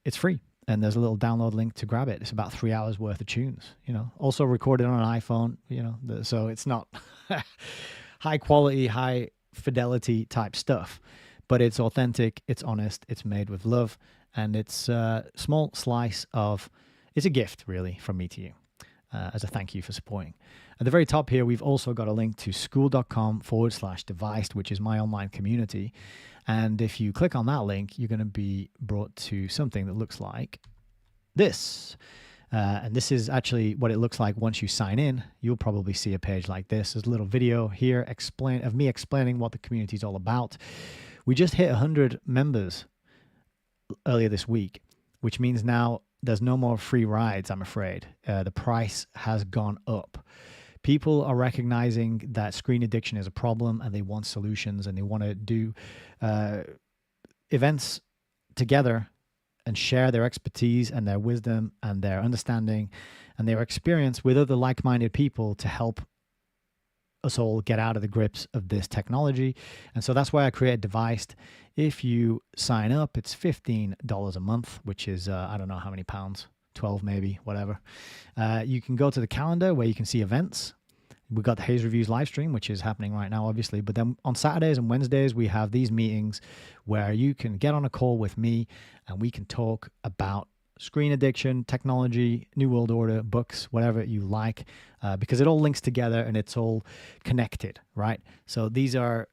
It's free. And there's a little download link to grab it. It's about 3 hours worth of tunes, also recorded on an iPhone, so it's not high quality, high fidelity type stuff, but it's authentic, it's honest, it's made with love, and it's a small slice of, it's a gift really from me to you as a thank you for supporting. At the very top here, we've also got a link to school.com/Devised, which is my online community. And if you click on that link, you're going to be brought to something that looks like this. And this is actually what it looks like once you sign in. You'll probably see a page like this. There's a little video here of me explaining what the community is all about. We just hit 100 members earlier this week, which means now there's no more free rides, I'm afraid. The price has gone up. People are recognizing that screen addiction is a problem and they want solutions, and they want to do events together and share their expertise and their wisdom and their understanding and their experience with other like-minded people to help us all get out of the grips of this technology. And so that's why I created Devised. If you sign up, it's $15 a month, which is, I don't know how many pounds, 12 maybe, whatever. You can go to the calendar where you can see events. We've got the Haze Reviews live stream, which is happening right now, obviously. But then on Saturdays and Wednesdays, we have these meetings where you can get on a call with me and we can talk about screen addiction, technology, New World Order, books, whatever you like, because it all links together and it's all connected, right? So these are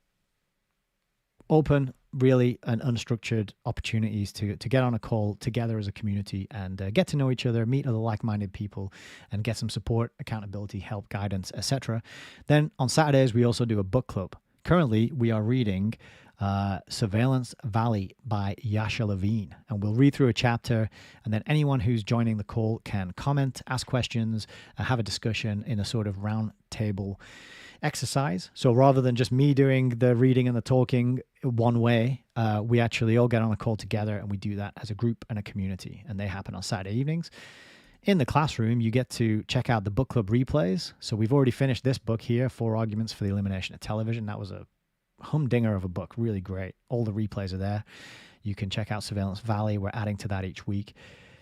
open, really, and unstructured opportunities to get on a call together as a community and get to know each other, meet other like-minded people, and get some support, accountability, help, guidance, etc. Then on Saturdays, we also do a book club. Currently, we are reading Surveillance Valley by Yasha Levine, and we'll read through a chapter, and then anyone who's joining the call can comment, ask questions, have a discussion in a sort of round table exercise. So rather than just me doing the reading and the talking one way, we actually all get on a call together and we do that as a group and a community, and they happen on Saturday evenings. In the classroom, you get to check out the book club replays. So we've already finished this book here, 4 Arguments for the Elimination of Television. That was a humdinger of a book, really great. All the replays are there. You can check out Surveillance Valley. We're adding to that each week.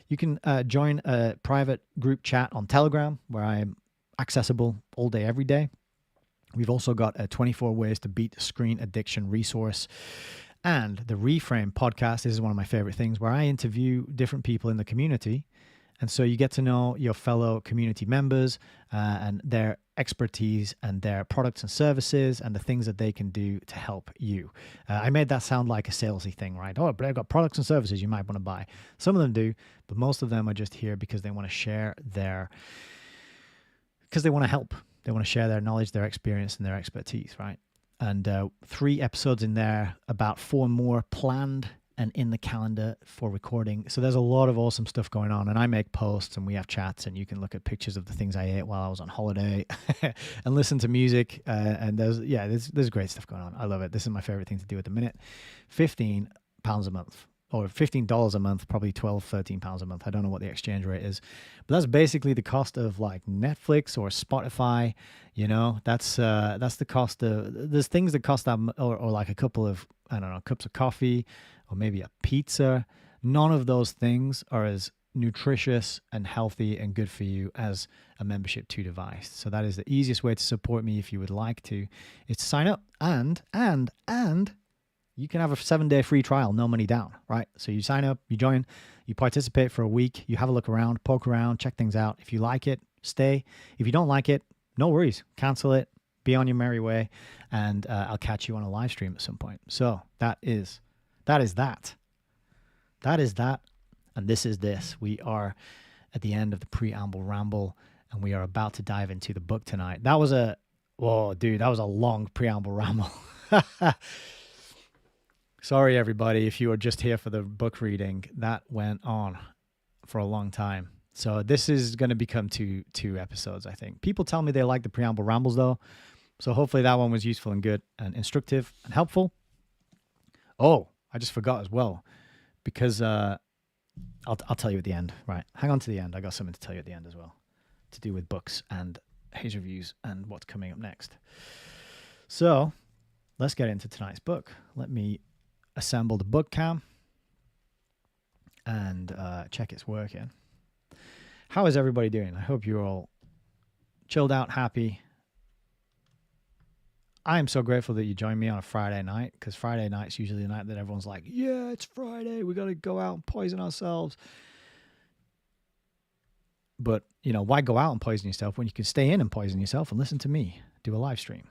You can join a private group chat on Telegram where I'm accessible all day, every day. We've also got a 24 Ways to Beat Screen Addiction resource. And the Reframe podcast, this is one of my favorite things, where I interview different people in the community. And so you get to know your fellow community members and their expertise and their products and services and the things that they can do to help you. I made that sound like a salesy thing, right? Oh, but I've got products and services you might want to buy. Some of them do, but most of them are just here because they want to share because they want to help. They want to share their knowledge, their experience, and their expertise, right? And 3 episodes in there, about 4 more planned and in the calendar for recording. So there's a lot of awesome stuff going on, and I make posts and we have chats, and you can look at pictures of the things I ate while I was on holiday and listen to music. And there's great stuff going on. I love it. This is my favorite thing to do at the minute. £15 a month. Or $15 a month, probably 12, 13 pounds a month. I don't know what the exchange rate is, but that's basically the cost of like Netflix or Spotify. You know, that's the cost of. There's things that cost that, or like a couple of, I don't know, cups of coffee, or maybe a pizza. None of those things are as nutritious and healthy and good for you as a membership to Devised. So that is the easiest way to support me if you would like to, is to sign up and you can have a 7-day free trial, no money down, right? So you sign up, you join, you participate for a week, you have a look around, poke around, check things out. If you like it, stay. If you don't like it, no worries. Cancel it, be on your merry way, and I'll catch you on a live stream at some point. So that is that. And this is this. We are at the end of the preamble ramble, and we are about to dive into the book tonight. That was a long preamble ramble. Sorry, everybody, if you were just here for the book reading. That went on for a long time. So this is going to become two episodes, I think. People tell me they like the preamble rambles, though. So hopefully that one was useful and good and instructive and helpful. Oh, I just forgot as well, because I'll tell you at the end. Right, hang on to the end. I got something to tell you at the end as well, to do with books and Haze Reviews and what's coming up next. So let's get into tonight's book. Let me assemble the book cam and check it's working. How is everybody doing? I hope you're all chilled out, happy. I am so grateful that you joined me on a Friday night, because Friday night's usually the night that everyone's like, yeah, it's Friday, we got to go out and poison ourselves. But, you know, why go out and poison yourself when you can stay in and poison yourself and listen to me do a live stream?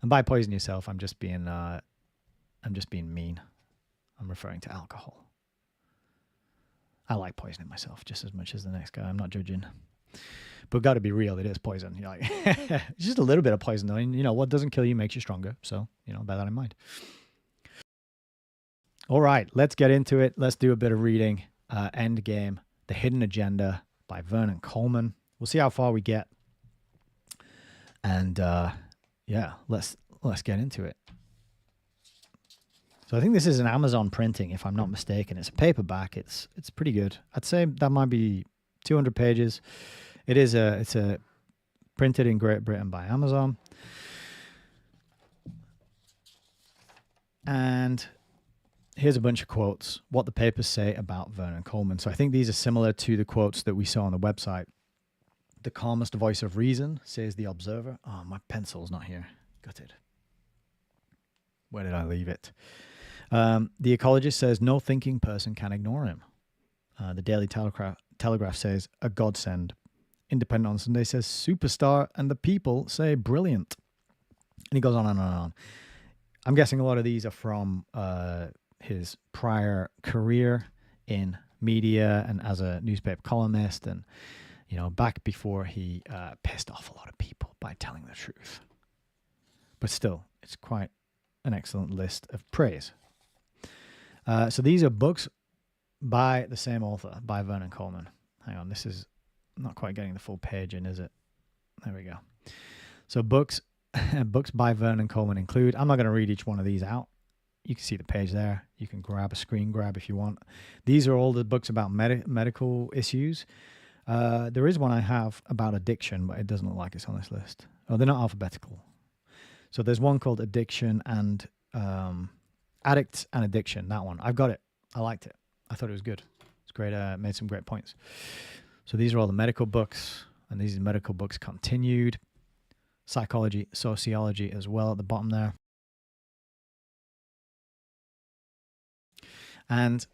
And by poison yourself, I'm just being mean. I'm referring to alcohol. I like poisoning myself just as much as the next guy. I'm not judging. But got to be real, it is poison. You're like, it's just a little bit of poison, though. And, you know, what doesn't kill you makes you stronger. So, you know, bear that in mind. All right, let's get into it. Let's do a bit of reading. Endgame, The Hidden Agenda by Vernon Coleman. We'll see how far we get. And, yeah, let's get into it. So I think this is an Amazon printing, if I'm not mistaken. It's a paperback. It's pretty good. I'd say that might be 200 pages. It's a printed in Great Britain by Amazon. And here's a bunch of quotes, what the papers say about Vernon Coleman. So I think these are similar to the quotes that we saw on the website. The calmest voice of reason, says the observer. Oh, my pencil's not here. Gutted. Where did I leave it? The ecologist says no thinking person can ignore him. The Daily Telegraph says a godsend. Independent on Sunday says superstar, and the People say brilliant. And he goes on and on and on. I'm guessing a lot of these are from his prior career in media and as a newspaper columnist, and you know, back before he pissed off a lot of people by telling the truth. But still, it's quite an excellent list of praise. So these are books by the same author, by Vernon Coleman. Hang on, this is not quite getting the full page in, is it? There we go. So books by Vernon Coleman include, I'm not going to read each one of these out. You can see the page there. You can grab a screen grab if you want. These are all the books about medical issues. There is one I have about addiction, but it doesn't look like it's on this list. Oh, they're not alphabetical. So there's one called Addiction and Addicts and Addiction. That one. I've got it. I liked it. I thought it was good. It's great. Made some great points. So these are all the medical books, and these are medical books continued. Psychology, sociology as well at the bottom there. And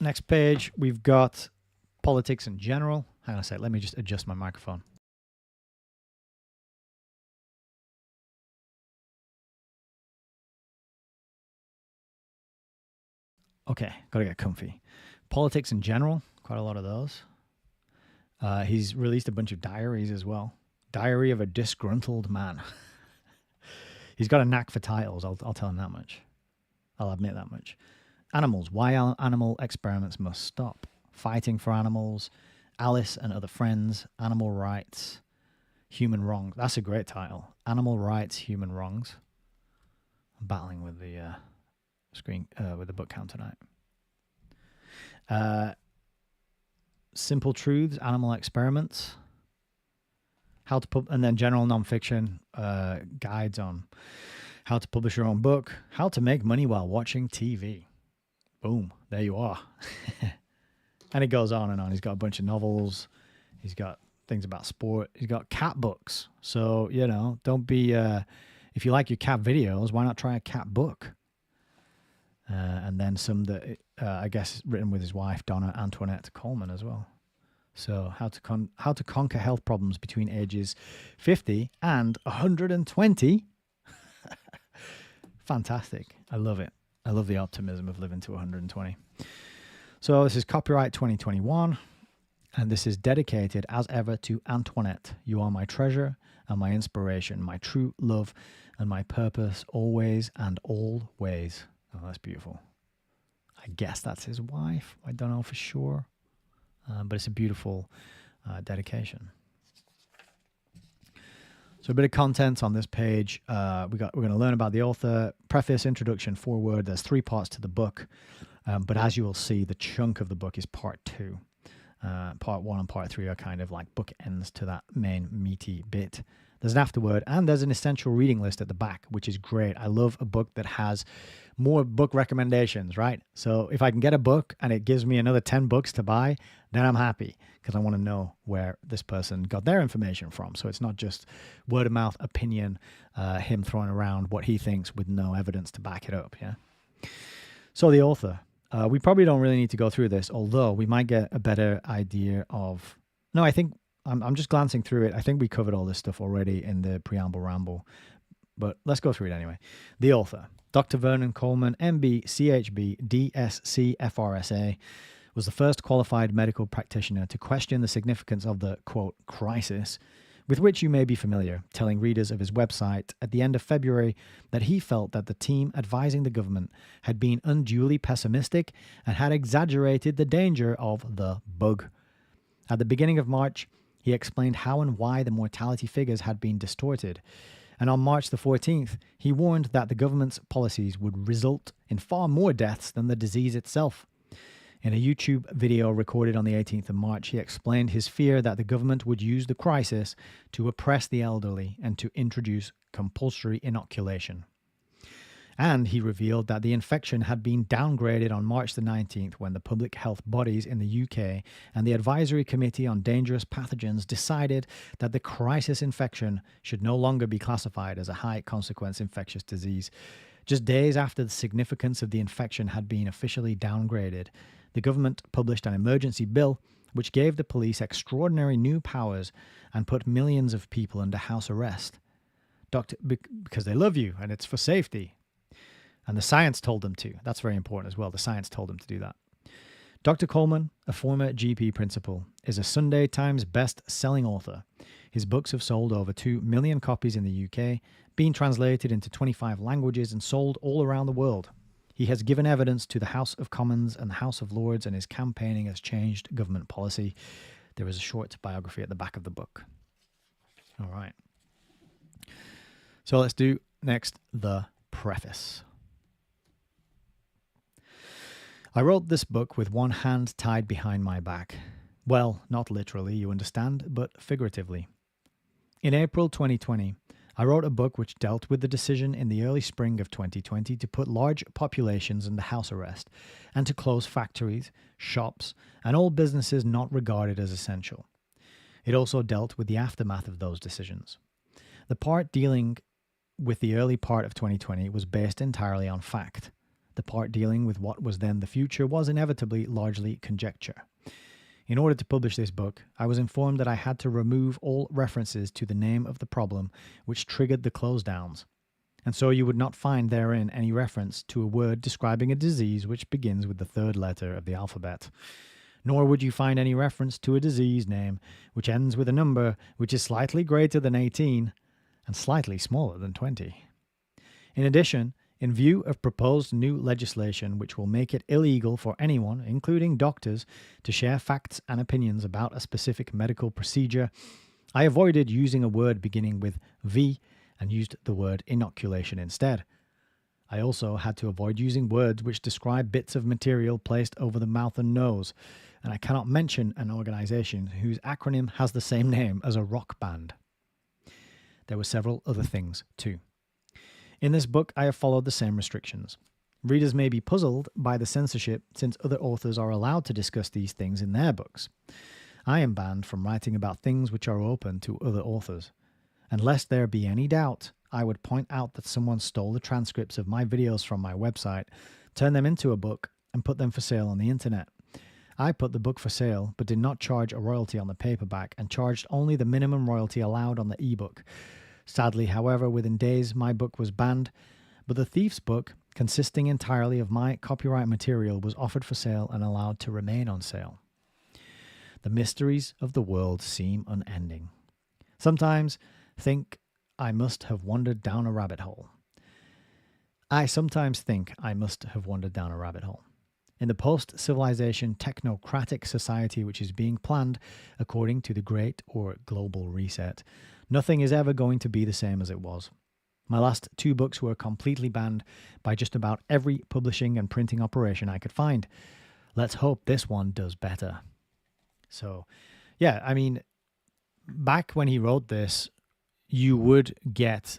next page, we've got politics in general. Hang on a sec. Let me just adjust my microphone. Okay, got to get comfy. Politics in general, quite a lot of those. He's released a bunch of diaries as well. Diary of a Disgruntled Man. He's got a knack for titles, I'll tell him that much. I'll admit that much. Animals, why animal experiments must stop. Fighting for animals, Alice and Other Friends, Animal Rights, Human Wrongs. That's a great title. Animal Rights, Human Wrongs. I'm battling with the with the book count tonight. Simple Truths, Animal Experiments, how to and then general nonfiction guides on how to publish your own book, how to make money while watching TV. Boom, there you are. And it goes on and on. He's got a bunch of novels. He's got things about sport. He's got cat books. So, you know, don't be, if you like your cat videos, why not try a cat book? And then some that, I guess, written with his wife, Donna Antoinette Coleman as well. So how to conquer health problems between ages 50 and 120. Fantastic. I love it. I love the optimism of living to 120. So this is copyright 2021. And this is dedicated as ever to Antoinette. You are my treasure and my inspiration, my true love and my purpose always and always. Oh, that's beautiful. I guess that's his wife. I don't know for sure. But it's a beautiful dedication. So a bit of content on this page. We're going to learn about the author, preface, introduction, foreword. There's 3 parts to the book. But as you will see, the chunk of the book is part 2. Part 1 and part 3 are kind of like bookends to that main meaty bit. There's an afterword, and there's an essential reading list at the back, which is great. I love a book that has more book recommendations, right? So if I can get a book and it gives me another 10 books to buy, then I'm happy because I want to know where this person got their information from. So it's not just word of mouth opinion, him throwing around what he thinks with no evidence to back it up, yeah? So the author. We probably don't really need to go through this, although we might get a better idea of... No, I think I'm just glancing through it. I think we covered all this stuff already in the preamble ramble. but let's go through it anyway. The author, Dr. Vernon Coleman, MB, CHB, DSc, FRSA, was the first qualified medical practitioner to question the significance of the, quote, crisis, with which you may be familiar, telling readers of his website at the end of February that he felt that the team advising the government had been unduly pessimistic and had exaggerated the danger of the bug. At the beginning of March, he explained how and why the mortality figures had been distorted. And on March the 14th, he warned that the government's policies would result in far more deaths than the disease itself. In a YouTube video recorded on the 18th of March, he explained his fear that the government would use the crisis to oppress the elderly and to introduce compulsory inoculation. And he revealed that the infection had been downgraded on March the 19th when the public health bodies in the UK and the Advisory Committee on Dangerous Pathogens decided that the crisis infection should no longer be classified as a high-consequence infectious disease. Just days after the significance of the infection had been officially downgraded, the government published an emergency bill which gave the police extraordinary new powers and put millions of people under house arrest. Because they love you and it's for safety. And the science told them to. That's very important as well. The science told them to do that. Dr. Coleman, a former GP principal, is a Sunday Times best-selling author. His books have sold over 2 million copies in the UK, been translated into 25 languages and sold all around the world. He has given evidence to the House of Commons and the House of Lords, and his campaigning has changed government policy. There is a short biography at the back of the book. All right. So let's do next the preface. I wrote this book with one hand tied behind my back. Well, not literally, you understand, but figuratively. In April 2020, I wrote a book which dealt with the decision in the early spring of 2020 to put large populations under house arrest and to close factories, shops, and all businesses not regarded as essential. It also dealt with the aftermath of those decisions. The part dealing with the early part of 2020 was based entirely on fact. The part dealing with what was then the future was inevitably largely conjecture. In order to publish this book, I was informed that I had to remove all references to the name of the problem which triggered the close downs. And so you would not find therein any reference to a word describing a disease which begins with the third letter of the alphabet. Nor would you find any reference to a disease name which ends with a number which is slightly greater than 18 and slightly smaller than 20. In addition, in view of proposed new legislation which will make it illegal for anyone, including doctors, to share facts and opinions about a specific medical procedure, I avoided using a word beginning with V and used the word inoculation instead. I also had to avoid using words which describe bits of material placed over the mouth and nose, and I cannot mention an organization whose acronym has the same name as a rock band. There were several other things too. In this book, I have followed the same restrictions. Readers may be puzzled by the censorship since other authors are allowed to discuss these things in their books. I am banned from writing about things which are open to other authors. And lest there be any doubt, I would point out that someone stole the transcripts of my videos from my website, turned them into a book, and put them for sale on the internet. I put the book for sale, but did not charge a royalty on the paperback and charged only the minimum royalty allowed on the ebook. Sadly, however, within days my book was banned, but the thief's book, consisting entirely of my copyright material, was offered for sale and allowed to remain on sale. The mysteries of the world seem unending. Sometimes think I must have wandered down a rabbit hole. In the post-civilization technocratic society which is being planned according to the Great or Global Reset, nothing is ever going to be the same as it was. My last 2 books were completely banned by just about every publishing and printing operation I could find. Let's hope this one does better. So, yeah, I mean, back when he wrote this, you would get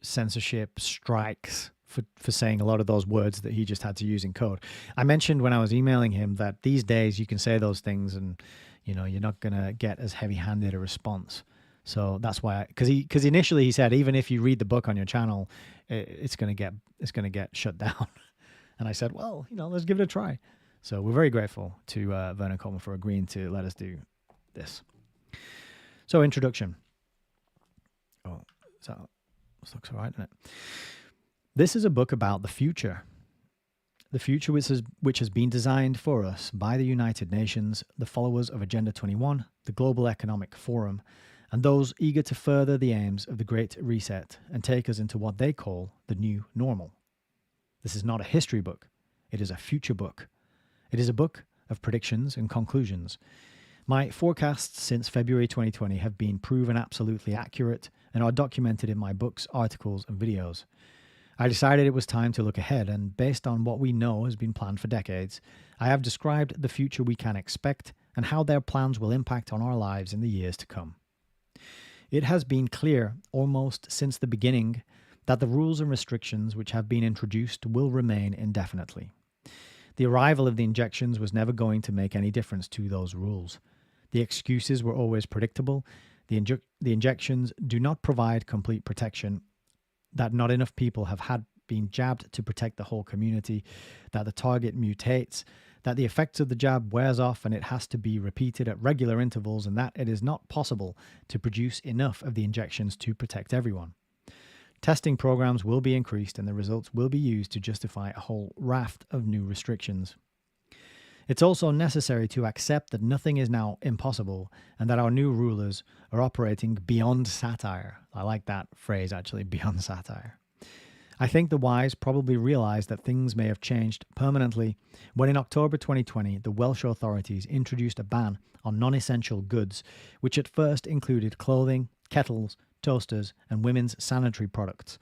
censorship strikes for saying a lot of those words that he just had to use in code. I mentioned when I was emailing him that these days you can say those things and, you know, you're not going to get as heavy-handed a response. So that's why, because initially he said, even if you read the book on your channel, it's going to get shut down. And I said, well, you know, let's give it a try. So we're very grateful to Vernon Coleman for agreeing to let us do this. So introduction. This looks all right, doesn't it? This is a book about the future. The future which has been designed for us by the United Nations, the followers of Agenda 21, the Global Economic Forum, and those eager to further the aims of the Great Reset and take us into what they call the new normal. This is not a history book. It is a future book. It is a book of predictions and conclusions. My forecasts since February 2020 have been proven absolutely accurate and are documented in my books, articles, and videos. I decided it was time to look ahead, and based on what we know has been planned for decades, I have described the future we can expect and how their plans will impact on our lives in the years to come. It has been clear almost since the beginning that the rules and restrictions which have been introduced will remain indefinitely. The arrival of the injections was never going to make any difference to those rules. The excuses were always predictable. The injections do not provide complete protection, that not enough people have been jabbed to protect the whole community, that the target mutates, that the effects of the jab wears off and it has to be repeated at regular intervals, and that it is not possible to produce enough of the injections to protect everyone. Testing programs will be increased and the results will be used to justify a whole raft of new restrictions. It's also necessary to accept that nothing is now impossible and that our new rulers are operating beyond satire. I like that phrase, actually, beyond satire. I think the wise probably realized that things may have changed permanently when in October 2020, the Welsh authorities introduced a ban on non-essential goods, which at first included clothing, kettles, toasters, and women's sanitary products.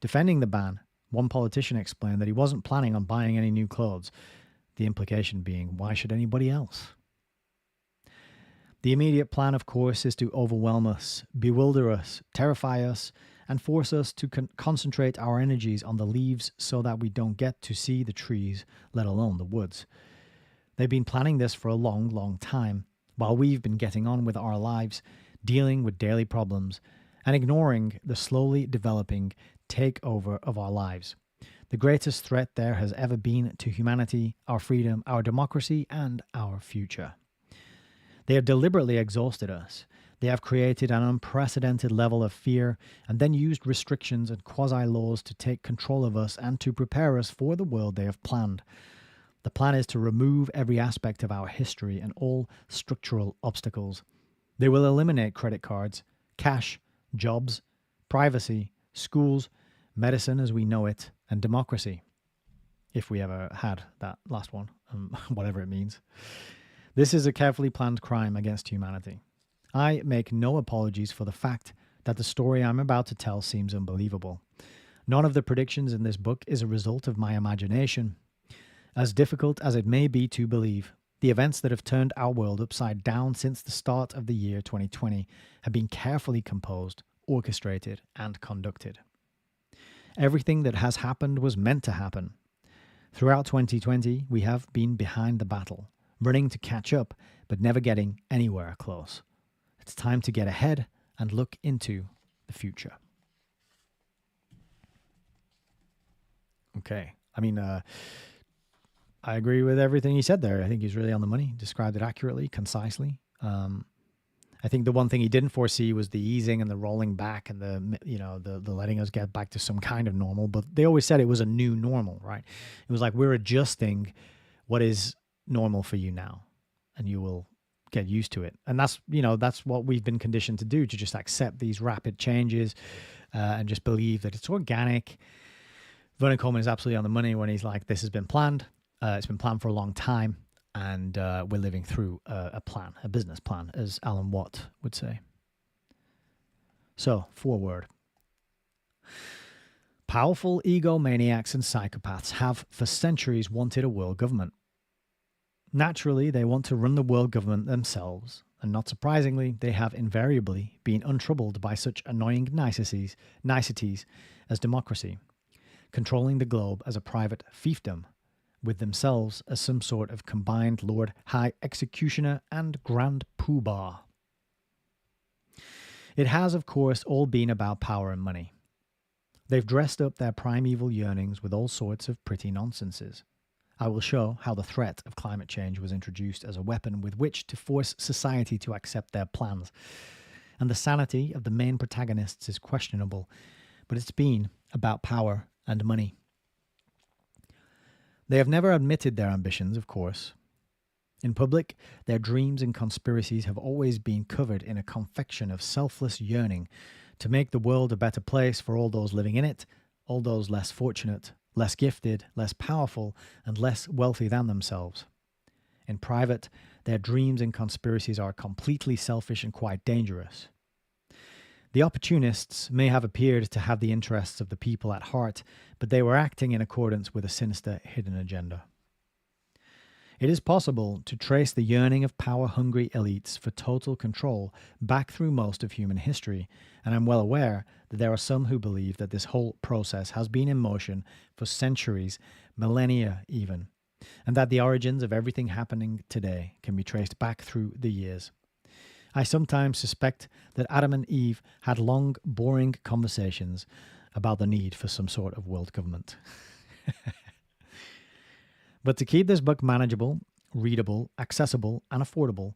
Defending the ban, one politician explained that he wasn't planning on buying any new clothes. The implication being, why should anybody else? The immediate plan, of course, is to overwhelm us, bewilder us, terrify us, and force us to concentrate our energies on the leaves so that we don't get to see the trees, let alone the woods. They've been planning this for a long, long time, while we've been getting on with our lives, dealing with daily problems, and ignoring the slowly developing takeover of our lives. The greatest threat there has ever been to humanity, our freedom, our democracy, and our future. They have deliberately exhausted us. They have created an unprecedented level of fear and then used restrictions and quasi-laws to take control of us and to prepare us for the world they have planned. The plan is to remove every aspect of our history and all structural obstacles. They will eliminate credit cards, cash, jobs, privacy, schools, medicine as we know it, and democracy, if we ever had that last one, whatever it means. This is a carefully planned crime against humanity. I make no apologies for the fact that the story I'm about to tell seems unbelievable. None of the predictions in this book is a result of my imagination. As difficult as it may be to believe, the events that have turned our world upside down since the start of the year 2020 have been carefully composed, orchestrated, and conducted. Everything that has happened was meant to happen. Throughout 2020, we have been behind the battle, running to catch up, but never getting anywhere close. It's time to get ahead and look into the future. Okay. I agree with everything he said there. I think he's really on the money. He described it accurately, concisely. I think the one thing he didn't foresee was the easing and the rolling back and the letting us get back to some kind of normal. But they always said it was a new normal, right? It was like we're adjusting what is normal for you now, and you will get used to it. And that's what we've been conditioned to do, to just accept these rapid changes and just believe that it's organic. Vernon Coleman is absolutely on the money when he's like, this has been planned. It's been planned for a long time. And we're living through a plan, a business plan, as Alan Watt would say. So, foreword. Powerful egomaniacs and psychopaths have for centuries wanted a world government. Naturally, they want to run the world government themselves, and not surprisingly, they have invariably been untroubled by such annoying niceties as democracy, controlling the globe as a private fiefdom, with themselves as some sort of combined Lord High Executioner and Grand Poobah. It has, of course, all been about power and money. They've dressed up their primeval yearnings with all sorts of pretty nonsenses. I will show how the threat of climate change was introduced as a weapon with which to force society to accept their plans. And the sanity of the main protagonists is questionable, but it's been about power and money. They have never admitted their ambitions, of course. In public, their dreams and conspiracies have always been covered in a confection of selfless yearning to make the world a better place for all those living in it, all those less fortunate, less gifted, less powerful, and less wealthy than themselves. In private, their dreams and conspiracies are completely selfish and quite dangerous. The opportunists may have appeared to have the interests of the people at heart, but they were acting in accordance with a sinister hidden agenda. It is possible to trace the yearning of power-hungry elites for total control back through most of human history, and I'm well aware that there are some who believe that this whole process has been in motion for centuries, millennia even, and that the origins of everything happening today can be traced back through the years. I sometimes suspect that Adam and Eve had long, boring conversations about the need for some sort of world government. But to keep this book manageable, readable, accessible, and affordable,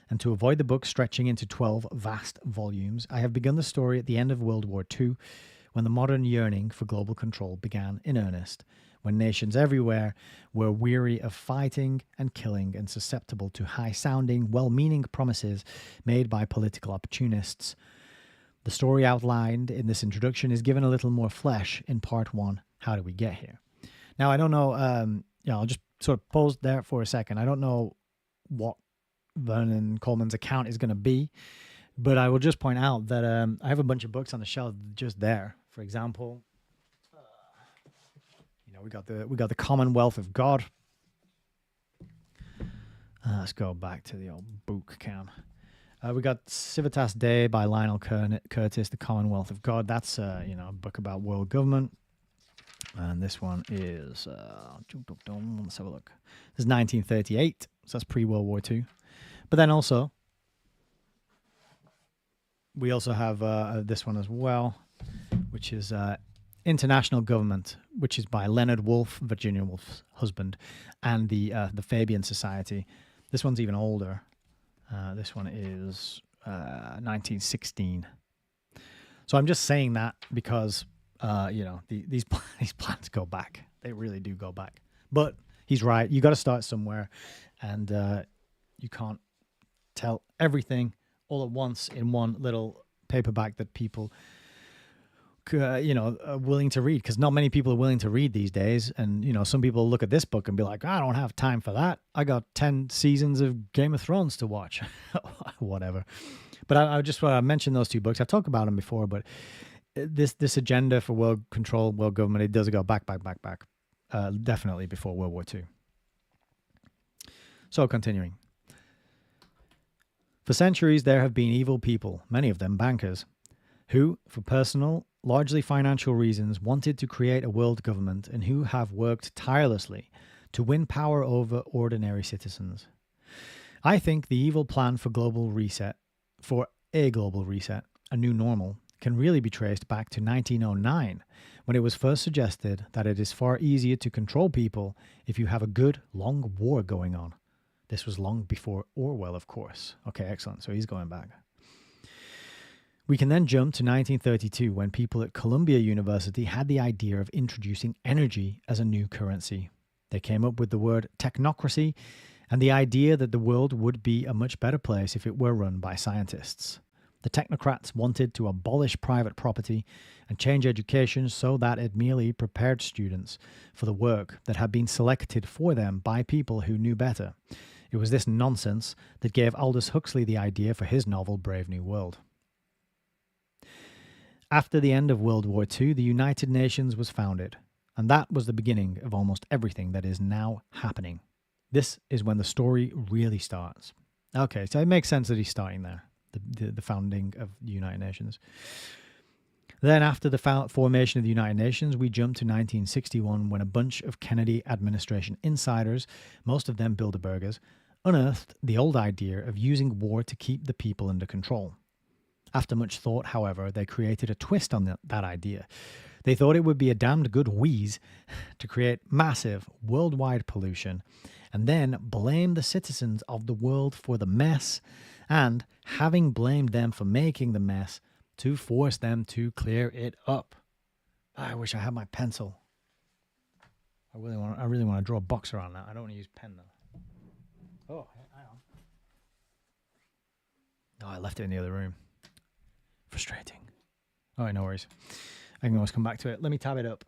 and to avoid the book stretching into 12 vast volumes, I have begun the story at the end of World War II, when the modern yearning for global control began in earnest, when nations everywhere were weary of fighting and killing and susceptible to high-sounding, well-meaning promises made by political opportunists. The story outlined in this introduction is given a little more flesh in part one, How Did We Get Here? Now, I don't know, I'll just sort of pause there for a second. I don't know what Vernon Coleman's account is going to be, but I will just point out that I have a bunch of books on the shelf just there. For example, we got the Commonwealth of God. Let's go back to the old book cam. We got Civitas Dei by Lionel Curtis, the Commonwealth of God. That's a book about world government. And this one is let's have a look. This is 1938, so that's pre-World War II. But then also, we also have this one as well, which is International Government, which is by Leonard Woolf, Virginia Woolf's husband, and the Fabian Society. This one's even older. This one is 1916. So I'm just saying that because these plans go back. They really do go back. But he's right. You got to start somewhere, and you can't tell everything all at once in one little paperback that people are willing to read, because not many people are willing to read these days. And some people look at this book and be like, I don't have time for that. I got 10 seasons of Game of Thrones to watch. Whatever. But I just want to mention those two books. I've talked about them before, but this agenda for world control, world government, it does go back. Definitely before World War II. So continuing. For centuries, there have been evil people, many of them bankers, who, for personal, largely financial reasons, wanted to create a world government and who have worked tirelessly to win power over ordinary citizens. I think the evil plan for a global reset, a new normal, can really be traced back to 1909, when it was first suggested that it is far easier to control people if you have a good, long war going on. This was long before Orwell, of course. Okay, excellent. So he's going back. We can then jump to 1932, when people at Columbia University had the idea of introducing energy as a new currency. They came up with the word technocracy and the idea that the world would be a much better place if it were run by scientists. The technocrats wanted to abolish private property and change education so that it merely prepared students for the work that had been selected for them by people who knew better. It was this nonsense that gave Aldous Huxley the idea for his novel Brave New World. After the end of World War II, the United Nations was founded, and that was the beginning of almost everything that is now happening. This is when the story really starts. Okay, so it makes sense that he's starting there, the founding of the United Nations. Then after the formation of the United Nations, we jump to 1961, when a bunch of Kennedy administration insiders, most of them Bilderbergers, unearthed the old idea of using war to keep the people under control. After much thought, however, they created a twist on that idea. They thought it would be a damned good wheeze to create massive worldwide pollution and then blame the citizens of the world for the mess, and, having blamed them for making the mess, to force them to clear it up. I wish I had my pencil. I really want to draw a box around that. I don't want to use pen though. Oh, hang on. Oh, I left it in the other room. Frustrating. All right, no worries. I can always come back to it. Let me tab it up.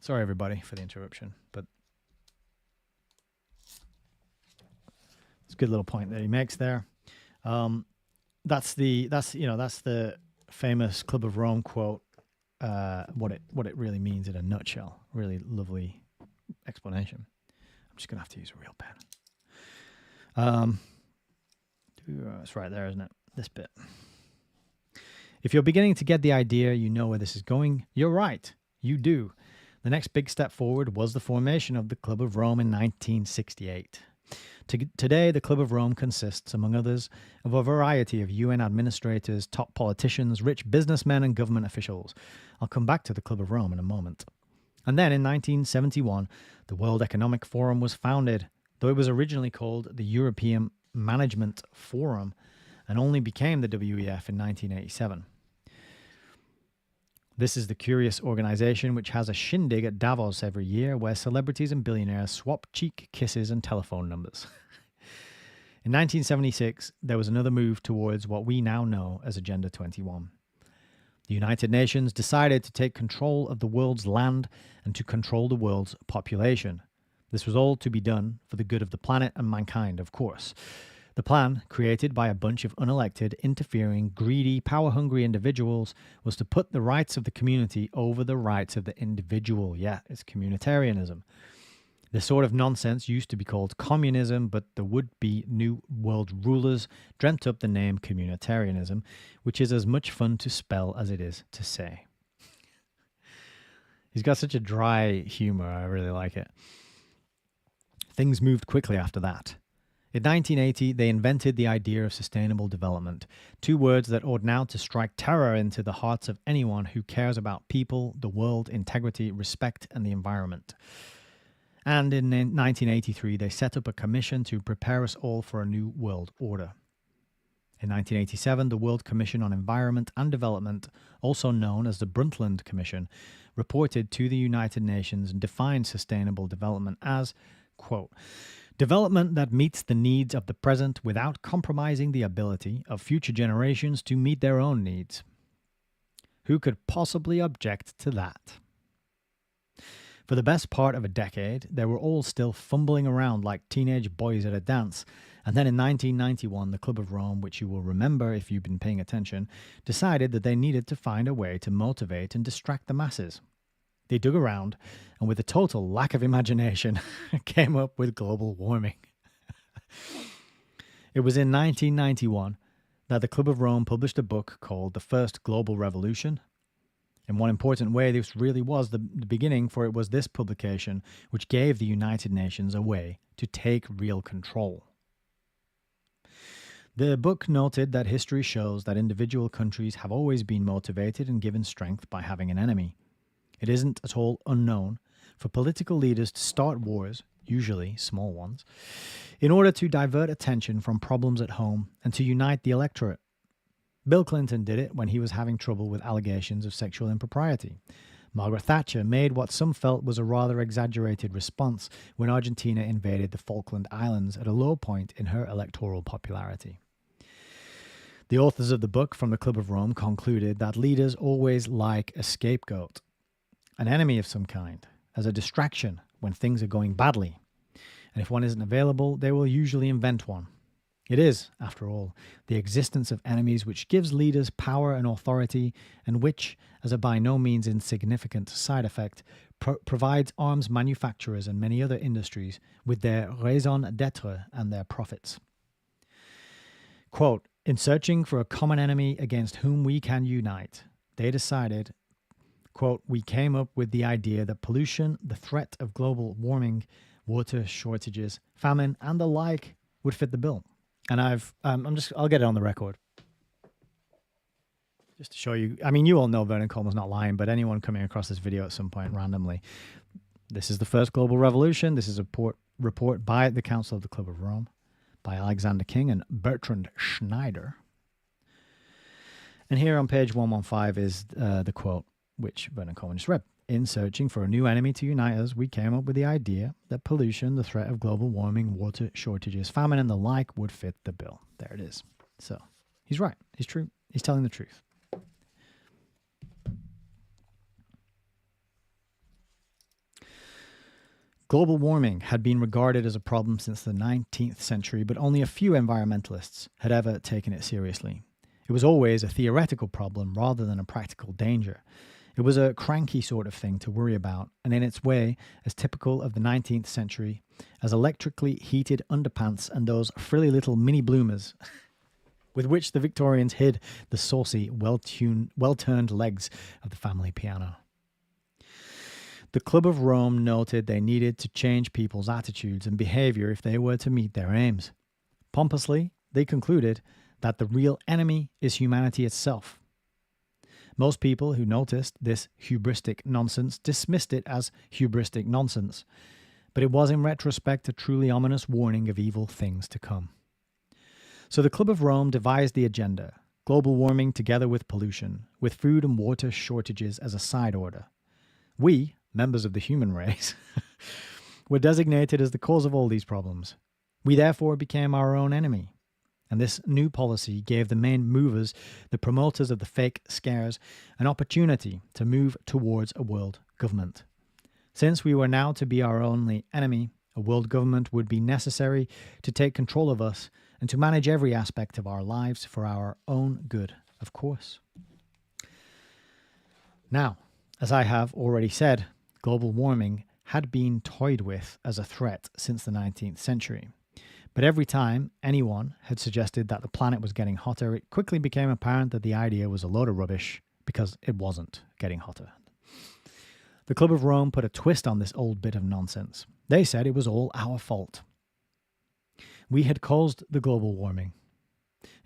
Sorry, everybody, for the interruption, but it's a good little point that he makes there. That's the famous Club of Rome quote. What it really means in a nutshell. Really lovely explanation. I'm just gonna have to use a real pen. It's right there, isn't it? This bit. If you're beginning to get the idea, you know where this is going. You're right. You do. The next big step forward was the formation of the Club of Rome in 1968. Today, the Club of Rome consists, among others, of a variety of UN administrators, top politicians, rich businessmen, and government officials. I'll come back to the Club of Rome in a moment. And then in 1971, the World Economic Forum was founded, though it was originally called the European Management Forum and only became the WEF in 1987. This is the curious organization which has a shindig at Davos every year where celebrities and billionaires swap cheek kisses and telephone numbers. In 1976, there was another move towards what we now know as Agenda 21. The United Nations decided to take control of the world's land and to control the world's population. This was all to be done for the good of the planet and mankind, of course. The plan, created by a bunch of unelected, interfering, greedy, power-hungry individuals, was to put the rights of the community over the rights of the individual. Yeah, it's communitarianism. This sort of nonsense used to be called communism, but the would-be New World rulers dreamt up the name communitarianism, which is as much fun to spell as it is to say. He's got such a dry humor, I really like it. Things moved quickly after that. In 1980, they invented the idea of sustainable development, two words that ought now to strike terror into the hearts of anyone who cares about people, the world, integrity, respect, and the environment. And in 1983, they set up a commission to prepare us all for a new world order. In 1987, the World Commission on Environment and Development, also known as the Brundtland Commission, reported to the United Nations and defined sustainable development as, quote, development that meets the needs of the present without compromising the ability of future generations to meet their own needs. Who could possibly object to that? For the best part of a decade, they were all still fumbling around like teenage boys at a dance, and then in 1991, the Club of Rome, which you will remember if you've been paying attention, decided that they needed to find a way to motivate and distract the masses. They dug around, and with a total lack of imagination, came up with global warming. It was in 1991 that the Club of Rome published a book called The First Global Revolution. In one important way, this really was the beginning, for it was this publication which gave the United Nations a way to take real control. The book noted that history shows that individual countries have always been motivated and given strength by having an enemy. It isn't at all unknown for political leaders to start wars, usually small ones, in order to divert attention from problems at home and to unite the electorate. Bill Clinton did it when he was having trouble with allegations of sexual impropriety. Margaret Thatcher made what some felt was a rather exaggerated response when Argentina invaded the Falkland Islands at a low point in her electoral popularity. The authors of the book from the Club of Rome concluded that leaders always like a scapegoat, an enemy of some kind, as a distraction when things are going badly. And if one isn't available, they will usually invent one. It is, after all, the existence of enemies which gives leaders power and authority, and which, as a by no means insignificant side effect, provides arms manufacturers and many other industries with their raison d'etre and their profits. Quote, in searching for a common enemy against whom we can unite, they decided, quote, we came up with the idea that pollution, the threat of global warming, water shortages, famine, and the like would fit the bill. And I'll get it on the record. Just to show you, I mean, you all know Vernon Coleman's not lying, but anyone coming across this video at some point randomly, this is the first global revolution. This is a report by the Council of the Club of Rome, by Alexander King and Bertrand Schneider. And here on page 115 is the quote. which Vernon Coleman just read. In searching for a new enemy to unite us, we came up with the idea that pollution, the threat of global warming, water shortages, famine, and the like would fit the bill. There it is. So he's right. He's true. He's telling the truth. Global warming had been regarded as a problem since the 19th century, but only a few environmentalists had ever taken it seriously. It was always a theoretical problem rather than a practical danger. It was a cranky sort of thing to worry about, and in its way, as typical of the 19th century, as electrically heated underpants and those frilly little mini bloomers with which the Victorians hid the saucy, well-turned legs of the family piano. The Club of Rome noted they needed to change people's attitudes and behavior if they were to meet their aims. Pompously, they concluded that the real enemy is humanity itself. Most people who noticed this hubristic nonsense dismissed it as hubristic nonsense, but it was in retrospect a truly ominous warning of evil things to come. So the Club of Rome devised the agenda, global warming together with pollution, with food and water shortages as a side order. We, members of the human race, were designated as the cause of all these problems. We therefore became our own enemy. And this new policy gave the main movers, the promoters of the fake scares, an opportunity to move towards a world government. Since we were now to be our only enemy, a world government would be necessary to take control of us and to manage every aspect of our lives for our own good, of course. Now, as I have already said, global warming had been toyed with as a threat since the 19th century. But every time anyone had suggested that the planet was getting hotter, it quickly became apparent that the idea was a load of rubbish because it wasn't getting hotter. The Club of Rome put a twist on this old bit of nonsense. They said it was all our fault. We had caused the global warming.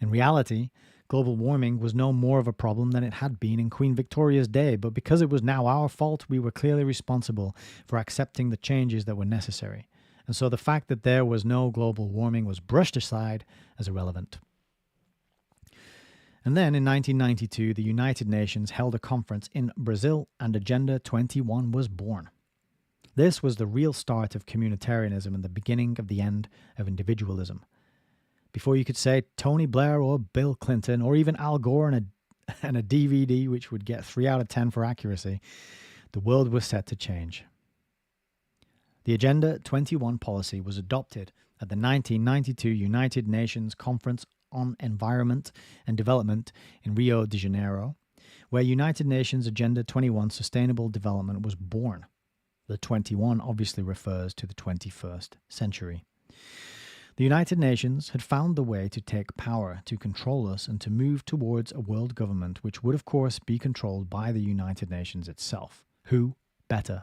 In reality, global warming was no more of a problem than it had been in Queen Victoria's day, but because it was now our fault, we were clearly responsible for accepting the changes that were necessary. And so the fact that there was no global warming was brushed aside as irrelevant. And then in 1992, the United Nations held a conference in Brazil and Agenda 21 was born. This was the real start of communitarianism and the beginning of the end of individualism. Before you could say Tony Blair or Bill Clinton or even Al Gore and a DVD which would get 3 out of 10 for accuracy, the world was set to change. The Agenda 21 policy was adopted at the 1992 United Nations Conference on Environment and Development in Rio de Janeiro, where United Nations Agenda 21 Sustainable Development was born. The 21 obviously refers to the 21st century. The United Nations had found the way to take power, to control us, and to move towards a world government which would, of course, be controlled by the United Nations itself. Who better?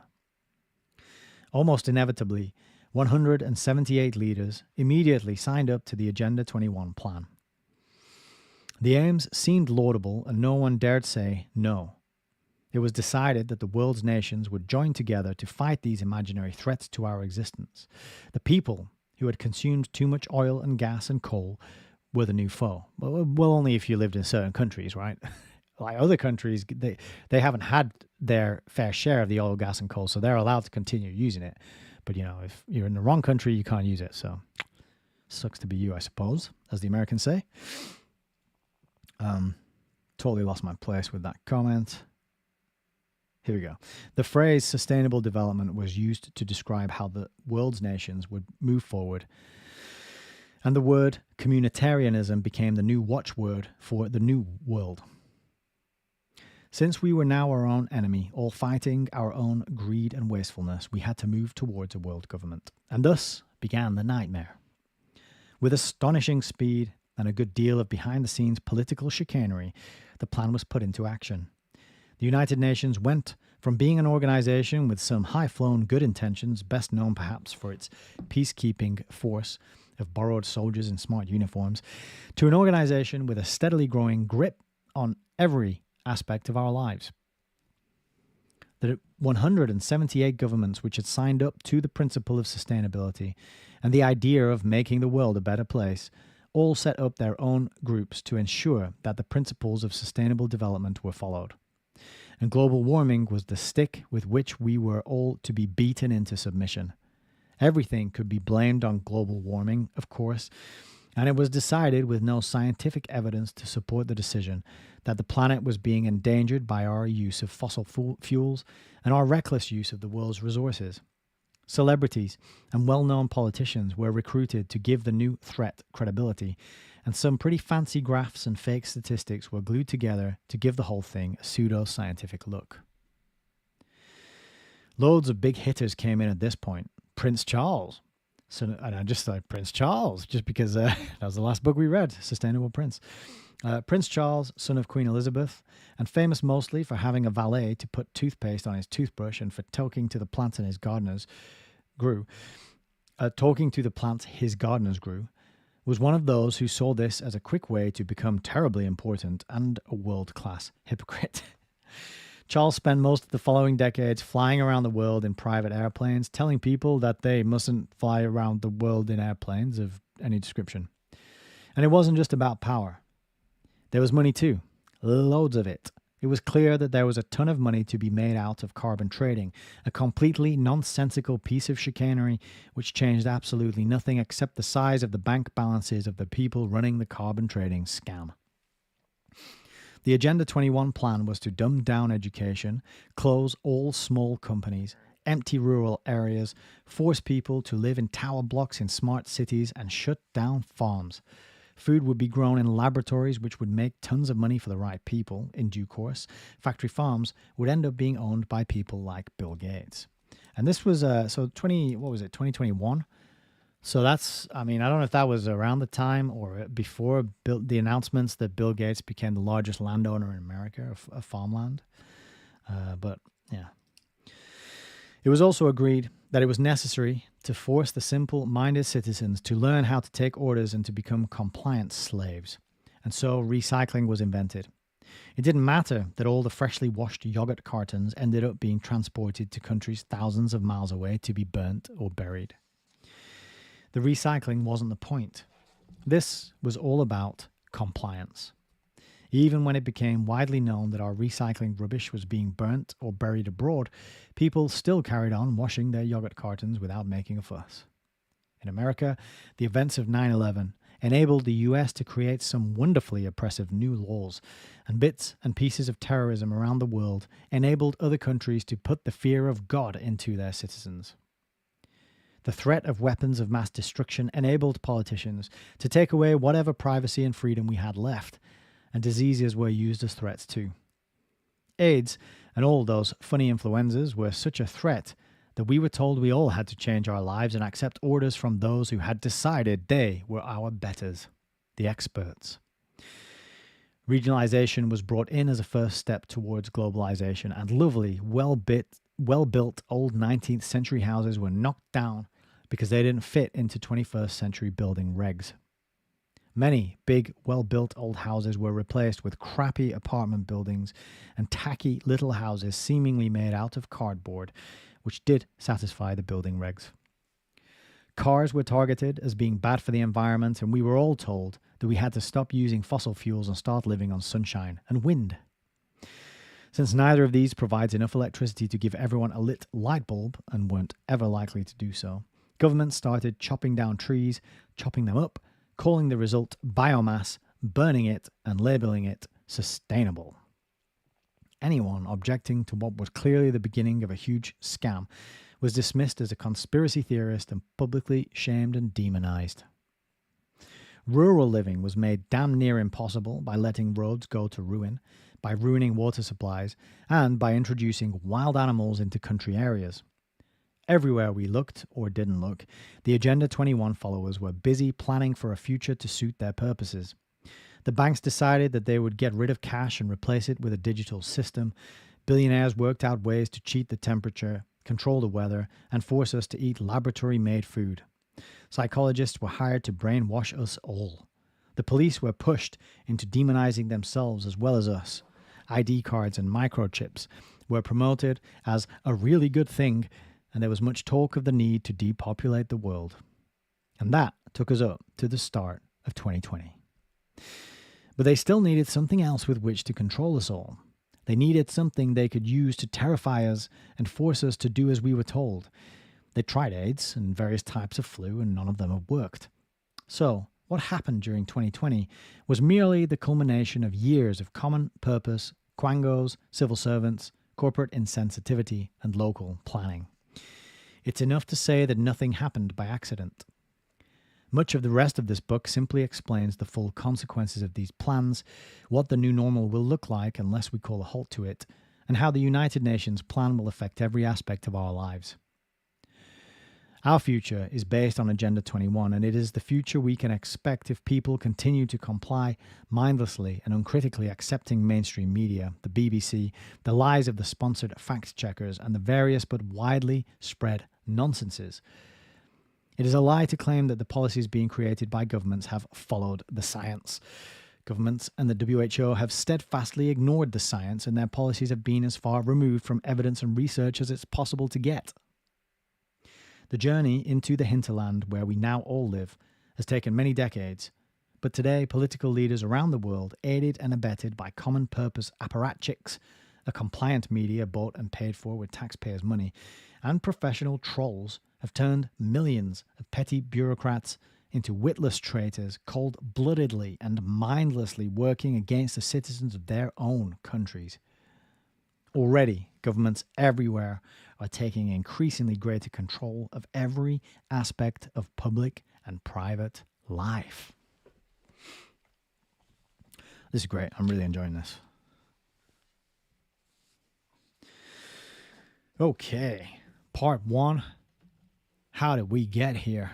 Almost inevitably, 178 leaders immediately signed up to the Agenda 21 plan. The aims seemed laudable and no one dared say no. It was decided that the world's nations would join together to fight these imaginary threats to our existence. The people who had consumed too much oil and gas and coal were the new foe. Well, only if you lived in certain countries, right? Like other countries, they haven't had their fair share of the oil, gas, and coal, so they're allowed to continue using it. But, you know, if you're in the wrong country, you can't use it. So, sucks to be you, I suppose, as the Americans say. Totally lost my place with that comment. Here we go. The phrase sustainable development was used to describe how the world's nations would move forward. And the word communitarianism became the new watchword for the new world. Since we were now our own enemy, all fighting our own greed and wastefulness, we had to move towards a world government. And thus began the nightmare. With astonishing speed and a good deal of behind-the-scenes political chicanery, the plan was put into action. The United Nations went from being an organization with some high-flown good intentions, best known perhaps for its peacekeeping force of borrowed soldiers in smart uniforms, to an organization with a steadily growing grip on every aspect of our lives. The 178 governments which had signed up to the principle of sustainability and the idea of making the world a better place all set up their own groups to ensure that the principles of sustainable development were followed. And global warming was the stick with which we were all to be beaten into submission. Everything could be blamed on global warming, of course, and it was decided with no scientific evidence to support the decision that the planet was being endangered by our use of fossil fuels and our reckless use of the world's resources. Celebrities and well-known politicians were recruited to give the new threat credibility, and some pretty fancy graphs and fake statistics were glued together to give the whole thing a pseudo-scientific look. Loads of big hitters came in at this point. Prince Charles. So, and I just thought Prince Charles, just because that was the last book we read, Sustainable Prince. Prince Charles, son of Queen Elizabeth, and famous mostly for having a valet to put toothpaste on his toothbrush and for talking to the plants his gardeners grew, was one of those who saw this as a quick way to become terribly important and a world-class hypocrite. Charles spent most of the following decades flying around the world in private airplanes, telling people that they mustn't fly around the world in airplanes of any description. And it wasn't just about power. There was money too, loads of it. It was clear that there was a ton of money to be made out of carbon trading, a completely nonsensical piece of chicanery which changed absolutely nothing except the size of the bank balances of the people running the carbon trading scam. The Agenda 21 plan was to dumb down education, close all small companies, empty rural areas, force people to live in tower blocks in smart cities, and shut down farms. Food would be grown in laboratories which would make tons of money for the right people in due course. Factory farms would end up being owned by people like Bill Gates. And this was, 2021? So that's, I don't know if that was around the time or before the announcements that Bill Gates became the largest landowner in America of farmland. But yeah. It was also agreed that it was necessary to force the simple-minded citizens to learn how to take orders and to become compliant slaves. And so recycling was invented. It didn't matter that all the freshly washed yogurt cartons ended up being transported to countries thousands of miles away to be burnt or buried. The recycling wasn't the point. This was all about compliance. Even when it became widely known that our recycling rubbish was being burnt or buried abroad, people still carried on washing their yogurt cartons without making a fuss. In America, the events of 9/11 enabled the US to create some wonderfully oppressive new laws, and bits and pieces of terrorism around the world enabled other countries to put the fear of God into their citizens. The threat of weapons of mass destruction enabled politicians to take away whatever privacy and freedom we had left, and diseases were used as threats too. AIDS and all those funny influenzas were such a threat that we were told we all had to change our lives and accept orders from those who had decided they were our betters, the experts. Regionalization was brought in as a first step towards globalization, and lovely, well-built old 19th century houses were knocked down because they didn't fit into 21st century building regs. Many big, well-built old houses were replaced with crappy apartment buildings and tacky little houses seemingly made out of cardboard, which did satisfy the building regs. Cars were targeted as being bad for the environment, and we were all told that we had to stop using fossil fuels and start living on sunshine and wind. Since neither of these provides enough electricity to give everyone a lit light bulb, and weren't ever likely to do so, governments started chopping down trees, chopping them up, calling the result biomass, burning it, and labeling it sustainable. Anyone objecting to what was clearly the beginning of a huge scam was dismissed as a conspiracy theorist and publicly shamed and demonized. Rural living was made damn near impossible by letting roads go to ruin, by ruining water supplies, and by introducing wild animals into country areas. Everywhere we looked, or didn't look, the Agenda 21 followers were busy planning for a future to suit their purposes. The banks decided that they would get rid of cash and replace it with a digital system. Billionaires worked out ways to cheat the temperature, control the weather, and force us to eat laboratory-made food. Psychologists were hired to brainwash us all. The police were pushed into demonizing themselves as well as us. ID cards and microchips were promoted as a really good thing, and there was much talk of the need to depopulate the world. And that took us up to the start of 2020. But they still needed something else with which to control us all. They needed something they could use to terrify us and force us to do as we were told. They tried AIDS and various types of flu, and none of them have worked. So, what happened during 2020 was merely the culmination of years of common purpose, quangos, civil servants, corporate insensitivity, and local planning. It's enough to say that nothing happened by accident. Much of the rest of this book simply explains the full consequences of these plans, what the new normal will look like unless we call a halt to it, and how the United Nations plan will affect every aspect of our lives. Our future is based on Agenda 21, and it is the future we can expect if people continue to comply mindlessly and uncritically accepting mainstream media, the BBC, the lies of the sponsored fact-checkers, and the various but widely spread nonsenses. It is a lie to claim that the policies being created by governments have followed the science. Governments and the WHO have steadfastly ignored the science, and their policies have been as far removed from evidence and research as it's possible to get. The journey into the hinterland where we now all live has taken many decades, but today political leaders around the world, aided and abetted by common purpose apparatchiks, a compliant media bought and paid for with taxpayers' money, and professional trolls, have turned millions of petty bureaucrats into witless traitors, cold-bloodedly and mindlessly working against the citizens of their own countries. Already, governments everywhere are taking increasingly greater control of every aspect of public and private life. This is great. I'm really enjoying this. Okay, part 1. How did we get here?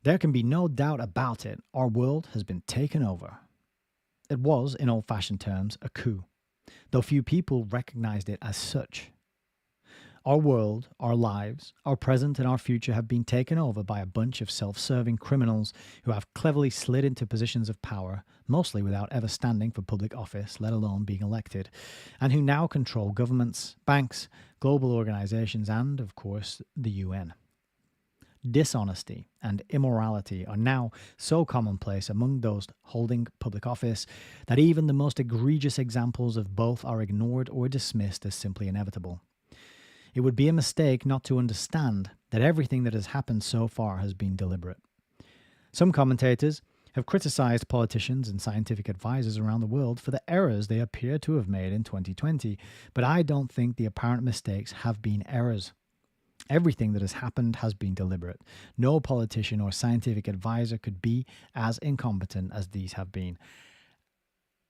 There can be no doubt about it. Our world has been taken over. It was, in old-fashioned terms, a coup, though few people recognized it as such. Our world, our lives, our present and our future have been taken over by a bunch of self-serving criminals who have cleverly slid into positions of power, mostly without ever standing for public office, let alone being elected, and who now control governments, banks, global organizations, and, of course, the UN. Dishonesty and immorality are now so commonplace among those holding public office that even the most egregious examples of both are ignored or dismissed as simply inevitable. It would be a mistake not to understand that everything that has happened so far has been deliberate. Some commentators have criticized politicians and scientific advisors around the world for the errors they appear to have made in 2020, but I don't think the apparent mistakes have been errors. Everything that has happened has been deliberate. No politician or scientific advisor could be as incompetent as these have been.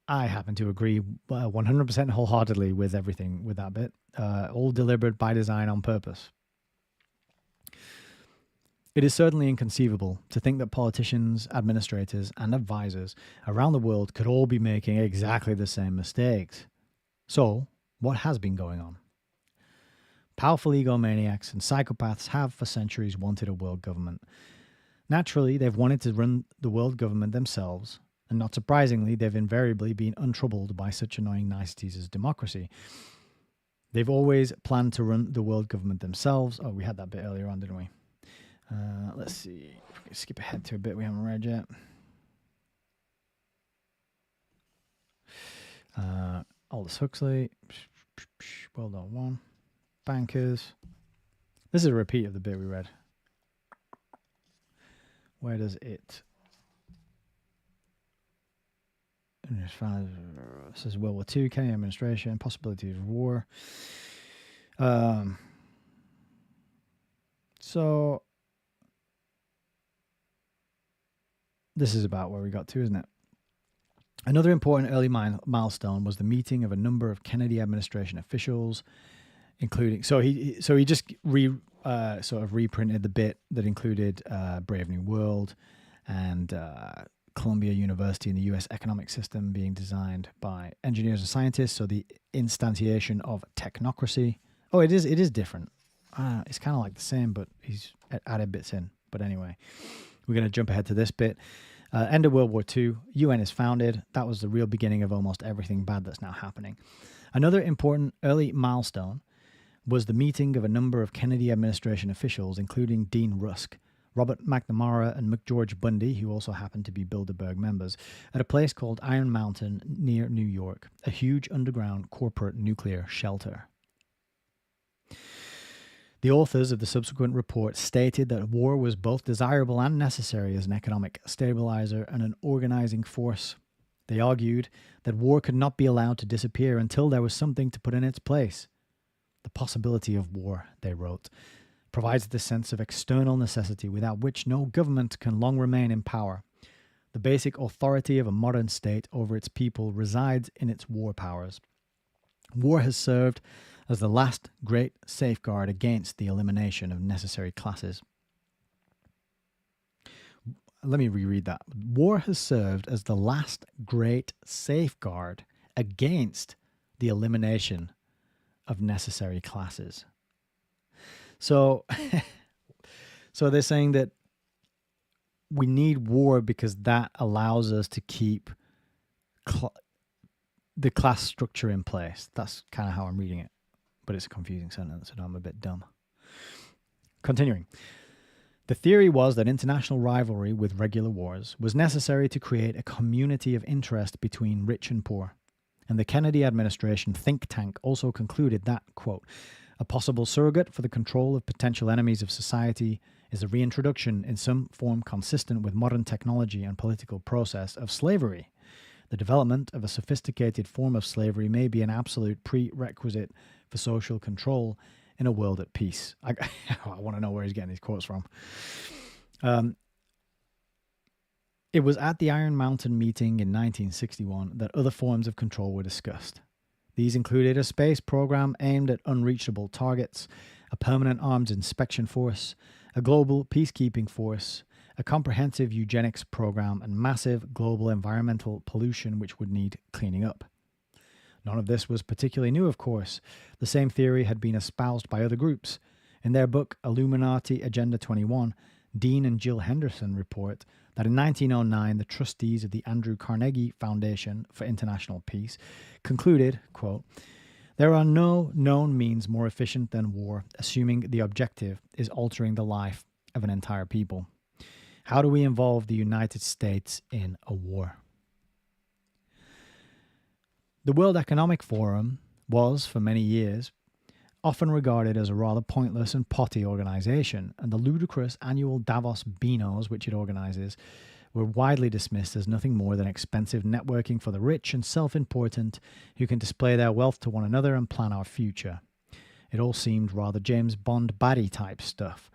I happen to agree 100% wholeheartedly with everything with that bit. All deliberate by design on purpose. It is certainly inconceivable to think that politicians, administrators, and advisors around the world could all be making exactly the same mistakes. So, what has been going on? Powerful egomaniacs and psychopaths have for centuries wanted a world government. Naturally, they've wanted to run the world government themselves, and not surprisingly, they've invariably been untroubled by such annoying niceties as democracy. They've always planned to run the world government themselves. Oh, we had that bit earlier on, didn't we? Let's see. If we can skip ahead to a bit we haven't read yet. Aldous Huxley. World War One. Bankers. This is a repeat of the bit we read. Where does it... This is World War II, Kennedy administration, possibility of war. So this is about where we got to, isn't it? Another important early milestone was the meeting of a number of Kennedy administration officials, including he just sort of reprinted the bit that included Brave New World and Columbia University and the U.S. economic system being designed by engineers and scientists. So the instantiation of technocracy. Oh, it is different. It's kind of like the same, but he's added bits in. But anyway, we're going to jump ahead to this bit. End of World War II, UN is founded. That was the real beginning of almost everything bad that's now happening. Another important early milestone was the meeting of a number of Kennedy administration officials, including Dean Rusk. Robert McNamara and McGeorge Bundy, who also happened to be Bilderberg members, at a place called Iron Mountain near New York, a huge underground corporate nuclear shelter. The authors of the subsequent report stated that war was both desirable and necessary as an economic stabilizer and an organizing force. They argued that war could not be allowed to disappear until there was something to put in its place. The possibility of war, they wrote, provides the sense of external necessity without which no government can long remain in power. The basic authority of a modern state over its people resides in its war powers. War has served as the last great safeguard against the elimination of necessary classes. Let me reread that. War has served as the last great safeguard against the elimination of necessary classes. So they're saying that we need war because that allows us to keep the class structure in place. That's kind of how I'm reading it. But it's a confusing sentence, and I'm a bit dumb. Continuing. The theory was that international rivalry with regular wars was necessary to create a community of interest between rich and poor. And the Kennedy administration think tank also concluded that, quote, a possible surrogate for the control of potential enemies of society is the reintroduction in some form consistent with modern technology and political process of slavery. The development of a sophisticated form of slavery may be an absolute prerequisite for social control in a world at peace. I want to know where he's getting these quotes from. It was at the Iron Mountain meeting in 1961 that other forms of control were discussed. These included a space program aimed at unreachable targets, a permanent arms inspection force, a global peacekeeping force, a comprehensive eugenics program, and massive global environmental pollution which would need cleaning up. None of this was particularly new, of course. The same theory had been espoused by other groups. In their book Illuminati Agenda 21, Dean and Jill Henderson report that in 1909, the trustees of the Andrew Carnegie Foundation for International Peace concluded, quote, there are no known means more efficient than war, assuming the objective is altering the life of an entire people. How do we involve the United States in a war? The World Economic Forum was, for many years, often regarded as a rather pointless and potty organization, and the ludicrous annual Davos Beanos, which it organizes, were widely dismissed as nothing more than expensive networking for the rich and self-important who can display their wealth to one another and plan our future. It all seemed rather James Bond baddie type stuff.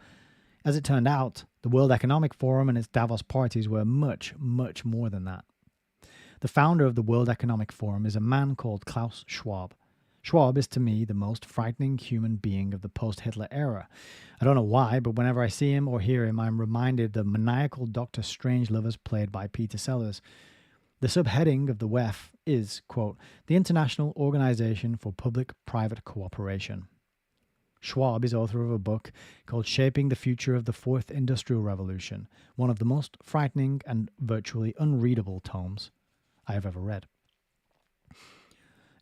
As it turned out, the World Economic Forum and its Davos parties were much, much more than that. The founder of the World Economic Forum is a man called Klaus Schwab. Schwab is to me the most frightening human being of the post-Hitler era. I don't know why, but whenever I see him or hear him, I'm reminded of the maniacal Dr. Strangelove as played by Peter Sellers. The subheading of the WEF is, quote, the International Organization for Public-Private Cooperation. Schwab is author of a book called Shaping the Future of the Fourth Industrial Revolution, one of the most frightening and virtually unreadable tomes I have ever read.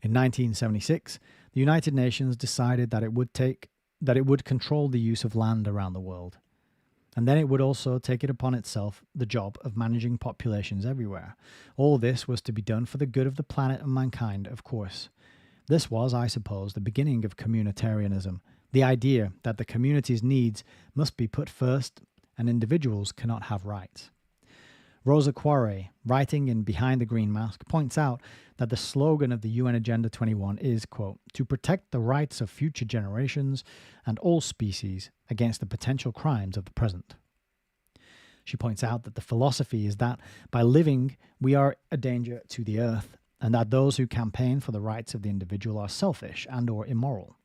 In 1976, the United Nations decided that it would control the use of land around the world. And then it would also take it upon itself the job of managing populations everywhere. All this was to be done for the good of the planet and mankind, of course. This was, I suppose, the beginning of communitarianism, the idea that the community's needs must be put first and individuals cannot have rights. Rosa Quare, writing in Behind the Green Mask, points out that the slogan of the UN Agenda 21 is, quote, to protect the rights of future generations and all species against the potential crimes of the present. She points out that the philosophy is that by living, we are a danger to the earth, and that those who campaign for the rights of the individual are selfish and or immoral.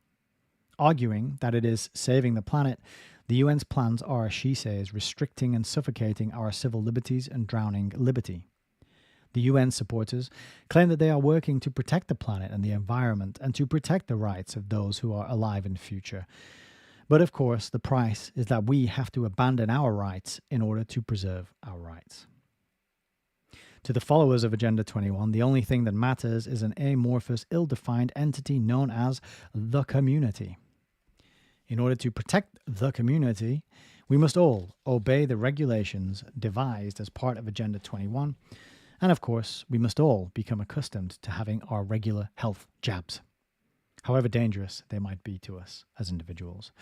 Arguing that it is saving the planet, the UN's plans are, she says, restricting and suffocating our civil liberties and drowning liberty. The UN supporters claim that they are working to protect the planet and the environment and to protect the rights of those who are alive in future. But of course, the price is that we have to abandon our rights in order to preserve our rights. To the followers of Agenda 21, the only thing that matters is an amorphous, ill-defined entity known as the community. In order to protect the community, We must all obey the regulations devised as part of Agenda 21. And of course, we must all become accustomed to having our regular health jabs, however dangerous they might be to us as individuals.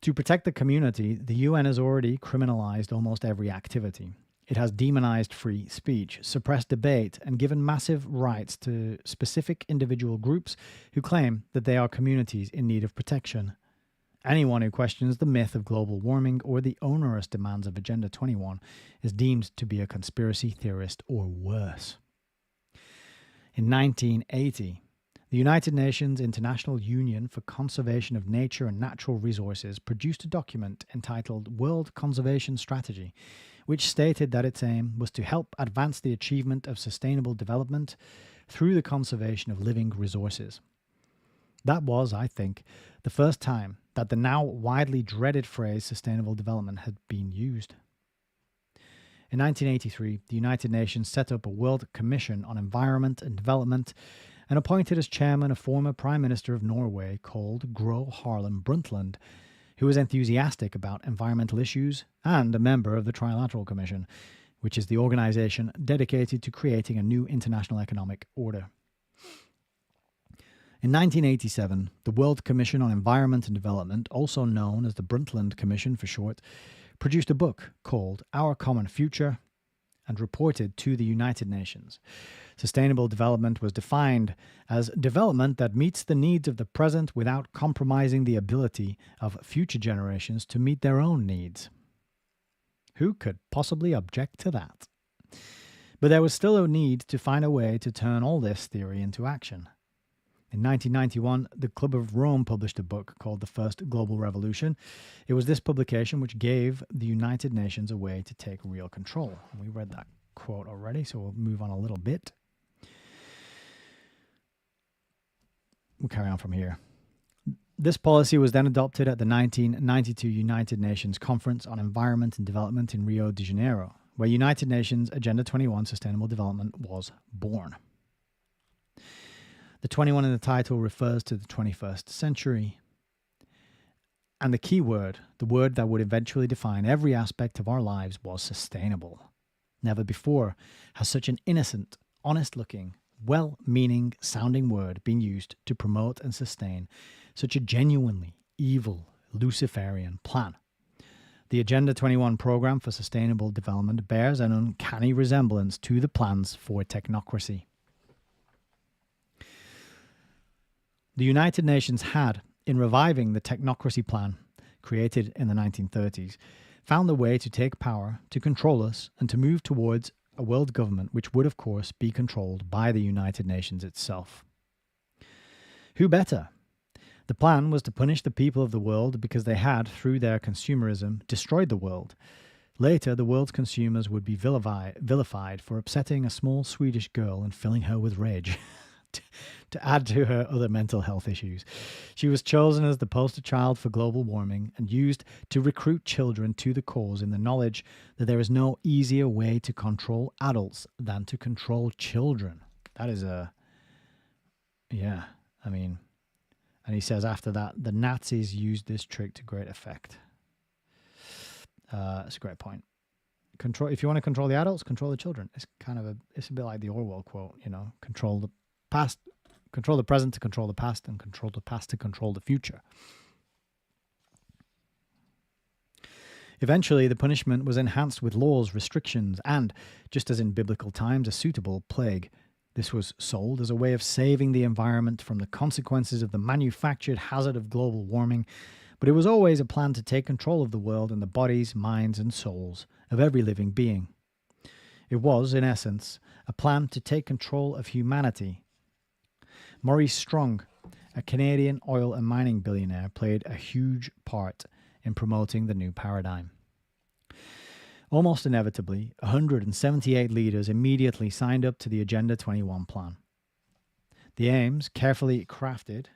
To protect the community, the UN has already criminalized almost every activity. It has demonized free speech, suppressed debate, and given massive rights to specific individual groups who claim that they are communities in need of protection. Anyone who questions the myth of global warming or the onerous demands of Agenda 21 is deemed to be a conspiracy theorist or worse. In 1980, the United Nations International Union for Conservation of Nature and Natural Resources produced a document entitled World Conservation Strategy, which stated that its aim was to help advance the achievement of sustainable development through the conservation of living resources. That was, I think, the first time that the now widely dreaded phrase sustainable development had been used. In 1983, the United Nations set up a World Commission on Environment and Development and appointed as chairman a former Prime Minister of Norway called Gro Harlem Brundtland, who was enthusiastic about environmental issues and a member of the Trilateral Commission, which is the organization dedicated to creating a new international economic order. In 1987, the World Commission on Environment and Development, also known as the Brundtland Commission for short, produced a book called Our Common Future and reported to the United Nations. Sustainable development was defined as development that meets the needs of the present without compromising the ability of future generations to meet their own needs. Who could possibly object to that? But there was still a need to find a way to turn all this theory into action. In 1991, the Club of Rome published a book called The First Global Revolution. It was this publication which gave the United Nations a way to take real control. We read that quote already, so we'll move on a little bit. We'll carry on from here. This policy was then adopted at the 1992 United Nations Conference on Environment and Development in Rio de Janeiro, where United Nations Agenda 21 Sustainable Development was born. The 21 in the title refers to the 21st century. And the key word, the word that would eventually define every aspect of our lives, was sustainable. Never before has such an innocent, honest-looking, well-meaning sounding word been used to promote and sustain such a genuinely evil Luciferian plan. The Agenda 21 program for sustainable development bears an uncanny resemblance to the plans for technocracy. The United Nations had, in reviving the Technocracy plan created in the 1930s, found the way to take power, to control us, and to move towards a world government which would, of course, be controlled by the United Nations itself. Who better? The plan was to punish the people of the world because they had, through their consumerism, destroyed the world. Later, the world's consumers would be vilified for upsetting a small Swedish girl and filling her with rage. To add to her other mental health issues. She was chosen as the poster child for global warming and used to recruit children to the cause in the knowledge that there is no easier way to control adults than to control children. That is and he says after that, the Nazis used this trick to great effect. That's a great point. If you want to control the adults, control the children. It's a bit like the Orwell quote, control the past, control the present to control the past, and control the past to control the future. Eventually, the punishment was enhanced with laws, restrictions, and, just as in biblical times, a suitable plague. This was sold as a way of saving the environment from the consequences of the manufactured hazard of global warming, but it was always a plan to take control of the world and the bodies, minds, and souls of every living being. It was, in essence, a plan to take control of humanity. Maurice Strong, a Canadian oil and mining billionaire, played a huge part in promoting the new paradigm. Almost inevitably, 178 leaders immediately signed up to the Agenda 21 plan. The aims, carefully crafted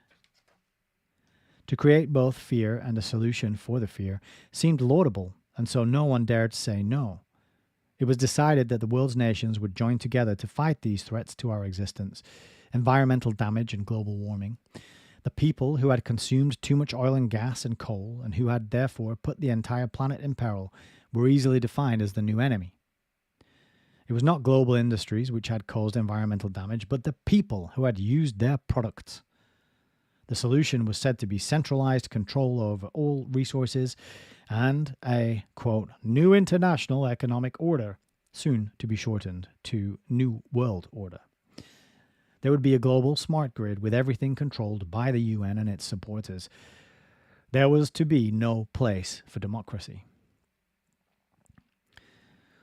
to create both fear and a solution for the fear, seemed laudable, and so no one dared say no. It was decided that the world's nations would join together to fight these threats to our existence, environmental damage and global warming. The people who had consumed too much oil and gas and coal, and who had therefore put the entire planet in peril, were easily defined as the new enemy. It was not global industries which had caused environmental damage, but the people who had used their products. The solution was said to be centralized control over all resources and a, quote, new international economic order, soon to be shortened to New World Order. There would be a global smart grid with everything controlled by the UN and its supporters. There was to be no place for democracy.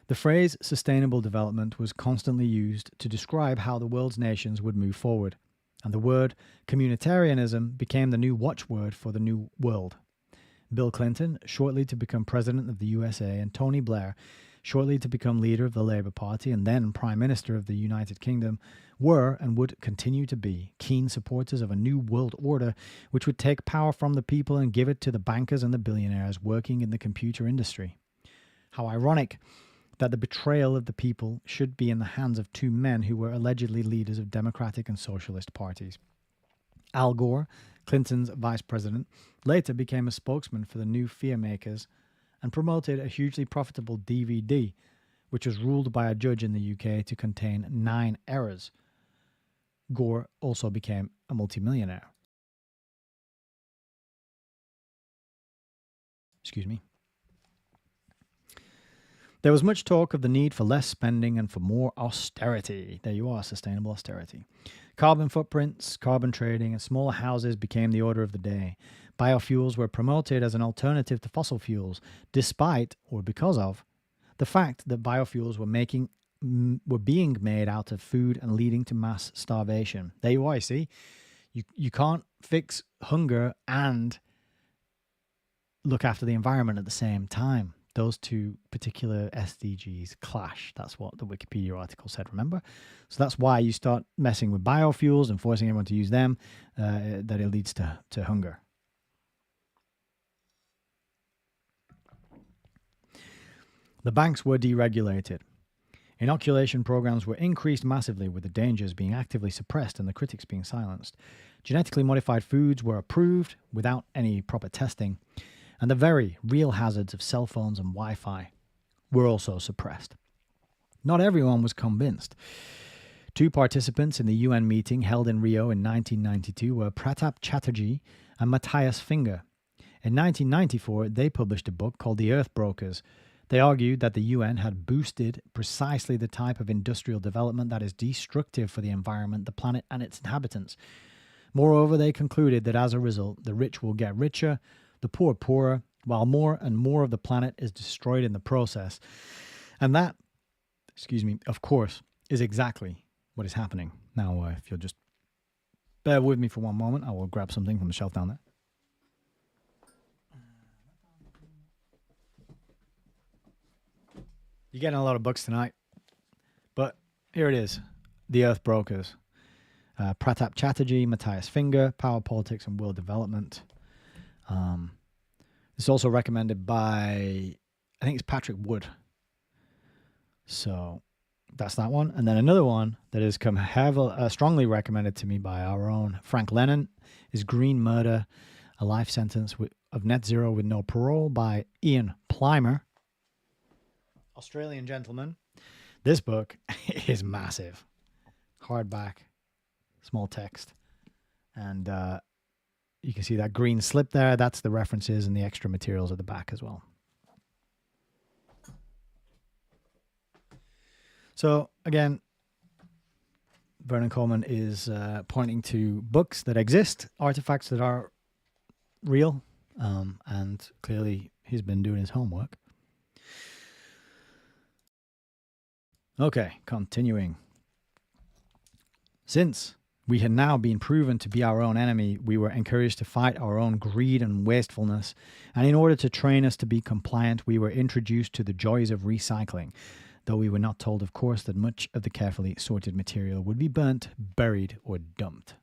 The phrase sustainable development was constantly used to describe how the world's nations would move forward, and the word communitarianism became the new watchword for the new world. Bill Clinton, shortly to become president of the USA, and Tony Blair, shortly to become leader of the Labour Party and then Prime Minister of the United Kingdom, were and would continue to be keen supporters of a new world order which would take power from the people and give it to the bankers and the billionaires working in the computer industry. How ironic that the betrayal of the people should be in the hands of two men who were allegedly leaders of Democratic and Socialist parties. Al Gore, Clinton's vice president, later became a spokesman for the new fear makers and promoted a hugely profitable DVD, which was ruled by a judge in the UK to contain 9 errors. Gore also became a multimillionaire. Excuse me. There was much talk of the need for less spending and for more austerity. There you are, sustainable austerity. Carbon footprints, carbon trading, and smaller houses became the order of the day. Biofuels were promoted as an alternative to fossil fuels, despite, or because of, the fact that biofuels were being made out of food and leading to mass starvation. There you are, you see. You can't fix hunger and look after the environment at the same time. Those two particular SDGs clash. That's what the Wikipedia article said, remember? So that's why you start messing with biofuels and forcing everyone to use them, that it leads to hunger. The banks were deregulated. Inoculation programs were increased massively, with the dangers being actively suppressed and the critics being silenced. Genetically modified foods were approved without any proper testing, and the very real hazards of cell phones and Wi-Fi were also suppressed. Not everyone was convinced. 2 participants in the UN meeting held in Rio in 1992 were Pratap Chatterjee and Matthias Finger. In 1994, they published a book called The Earth Brokers. They argued that the UN had boosted precisely the type of industrial development that is destructive for the environment, the planet, and its inhabitants. Moreover, they concluded that as a result, the rich will get richer, the poor poorer, while more and more of the planet is destroyed in the process. And that, of course, is exactly what is happening. Now, if you'll just bear with me for one moment, I will grab something from the shelf down there. You're getting a lot of books tonight, but here it is, The Earth Brokers. Pratap Chatterjee, Matthias Finger, Power, Politics and World Development. It's also recommended by, I think it's Patrick Wood. So that's that one. And then another one that has come strongly recommended to me by our own Frank Lennon is Green Murder, A Life Sentence of Net Zero with No Parole by Ian Plimer. Australian gentleman. This book is massive. Hardback, small text. And you can see that green slip there. That's the references and the extra materials at the back as well. So again, Vernon Coleman is pointing to books that exist, artifacts that are real, and clearly he's been doing his homework. Okay, continuing. Since we had now been proven to be our own enemy, we were encouraged to fight our own greed and wastefulness, and in order to train us to be compliant, we were introduced to the joys of recycling, though we were not told, of course, that much of the carefully sorted material would be burnt, buried, or dumped.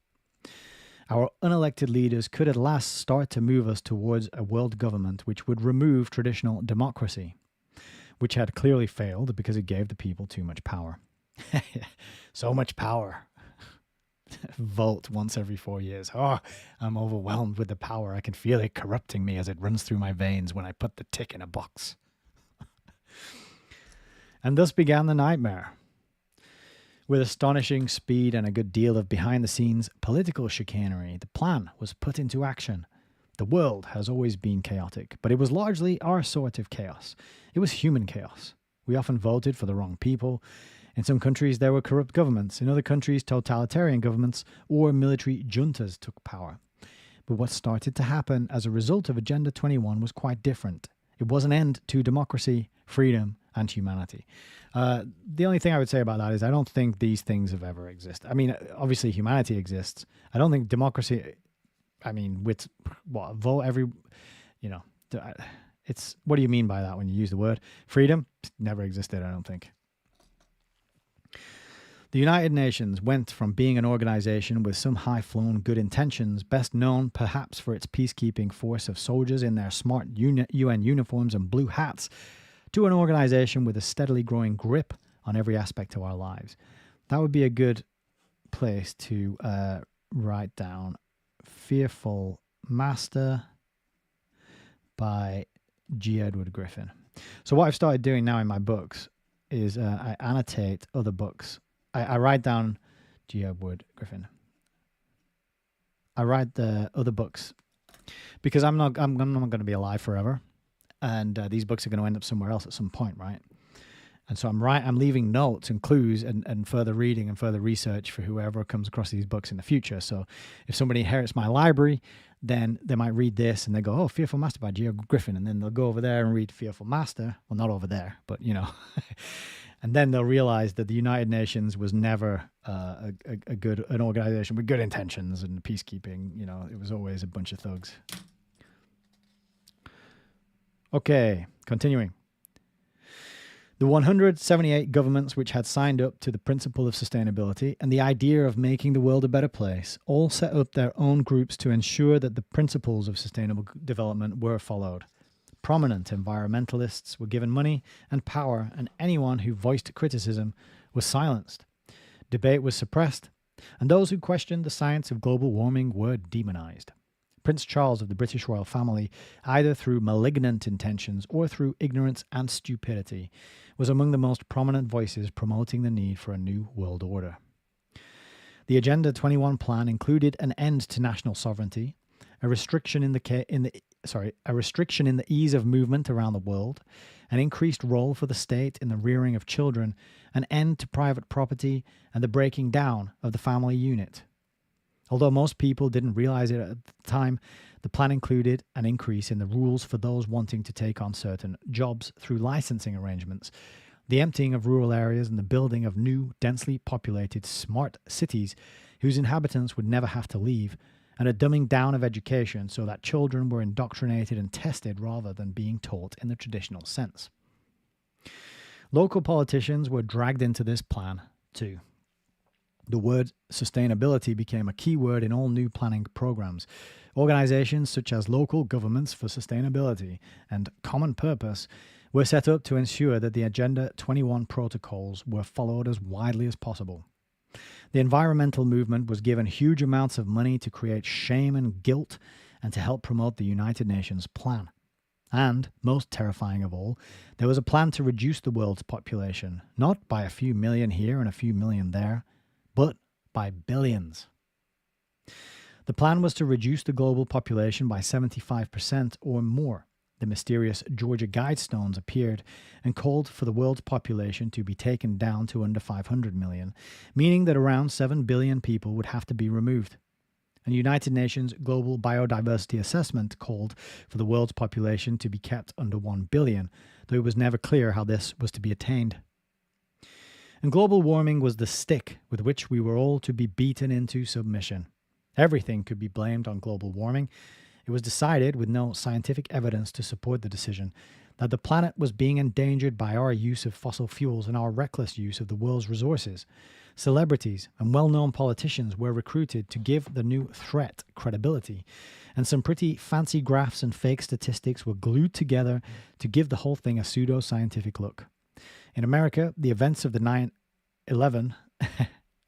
Our unelected leaders could at last start to move us towards a world government which would remove traditional democracy, which had clearly failed because it gave the people too much power. So much power. vote once every 4 years. Oh, I'm overwhelmed with the power. I can feel it corrupting me as it runs through my veins when I put the tick in a box. And thus began the nightmare. With astonishing speed and a good deal of behind-the-scenes political chicanery, the plan was put into action. The world has always been chaotic, but it was largely our sort of chaos. It was human chaos. We often voted for the wrong people. In some countries, there were corrupt governments. In other countries, totalitarian governments or military juntas took power. But what started to happen as a result of Agenda 21 was quite different. It was an end to democracy, freedom, and humanity. The only thing I would say about that is I don't think these things have ever existed. I mean, obviously humanity exists. I don't think democracy, I mean, with what, vote every, you know, it's, what do you mean by that when you use the word? Freedom never existed, I don't think. The United Nations went from being an organization with some high-flown good intentions, best known perhaps for its peacekeeping force of soldiers in their smart UN uniforms and blue hats, to an organization with a steadily growing grip on every aspect of our lives. That would be a good place to write down Fearful Master by G. Edward Griffin. So what I've started doing now in my books is I annotate other books. I write down G. Edward Griffin. I write the other books because I'm not going to be alive forever. And these books are going to end up somewhere else at some point, right? And so I'm leaving notes and clues and further reading and further research for whoever comes across these books in the future. So if somebody inherits my library, then they might read this and they go, oh, Fearful Master by G. Griffin. And then they'll go over there and read Fearful Master. Well, not over there, but, you know. And then they'll realize that the United Nations was never an organization with good intentions and peacekeeping. You know, it was always a bunch of thugs. Okay, continuing. The 178 governments which had signed up to the principle of sustainability and the idea of making the world a better place all set up their own groups to ensure that the principles of sustainable development were followed. Prominent environmentalists were given money and power, and anyone who voiced criticism was silenced. Debate was suppressed, and those who questioned the science of global warming were demonized. Prince Charles of the British royal family, either through malignant intentions or through ignorance and stupidity, was among the most prominent voices promoting the need for a new world order. The Agenda 21 plan included an end to national sovereignty, a restriction in the ease of movement around the world, an increased role for the state in the rearing of children, an end to private property, and the breaking down of the family unit. Although most people didn't realize it at the time, the plan included an increase in the rules for those wanting to take on certain jobs through licensing arrangements, the emptying of rural areas and the building of new, densely populated, smart cities whose inhabitants would never have to leave, and a dumbing down of education so that children were indoctrinated and tested rather than being taught in the traditional sense. Local politicians were dragged into this plan too. The word sustainability became a key word in all new planning programs. Organizations such as Local Governments for Sustainability and Common Purpose were set up to ensure that the Agenda 21 protocols were followed as widely as possible. The environmental movement was given huge amounts of money to create shame and guilt and to help promote the United Nations plan. And, most terrifying of all, there was a plan to reduce the world's population, not by a few million here and a few million there, but by billions. The plan was to reduce the global population by 75% or more. The mysterious Georgia Guidestones appeared and called for the world's population to be taken down to under 500 million, meaning that around 7 billion people would have to be removed. And the United Nations Global Biodiversity Assessment called for the world's population to be kept under 1 billion, though it was never clear how this was to be attained. And global warming was the stick with which we were all to be beaten into submission. Everything could be blamed on global warming. It was decided, with no scientific evidence to support the decision, that the planet was being endangered by our use of fossil fuels and our reckless use of the world's resources. Celebrities and well-known politicians were recruited to give the new threat credibility, and some pretty fancy graphs and fake statistics were glued together to give the whole thing a pseudo-scientific look. In America, the events of the 9/11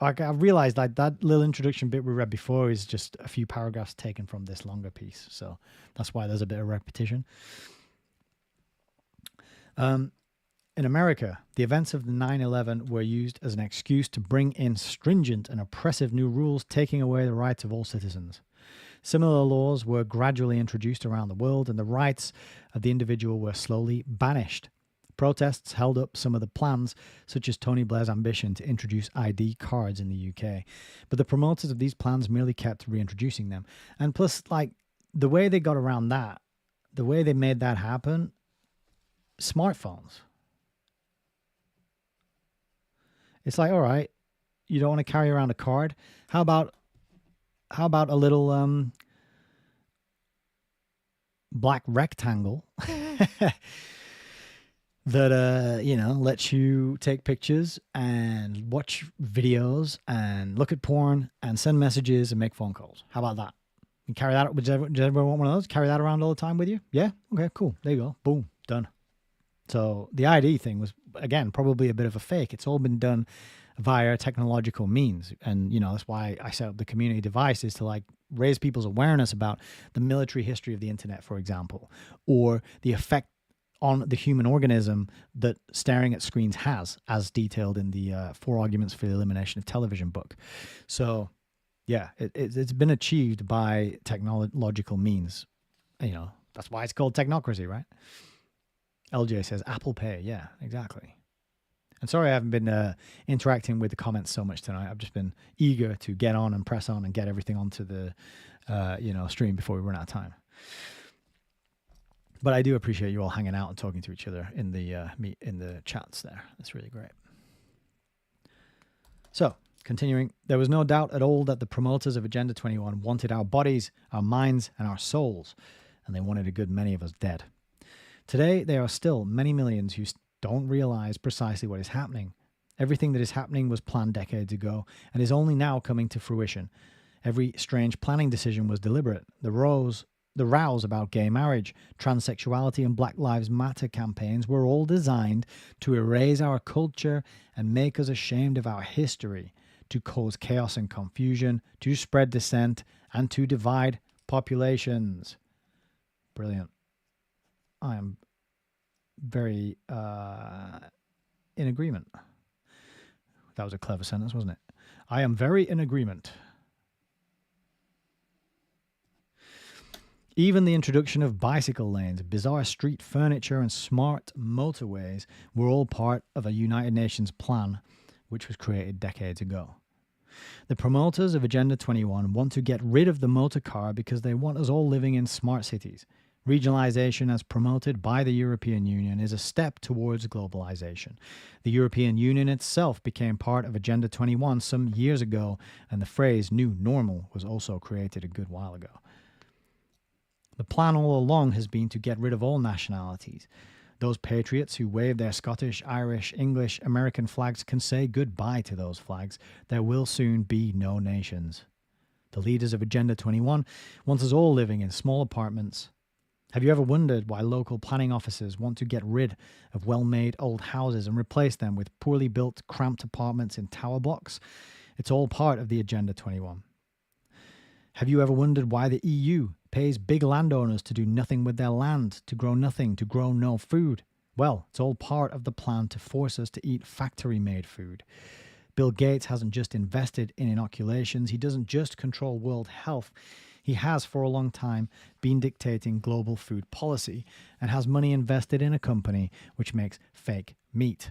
Like I realized like that little introduction bit we read before is just a few paragraphs taken from this longer piece. So that's why there's a bit of repetition. In America, the events of the 9/11 were used as an excuse to bring in stringent and oppressive new rules, taking away the rights of all citizens. Similar laws were gradually introduced around the world, and the rights of the individual were slowly banished. Protests held up some of the plans, such as Tony Blair's ambition to introduce ID cards in the UK. But the promoters of these plans merely kept reintroducing them. And plus, like, the way they got around that, the way they made that happen, smartphones. It's like, all right, you don't want to carry around a card. How about a little black rectangle that lets you take pictures and watch videos and look at porn and send messages and make phone calls? How about that? You carry that. Does everyone want one of those? Carry that around all the time with you? Yeah. Okay. Cool. There you go. Boom. Done. So the ID thing was, again, probably a bit of a fake. It's all been done via technological means. And, that's why I set up the community devices to like raise people's awareness about the military history of the internet, for example, or the effect on the human organism that staring at screens has, as detailed in the 4 Arguments for the Elimination of Television book. So, yeah, it's been achieved by technological means. That's why it's called Technocracy, right? LJ says Apple Pay. Yeah, exactly. And sorry I haven't been interacting with the comments so much tonight. I've just been eager to get on and press on and get everything onto the stream before we run out of time. But I do appreciate you all hanging out and talking to each other in the chats there. That's really great. So, continuing, there was no doubt at all that the promoters of Agenda 21 wanted our bodies, our minds, and our souls, and they wanted a good many of us dead. Today, there are still many millions who don't realize precisely what is happening. Everything that is happening was planned decades ago and is only now coming to fruition. Every strange planning decision was deliberate. The rows about gay marriage, transsexuality, and Black Lives Matter campaigns were all designed to erase our culture and make us ashamed of our history, to cause chaos and confusion, to spread dissent, and to divide populations. Brilliant. I am very in agreement. That was a clever sentence, wasn't it? I am very in agreement. Even the introduction of bicycle lanes, bizarre street furniture, and smart motorways were all part of a United Nations plan which was created decades ago. The promoters of Agenda 21 want to get rid of the motor car because they want us all living in smart cities. Regionalization, as promoted by the European Union, is a step towards globalization. The European Union itself became part of Agenda 21 some years ago, and the phrase new normal was also created a good while ago. The plan all along has been to get rid of all nationalities. Those patriots who wave their Scottish, Irish, English, American flags can say goodbye to those flags. There will soon be no nations. The leaders of Agenda 21 want us all living in small apartments. Have you ever wondered why local planning officers want to get rid of well-made old houses and replace them with poorly built, cramped apartments in tower blocks? It's all part of the Agenda 21. Have you ever wondered why the EU pays big landowners to do nothing with their land, to grow nothing, to grow no food? Well, it's all part of the plan to force us to eat factory-made food. Bill Gates hasn't just invested in inoculations. He doesn't just control world health. He has for a long time been dictating global food policy and has money invested in a company which makes fake meat.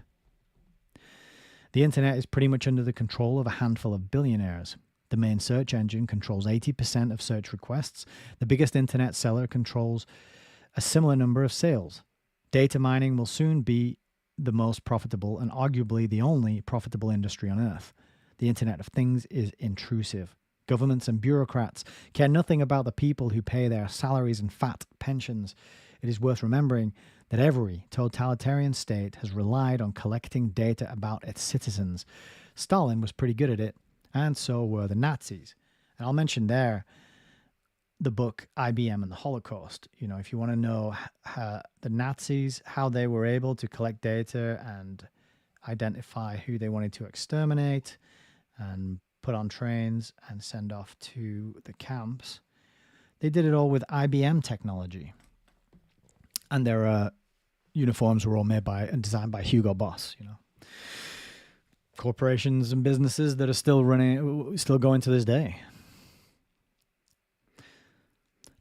The internet is pretty much under the control of a handful of billionaires. The main search engine controls 80% of search requests. The biggest internet seller controls a similar number of sales. Data mining will soon be the most profitable and arguably the only profitable industry on Earth. The Internet of Things is intrusive. Governments and bureaucrats care nothing about the people who pay their salaries and fat pensions. It is worth remembering that every totalitarian state has relied on collecting data about its citizens. Stalin was pretty good at it, and so were the Nazis. And I'll mention there the book IBM and the Holocaust. You know, if you want to know how the Nazis, how they were able to collect data and identify who they wanted to exterminate, and put on trains and send off to the camps. They did it all with IBM technology. And their uniforms were all made by and designed by Hugo Boss, Corporations and businesses that are still going to this day.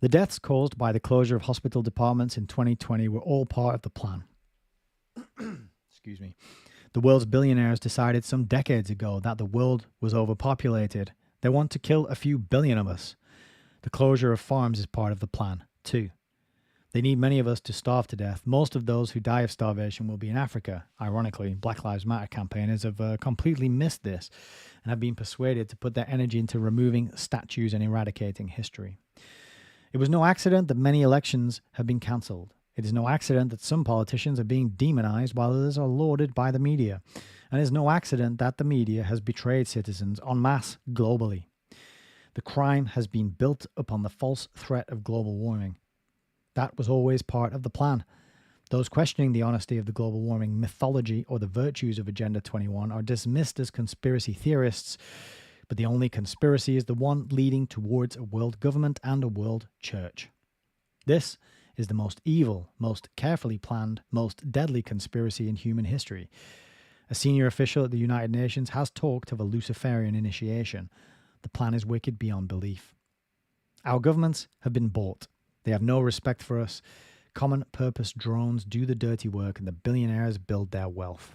The deaths caused by the closure of hospital departments in 2020 were all part of the plan. Excuse me. The world's billionaires decided some decades ago that the world was overpopulated. They want to kill a few billion of us. The closure of farms is part of the plan, too. They need many of us to starve to death. Most of those who die of starvation will be in Africa. Ironically, Black Lives Matter campaigners have completely missed this and have been persuaded to put their energy into removing statues and eradicating history. It was no accident that many elections have been cancelled. It is no accident that some politicians are being demonized while others are lauded by the media. And it is no accident that the media has betrayed citizens en masse globally. The crime has been built upon the false threat of global warming. That was always part of the plan. Those questioning the honesty of the global warming mythology or the virtues of Agenda 21 are dismissed as conspiracy theorists, but the only conspiracy is the one leading towards a world government and a world church. This is the most evil, most carefully planned, most deadly conspiracy in human history. A senior official at the United Nations has talked of a Luciferian initiation. The plan is wicked beyond belief. Our governments have been bought. They have no respect for us. Common purpose drones do the dirty work and the billionaires build their wealth.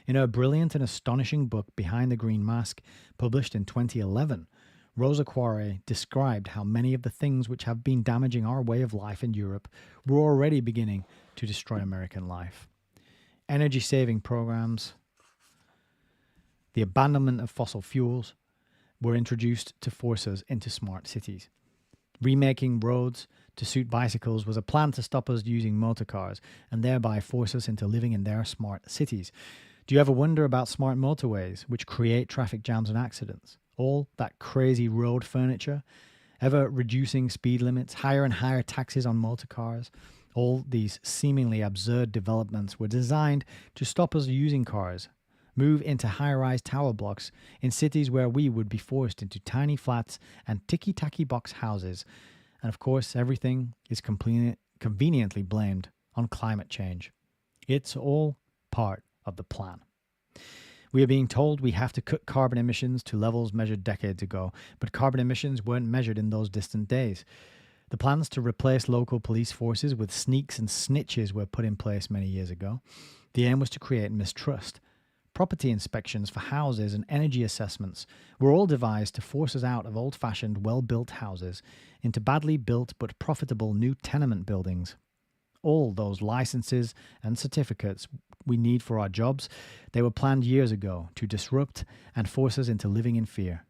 In her brilliant and astonishing book, Behind the Green Mask, published in 2011, Rosa Quare described how many of the things which have been damaging our way of life in Europe were already beginning to destroy American life. Energy-saving programs, the abandonment of fossil fuels were introduced to force us into smart cities. Remaking roads to suit bicycles was a plan to stop us using motor cars and thereby force us into living in their smart cities. Do you ever wonder about smart motorways, which create traffic jams and accidents? All that crazy road furniture, ever reducing speed limits, higher and higher taxes on motor cars. All these seemingly absurd developments were designed to stop us using cars, move into high-rise tower blocks in cities where we would be forced into tiny flats and ticky-tacky box houses. And of course, everything is conveniently blamed on climate change. It's all part of the plan. We are being told we have to cut carbon emissions to levels measured decades ago, but carbon emissions weren't measured in those distant days. The plans to replace local police forces with sneaks and snitches were put in place many years ago. The aim was to create mistrust. Property inspections for houses and energy assessments were all devised to force us out of old-fashioned, well-built houses into badly built but profitable new tenement buildings. All those licenses and certificates we need for our jobs, they were planned years ago to disrupt and force us into living in fear.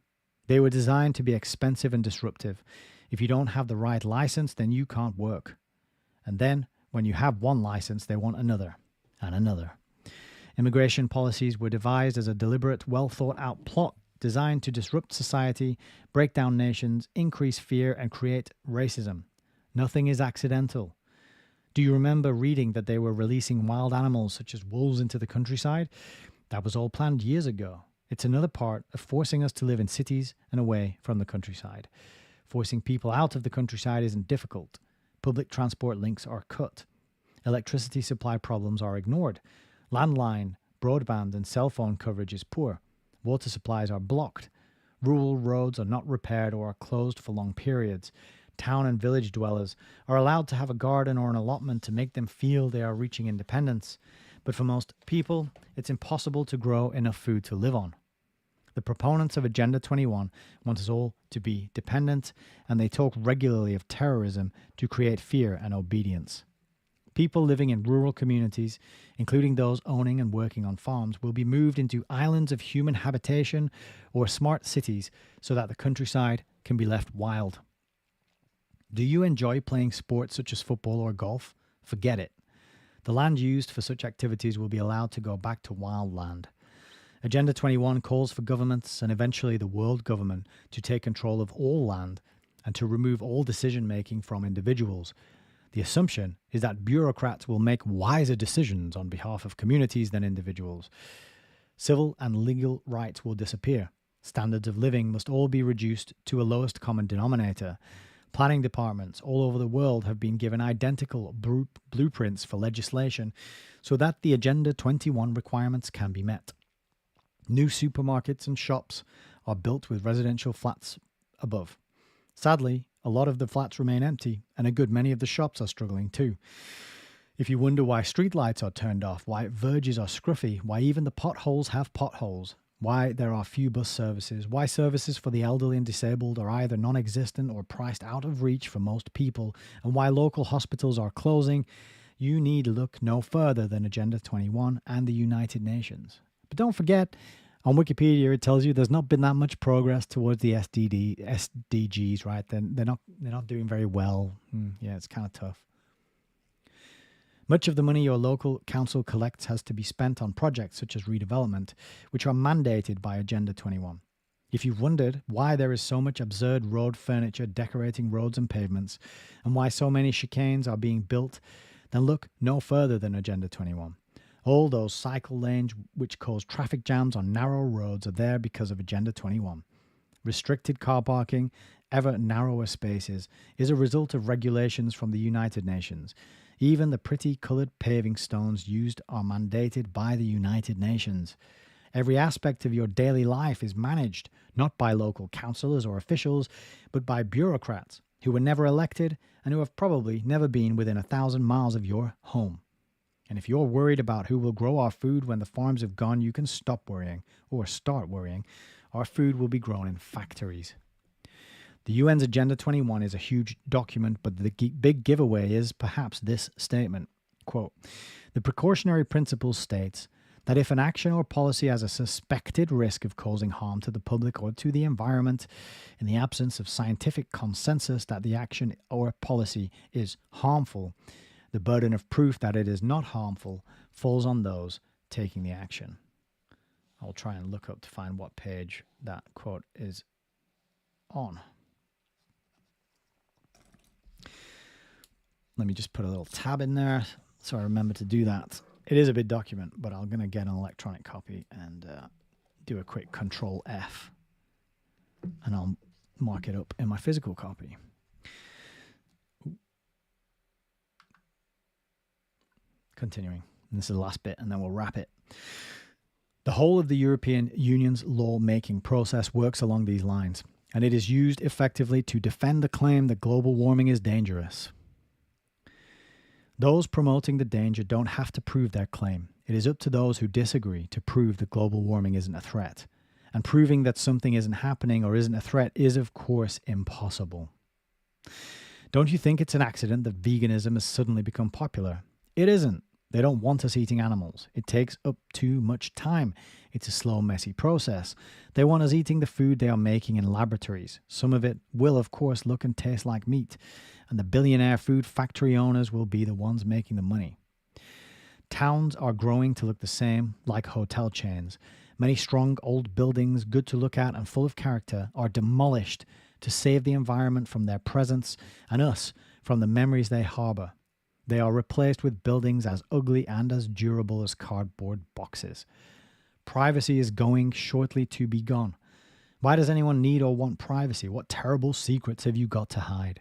They were designed to be expensive and disruptive. If you don't have the right license, then you can't work. And then, when you have one license, they want another and another. Immigration policies were devised as a deliberate, well-thought-out plot designed to disrupt society, break down nations, increase fear, and create racism. Nothing is accidental. Do you remember reading that they were releasing wild animals such as wolves into the countryside? That was all planned years ago. It's another part of forcing us to live in cities and away from the countryside. Forcing people out of the countryside isn't difficult. Public transport links are cut. Electricity supply problems are ignored. Landline, broadband, and cell phone coverage is poor. Water supplies are blocked. Rural roads are not repaired or are closed for long periods. Town and village dwellers are allowed to have a garden or an allotment to make them feel they are reaching independence. But for most people, it's impossible to grow enough food to live on. The proponents of Agenda 21 want us all to be dependent, and they talk regularly of terrorism to create fear and obedience. People living in rural communities, including those owning and working on farms, will be moved into islands of human habitation or smart cities so that the countryside can be left wild. Do you enjoy playing sports such as football or golf? Forget it. The land used for such activities will be allowed to go back to wild land. Agenda 21 calls for governments and eventually the world government to take control of all land and to remove all decision-making from individuals. The assumption is that bureaucrats will make wiser decisions on behalf of communities than individuals. Civil and legal rights will disappear. Standards of living must all be reduced to a lowest common denominator. Planning departments all over the world have been given identical blueprints for legislation so that the Agenda 21 requirements can be met. New supermarkets and shops are built with residential flats above. Sadly, a lot of the flats remain empty, and a good many of the shops are struggling too. If you wonder why streetlights are turned off, why verges are scruffy, why even the potholes have potholes, why there are few bus services, why services for the elderly and disabled are either non-existent or priced out of reach for most people, and why local hospitals are closing, you need look no further than Agenda 21 and the United Nations. But don't forget, on Wikipedia it tells you there's not been that much progress towards the SDGs, right? They're not doing very well. Yeah, it's kind of tough. Much of the money your local council collects has to be spent on projects such as redevelopment, which are mandated by Agenda 21. If you've wondered why there is so much absurd road furniture decorating roads and pavements, and why so many chicanes are being built, then look no further than Agenda 21. All those cycle lanes which cause traffic jams on narrow roads are there because of Agenda 21. Restricted car parking, ever narrower spaces, is a result of regulations from the United Nations. Even the pretty coloured paving stones used are mandated by the United Nations. Every aspect of your daily life is managed, not by local councillors or officials, but by bureaucrats who were never elected and who have probably never been within 1,000 miles of your home. And if you're worried about who will grow our food when the farms have gone, you can stop worrying, or start worrying. Our food will be grown in factories. The UN's Agenda 21 is a huge document, but the big giveaway is perhaps this statement. Quote, "The precautionary principle states that if an action or policy has a suspected risk of causing harm to the public or to the environment, in the absence of scientific consensus that the action or policy is harmful, the burden of proof that it is not harmful falls on those taking the action." I'll try and look up to find what page that quote is on. Let me just put a little tab in there so I remember to do that. It is a big document, but I'm going to get an electronic copy and do a quick Control F. And I'll mark it up in my physical copy. Continuing. And this is the last bit, and then we'll wrap it. The whole of the European Union's law-making process works along these lines, and it is used effectively to defend the claim that global warming is dangerous. Those promoting the danger don't have to prove their claim. It is up to those who disagree to prove that global warming isn't a threat. And proving that something isn't happening or isn't a threat is, of course, impossible. Don't you think it's an accident that veganism has suddenly become popular? It isn't. They don't want us eating animals. It takes up too much time. It's a slow, messy process. They want us eating the food they are making in laboratories. Some of it will, of course, look and taste like meat. And the billionaire food factory owners will be the ones making the money. Towns are growing to look the same, like hotel chains. Many strong old buildings, good to look at and full of character, are demolished to save the environment from their presence and us from the memories they harbour. They are replaced with buildings as ugly and as durable as cardboard boxes. Privacy is going shortly to be gone. Why does anyone need or want privacy? What terrible secrets have you got to hide?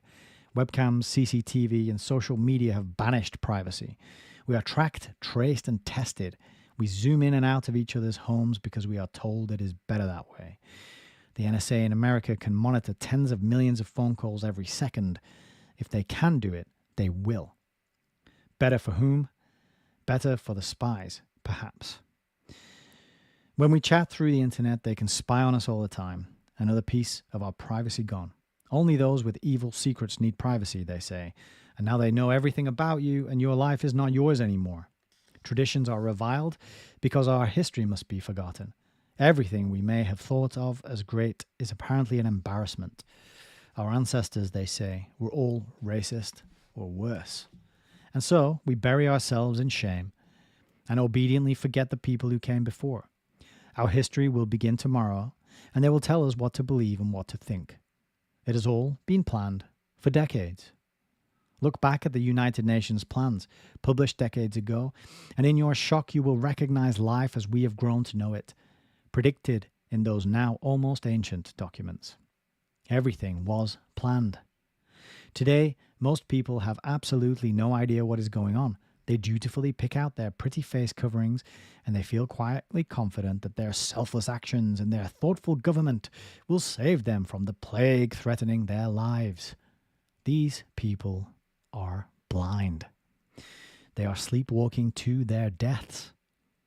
Webcams, CCTV, and social media have banished privacy. We are tracked, traced, and tested. We zoom in and out of each other's homes because we are told it is better that way. The NSA in America can monitor tens of millions of phone calls every second. If they can do it, they will. Better for whom? Better for the spies, perhaps. When we chat through the internet, they can spy on us all the time. Another piece of our privacy gone. Only those with evil secrets need privacy, they say. And now they know everything about you, and your life is not yours anymore. Traditions are reviled because our history must be forgotten. Everything we may have thought of as great is apparently an embarrassment. Our ancestors, they say, were all racist or worse. And so we bury ourselves in shame and obediently forget the people who came before. Our history will begin tomorrow, and they will tell us what to believe and what to think. It has all been planned for decades. Look back at the United Nations plans published decades ago, and in your shock you will recognize life as we have grown to know it, predicted in those now almost ancient documents. Everything was planned. Today, most people have absolutely no idea what is going on. They dutifully pick out their pretty face coverings, and they feel quietly confident that their selfless actions and their thoughtful government will save them from the plague threatening their lives. These people are blind. They are sleepwalking to their deaths.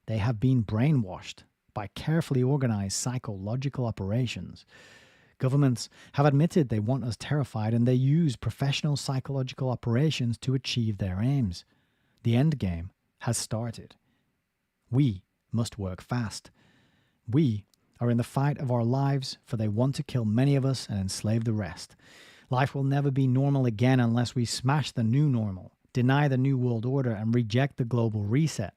They have been brainwashed by carefully organized psychological operations. Governments have admitted they want us terrified, and they use professional psychological operations to achieve their aims. The endgame has started. We must work fast. We are in the fight of our lives, for they want to kill many of us and enslave the rest. Life will never be normal again unless we smash the new normal, deny the new world order, and reject the global reset.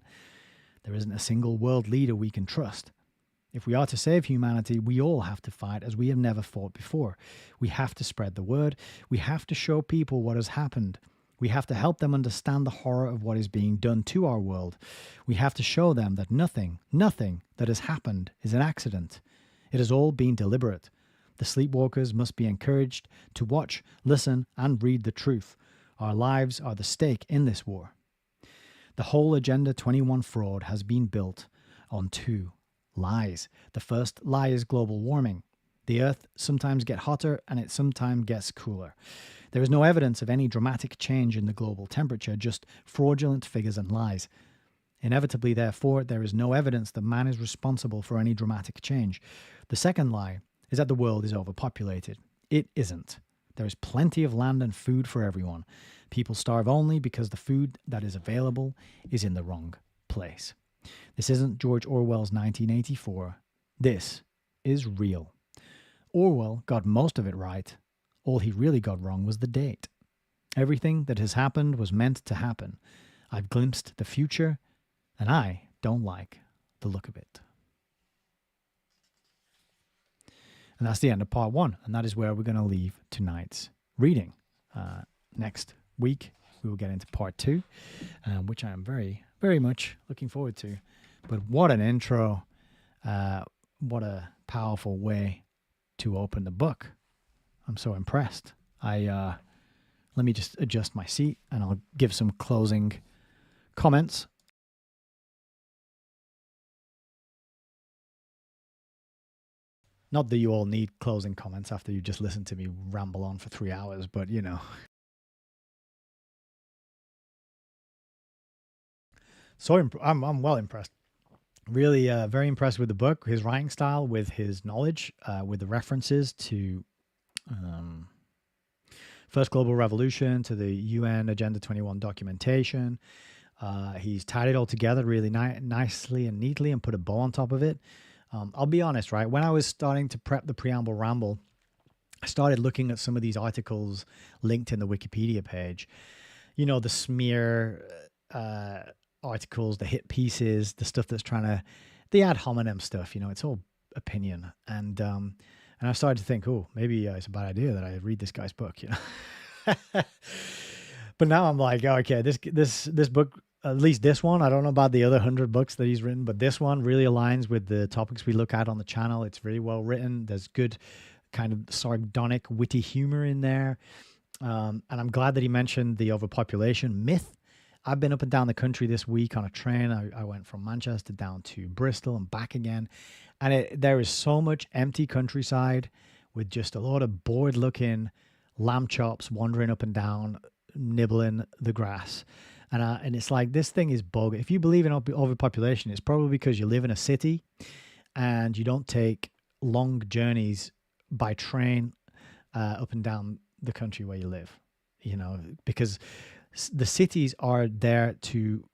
There isn't a single world leader we can trust. If we are to save humanity, we all have to fight as we have never fought before. We have to spread the word. We have to show people what has happened. We have to help them understand the horror of what is being done to our world. We have to show them that nothing that has happened is an accident. It has all been deliberate. The sleepwalkers must be encouraged to watch, listen, and read the truth. Our lives are the stake in this war. The whole Agenda 21 fraud has been built on two lies. The first lie is global warming. The earth sometimes gets hotter and it sometimes gets cooler. There is no evidence of any dramatic change in the global temperature, just fraudulent figures and lies. Inevitably, therefore, there is no evidence that man is responsible for any dramatic change. The second lie is that the world is overpopulated. It isn't. There is plenty of land and food for everyone. People starve only because the food that is available is in the wrong place. This isn't George Orwell's 1984. This is real. Orwell got most of it right. All he really got wrong was the date. Everything that has happened was meant to happen. I've glimpsed the future, and I don't like the look of it. And that's the end of part one, and that is where we're going to leave tonight's reading. Next week, we will get into part two, which I am very, very much looking forward to. But what an intro. What a powerful way to open the book. I'm so impressed. Let me just adjust my seat, and I'll give some closing comments. Not that you all need closing comments after you just listened to me ramble on for 3 hours, but you know. So I'm well impressed. Really very impressed with the book, his writing style, with his knowledge, with the references to First Global Revolution, to the UN Agenda 21 documentation. He's tied it all together really nicely and neatly and put a bow on top of it. I'll be honest, right? When I was starting to prep the Preamble Ramble, I started looking at some of these articles linked in the Wikipedia page. You know, the smear articles, the hit pieces, the stuff that's trying to, the ad hominem stuff, you know, it's all opinion. And I started to think, oh, maybe it's a bad idea that I read this guy's book, you know. But now I'm like, oh, okay, this book, at least this one, I don't know about the other 100 books that he's written, but this one really aligns with the topics we look at on the channel. It's really well written. There's good kind of sardonic, witty humor in there. And I'm glad that he mentioned the overpopulation myth. I've been up and down the country this week on a train. I went from Manchester down to Bristol and back again. And there is so much empty countryside with just a lot of bored-looking lamb chops wandering up and down, nibbling the grass. And it's like, this thing is bogus. If you believe in overpopulation, it's probably because you live in a city and you don't take long journeys by train up and down the country where you live, you know, because the cities are there to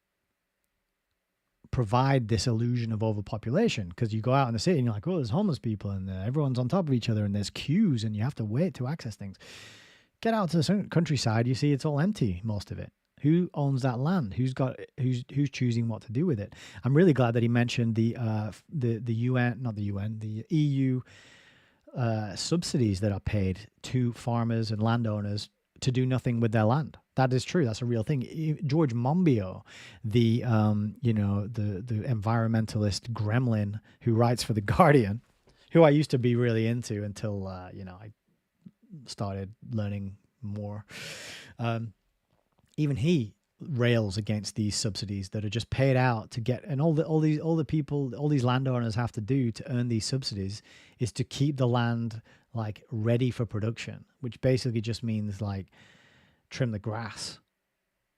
provide this illusion of overpopulation, because you go out in the city and you're like, oh, there's homeless people and everyone's on top of each other and there's queues and you have to wait to access things. Get out to the countryside, you see it's all empty, most of it. Who owns that land? Who's choosing what to do with it? I'm really glad that he mentioned the UN, not the UN, the EU subsidies that are paid to farmers and landowners to do nothing with their land, That is true. That's a real thing. George Monbiot, the the environmentalist gremlin who writes for The Guardian, who I used to be really into until I started learning more. Even he rails against these subsidies that are just paid out to get, and all these landowners have to do to earn these subsidies is to keep the land like ready for production, which basically just means like trim the grass,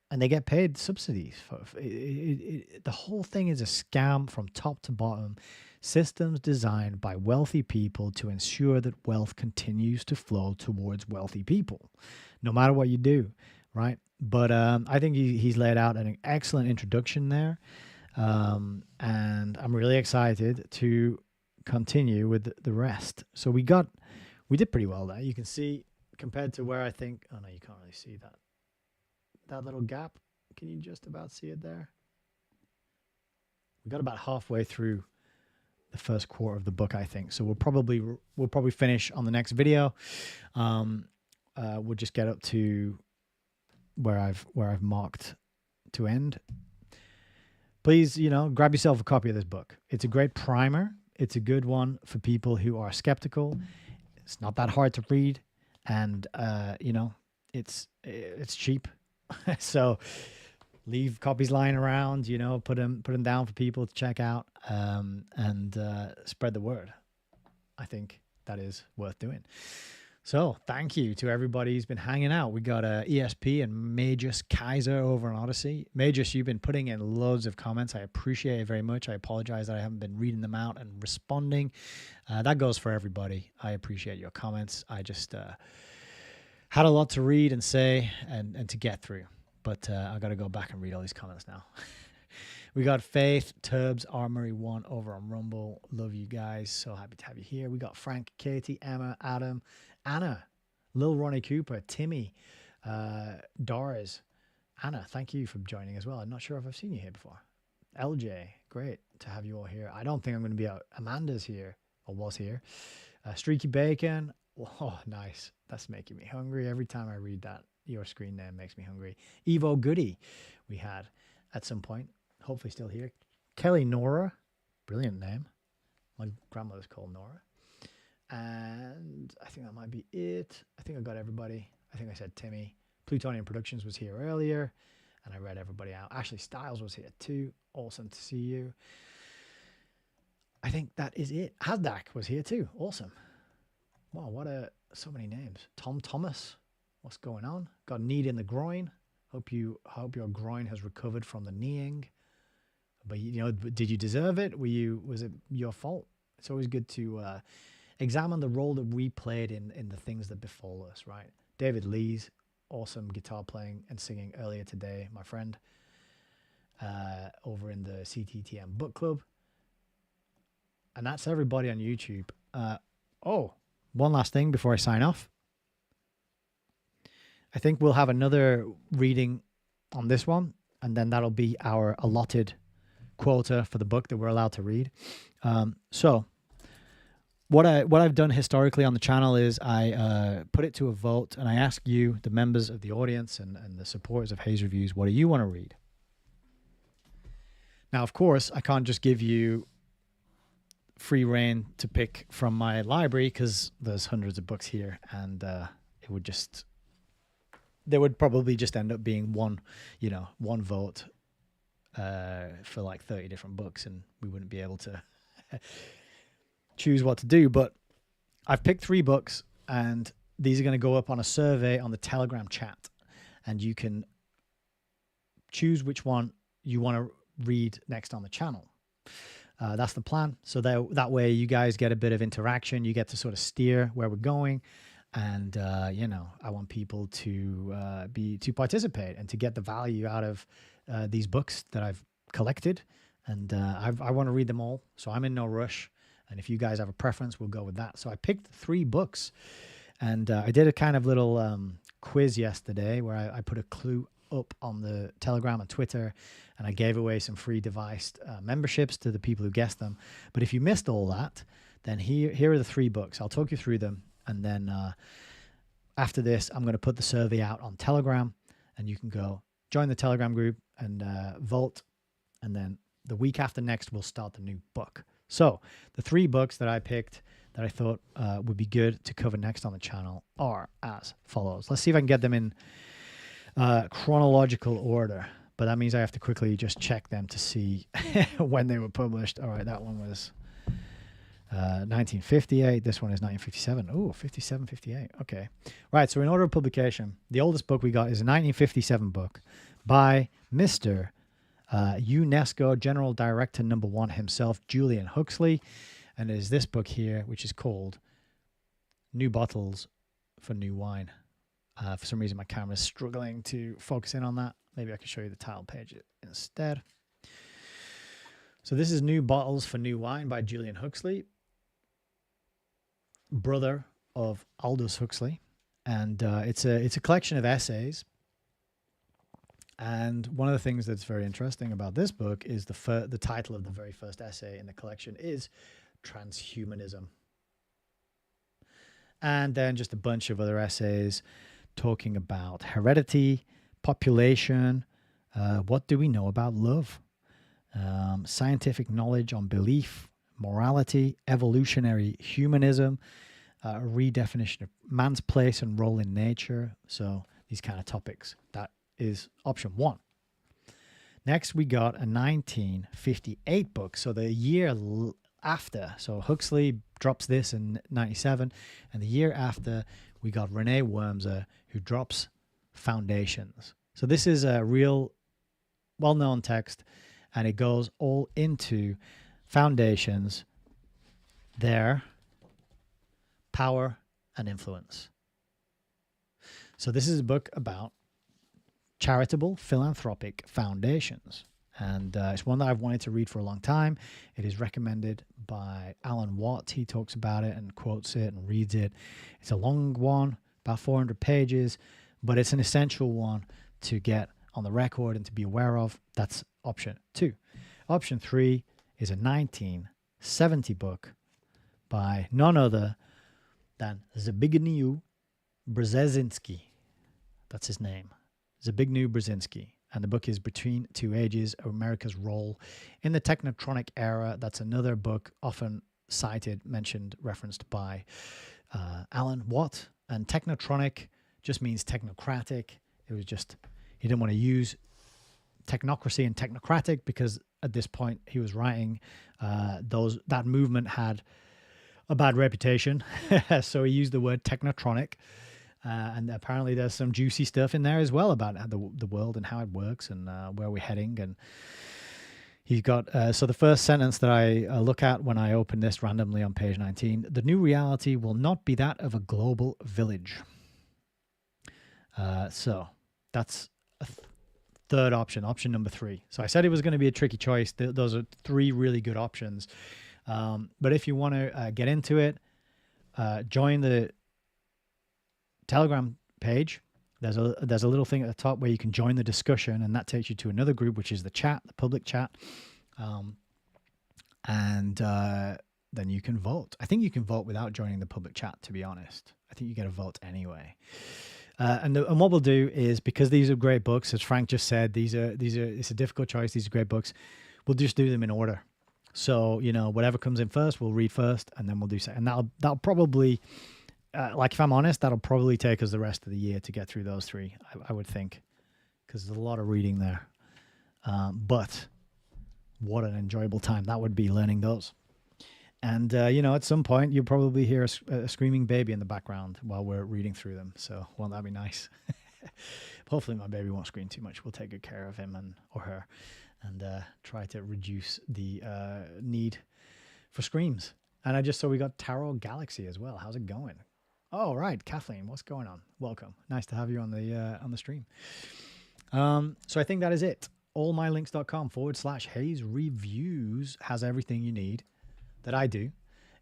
and they get paid subsidies for it. The whole thing is a scam from top to bottom. Systems designed by wealthy people to ensure that wealth continues to flow towards wealthy people, no matter what you do, right? But I think he's laid out an excellent introduction there, and I'm really excited to continue with the rest. So we did pretty well there. You can see compared to where I think. Oh no, you can't really see that little gap. Can you just about see it there? We got about halfway through the first quarter of the book, I think. So we'll probably finish on the next video. We'll just get up to where I've marked to end. Please, grab yourself a copy of this book. It's a great primer. It's a good one for people who are skeptical. It's not that hard to read, and it's cheap. So leave copies lying around, put them down for people to check out, and spread the word. I think that is worth doing. So thank you to everybody who's been hanging out. We got ESP and Magus Kaiser over on Odyssey. Magus, you've been putting in loads of comments. I appreciate it very much. I apologize that I haven't been reading them out and responding. That goes for everybody. I appreciate your comments. I just had a lot to read and say and to get through. But I got to go back and read all these comments now. We got Faith, Turbs, Armory 1 over on Rumble. Love you guys. So happy to have you here. We got Frank, Katie, Emma, Adam, Anna, Lil Ronnie Cooper, Timmy, Doris. Anna, thank you for joining as well. I'm not sure if I've seen you here before. LJ, great to have you all here. I don't think I'm going to be out. Amanda's here, or was here. Streaky Bacon. Oh, nice. That's making me hungry. Every time I read that, your screen name makes me hungry. Evo Goody, we had at some point. Hopefully still here. Kelly Nora, brilliant name. My grandmother's called Nora. And I think that might be it. I think I got everybody. I think I said Timmy. Plutonium Productions was here earlier, and I read everybody out. Ashley Styles was here too. Awesome to see you. I think that is it. Hazdak was here too. Awesome. Wow, so many names. Tom Thomas, what's going on? Got a knee in the groin. Hope your groin has recovered from the kneeing. But did you deserve it? Was it your fault? It's always good to examine the role that we played in the things that befall us, right? David Lee's awesome guitar playing and singing earlier today, my friend, over in the CTTM book club. And that's everybody on YouTube. One last thing before I sign off. I think we'll have another reading on this one, and then that'll be our allotted quota for the book that we're allowed to read. So what I've done historically on the channel is I put it to a vote, and I ask you, the members of the audience and the supporters of Hayes Reviews, what do you want to read? Now, of course, I can't just give you free reign to pick from my library because there's hundreds of books here, and there would probably just end up being one vote for like 30 different books, and we wouldn't be able to choose what to do. But I've picked 3 books, and these are going to go up on a survey on the Telegram chat, and you can choose which one you want to read next on the channel. That's the plan. So that way you guys get a bit of interaction. You get to sort of steer where we're going. And, I want people to participate and to get the value out of these books that I've collected. And I want to read them all. So I'm in no rush. And if you guys have a preference, we'll go with that. So I picked 3 books. And I did a kind of little quiz yesterday where I put a clue up on the Telegram and Twitter, and I gave away some free device memberships to the people who guessed them. But if you missed all that, then here are the 3 books. I'll talk you through them. And then after this, I'm going to put the survey out on Telegram. and you can go join the Telegram group and vote. And then the week after next, we'll start the new book. So the 3 books that I picked that I thought would be good to cover next on the channel are as follows. Let's see if I can get them in chronological order. But that means I have to quickly just check them to see when they were published. All right, that one was 1958. This one is 1957. Oh, 57, 58. Okay. Right, so in order of publication, the oldest book we got is a 1957 book by Mr. UNESCO General Director number 1 himself, Julian Huxley. And it is this book here, which is called New Bottles for New Wine. For some reason, my camera is struggling to focus in on that. Maybe I can show you the title page instead. So this is New Bottles for New Wine by Julian Huxley, brother of Aldous Huxley. And it's a collection of essays. And one of the things that's very interesting about this book is the title of the very first essay in the collection is Transhumanism. And then just a bunch of other essays talking about heredity, population, what do we know about love, scientific knowledge on belief, morality, evolutionary humanism, a redefinition of man's place and role in nature. So these kind of topics. That is option 1. Next, we got a 1958 book. So the year after. So Huxley drops this in 97. And the year after, we got Renee Wormser, who drops Foundations. So this is a real well-known text, and it goes all into foundations, their power and influence. So this is a book about charitable philanthropic foundations. And it's one that I've wanted to read for a long time. It is recommended by Alan Watt. He talks about it and quotes it and reads it. It's a long one, about 400 pages, but it's an essential one to get on the record and to be aware of. That's option 2. Option 3 is a 1970 book by none other than Zbigniew Brzezinski. That's his name. Zbigniew Brzezinski. And the book is Between Two Ages, America's Role in the Technotronic Era. That's another book often cited, mentioned, referenced by Alan Watt. And Technotronic just means technocratic. It was just, he didn't want to use technocracy and technocratic because at this point he was writing that movement had a bad reputation. So he used the word technotronic. And apparently there's some juicy stuff in there as well about the world and how it works and where we're heading. And he's got, so the first sentence that I look at when I open this randomly on page 19, the new reality will not be that of a global village. So that's a third option, option number 3. So I said it was going to be a tricky choice. Those are 3 really good options. But if you want to get into it, join the Telegram page. There's a little thing at the top where you can join the discussion, and that takes you to another group, which is the chat, the public chat. And then you can vote. I think you can vote without joining the public chat, to be honest. I think you get a vote anyway. And what we'll do is, because these are great books, as Frank just said, it's a difficult choice. These are great books. We'll just do them in order. So, whatever comes in first, we'll read first, and then we'll do second. And that'll probably, if I'm honest, that'll probably take us the rest of the year to get through those 3, I would think, because there's a lot of reading there. But what an enjoyable time that would be, learning those. And, at some point, you'll probably hear a screaming baby in the background while we're reading through them. So, won't that be nice? Hopefully my baby won't scream too much. We'll take good care of him or her and try to reduce the need for screams. And I just saw we got Tarot Galaxy as well. How's it going? Oh, right. Kathleen, what's going on? Welcome. Nice to have you on the stream. So I think that is it. allmylinks.com/Hayes Reviews has everything you need that I do.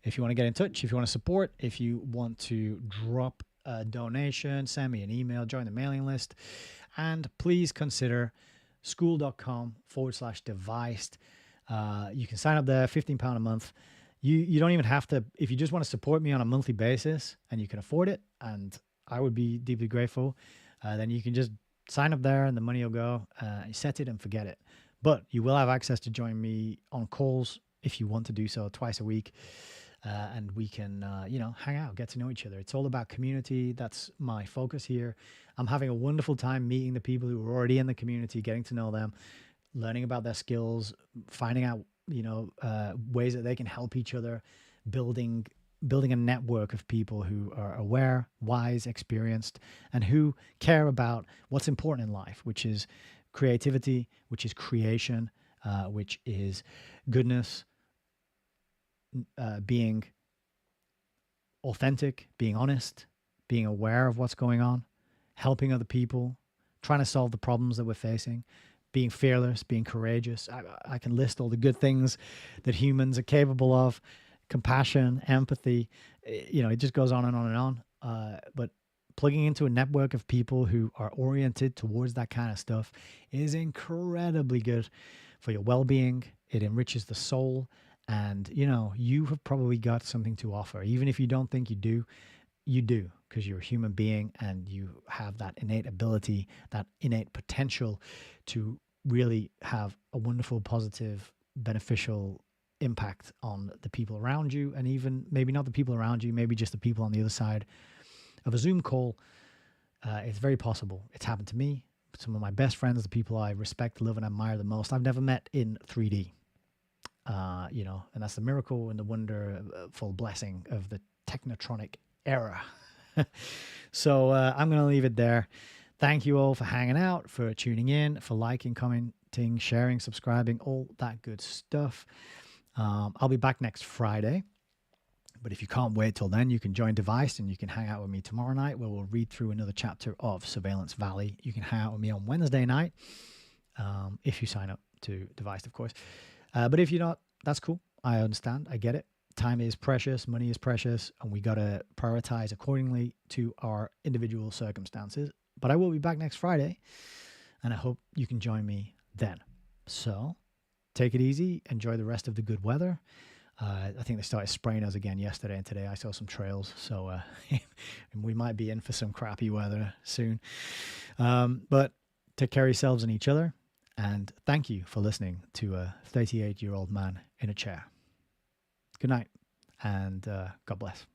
If you want to get in touch, if you want to support, if you want to drop a donation, send me an email, join the mailing list, and please consider school.com/deviced. You can sign up there, £15 a month. You don't even have to, if you just want to support me on a monthly basis and you can afford it, and I would be deeply grateful, then you can just Sign up there and the money will go. You set it and forget it. But you will have access to join me on calls if you want to do so twice a week. And we can, hang out, get to know each other. It's all about community. That's my focus here. I'm having a wonderful time meeting the people who are already in the community, getting to know them, learning about their skills, finding out, ways that they can help each other, building a network of people who are aware, wise, experienced, and who care about what's important in life, which is creativity, which is creation, which is goodness, being authentic, being honest, being aware of what's going on, helping other people, trying to solve the problems that we're facing, being fearless, being courageous. I can list all the good things that humans are capable of. Compassion, empathy, it just goes on and on and on. But plugging into a network of people who are oriented towards that kind of stuff is incredibly good for your well-being. It enriches the soul. And, you have probably got something to offer. Even if you don't think you do, because you're a human being and you have that innate ability, that innate potential to really have a wonderful, positive, beneficial impact on the people around you, and even maybe not the people around you, maybe just the people on the other side of a Zoom call. It's very possible. It's happened to me. Some of my best friends, the people I respect, love, and admire the most, I've never met in 3D. And that's the miracle and the wonderful blessing of the technotronic era. So I'm going to leave it there. Thank you all for hanging out, for tuning in, for liking, commenting, sharing, subscribing, all that good stuff. I'll be back next Friday. But if you can't wait till then, you can join Device and you can hang out with me tomorrow night where we'll read through another chapter of Surveillance Valley. You can hang out with me on Wednesday night if you sign up to Device, of course. But if you're not, that's cool. I understand. I get it. Time is precious. Money is precious. And we got to prioritize accordingly to our individual circumstances. But I will be back next Friday. And I hope you can join me then. So take it easy. Enjoy the rest of the good weather. I think they started spraying us again yesterday and today. I saw some trails. So we might be in for some crappy weather soon. But take care of yourselves and each other. And thank you for listening to a 38-year-old man in a chair. Good night, and God bless.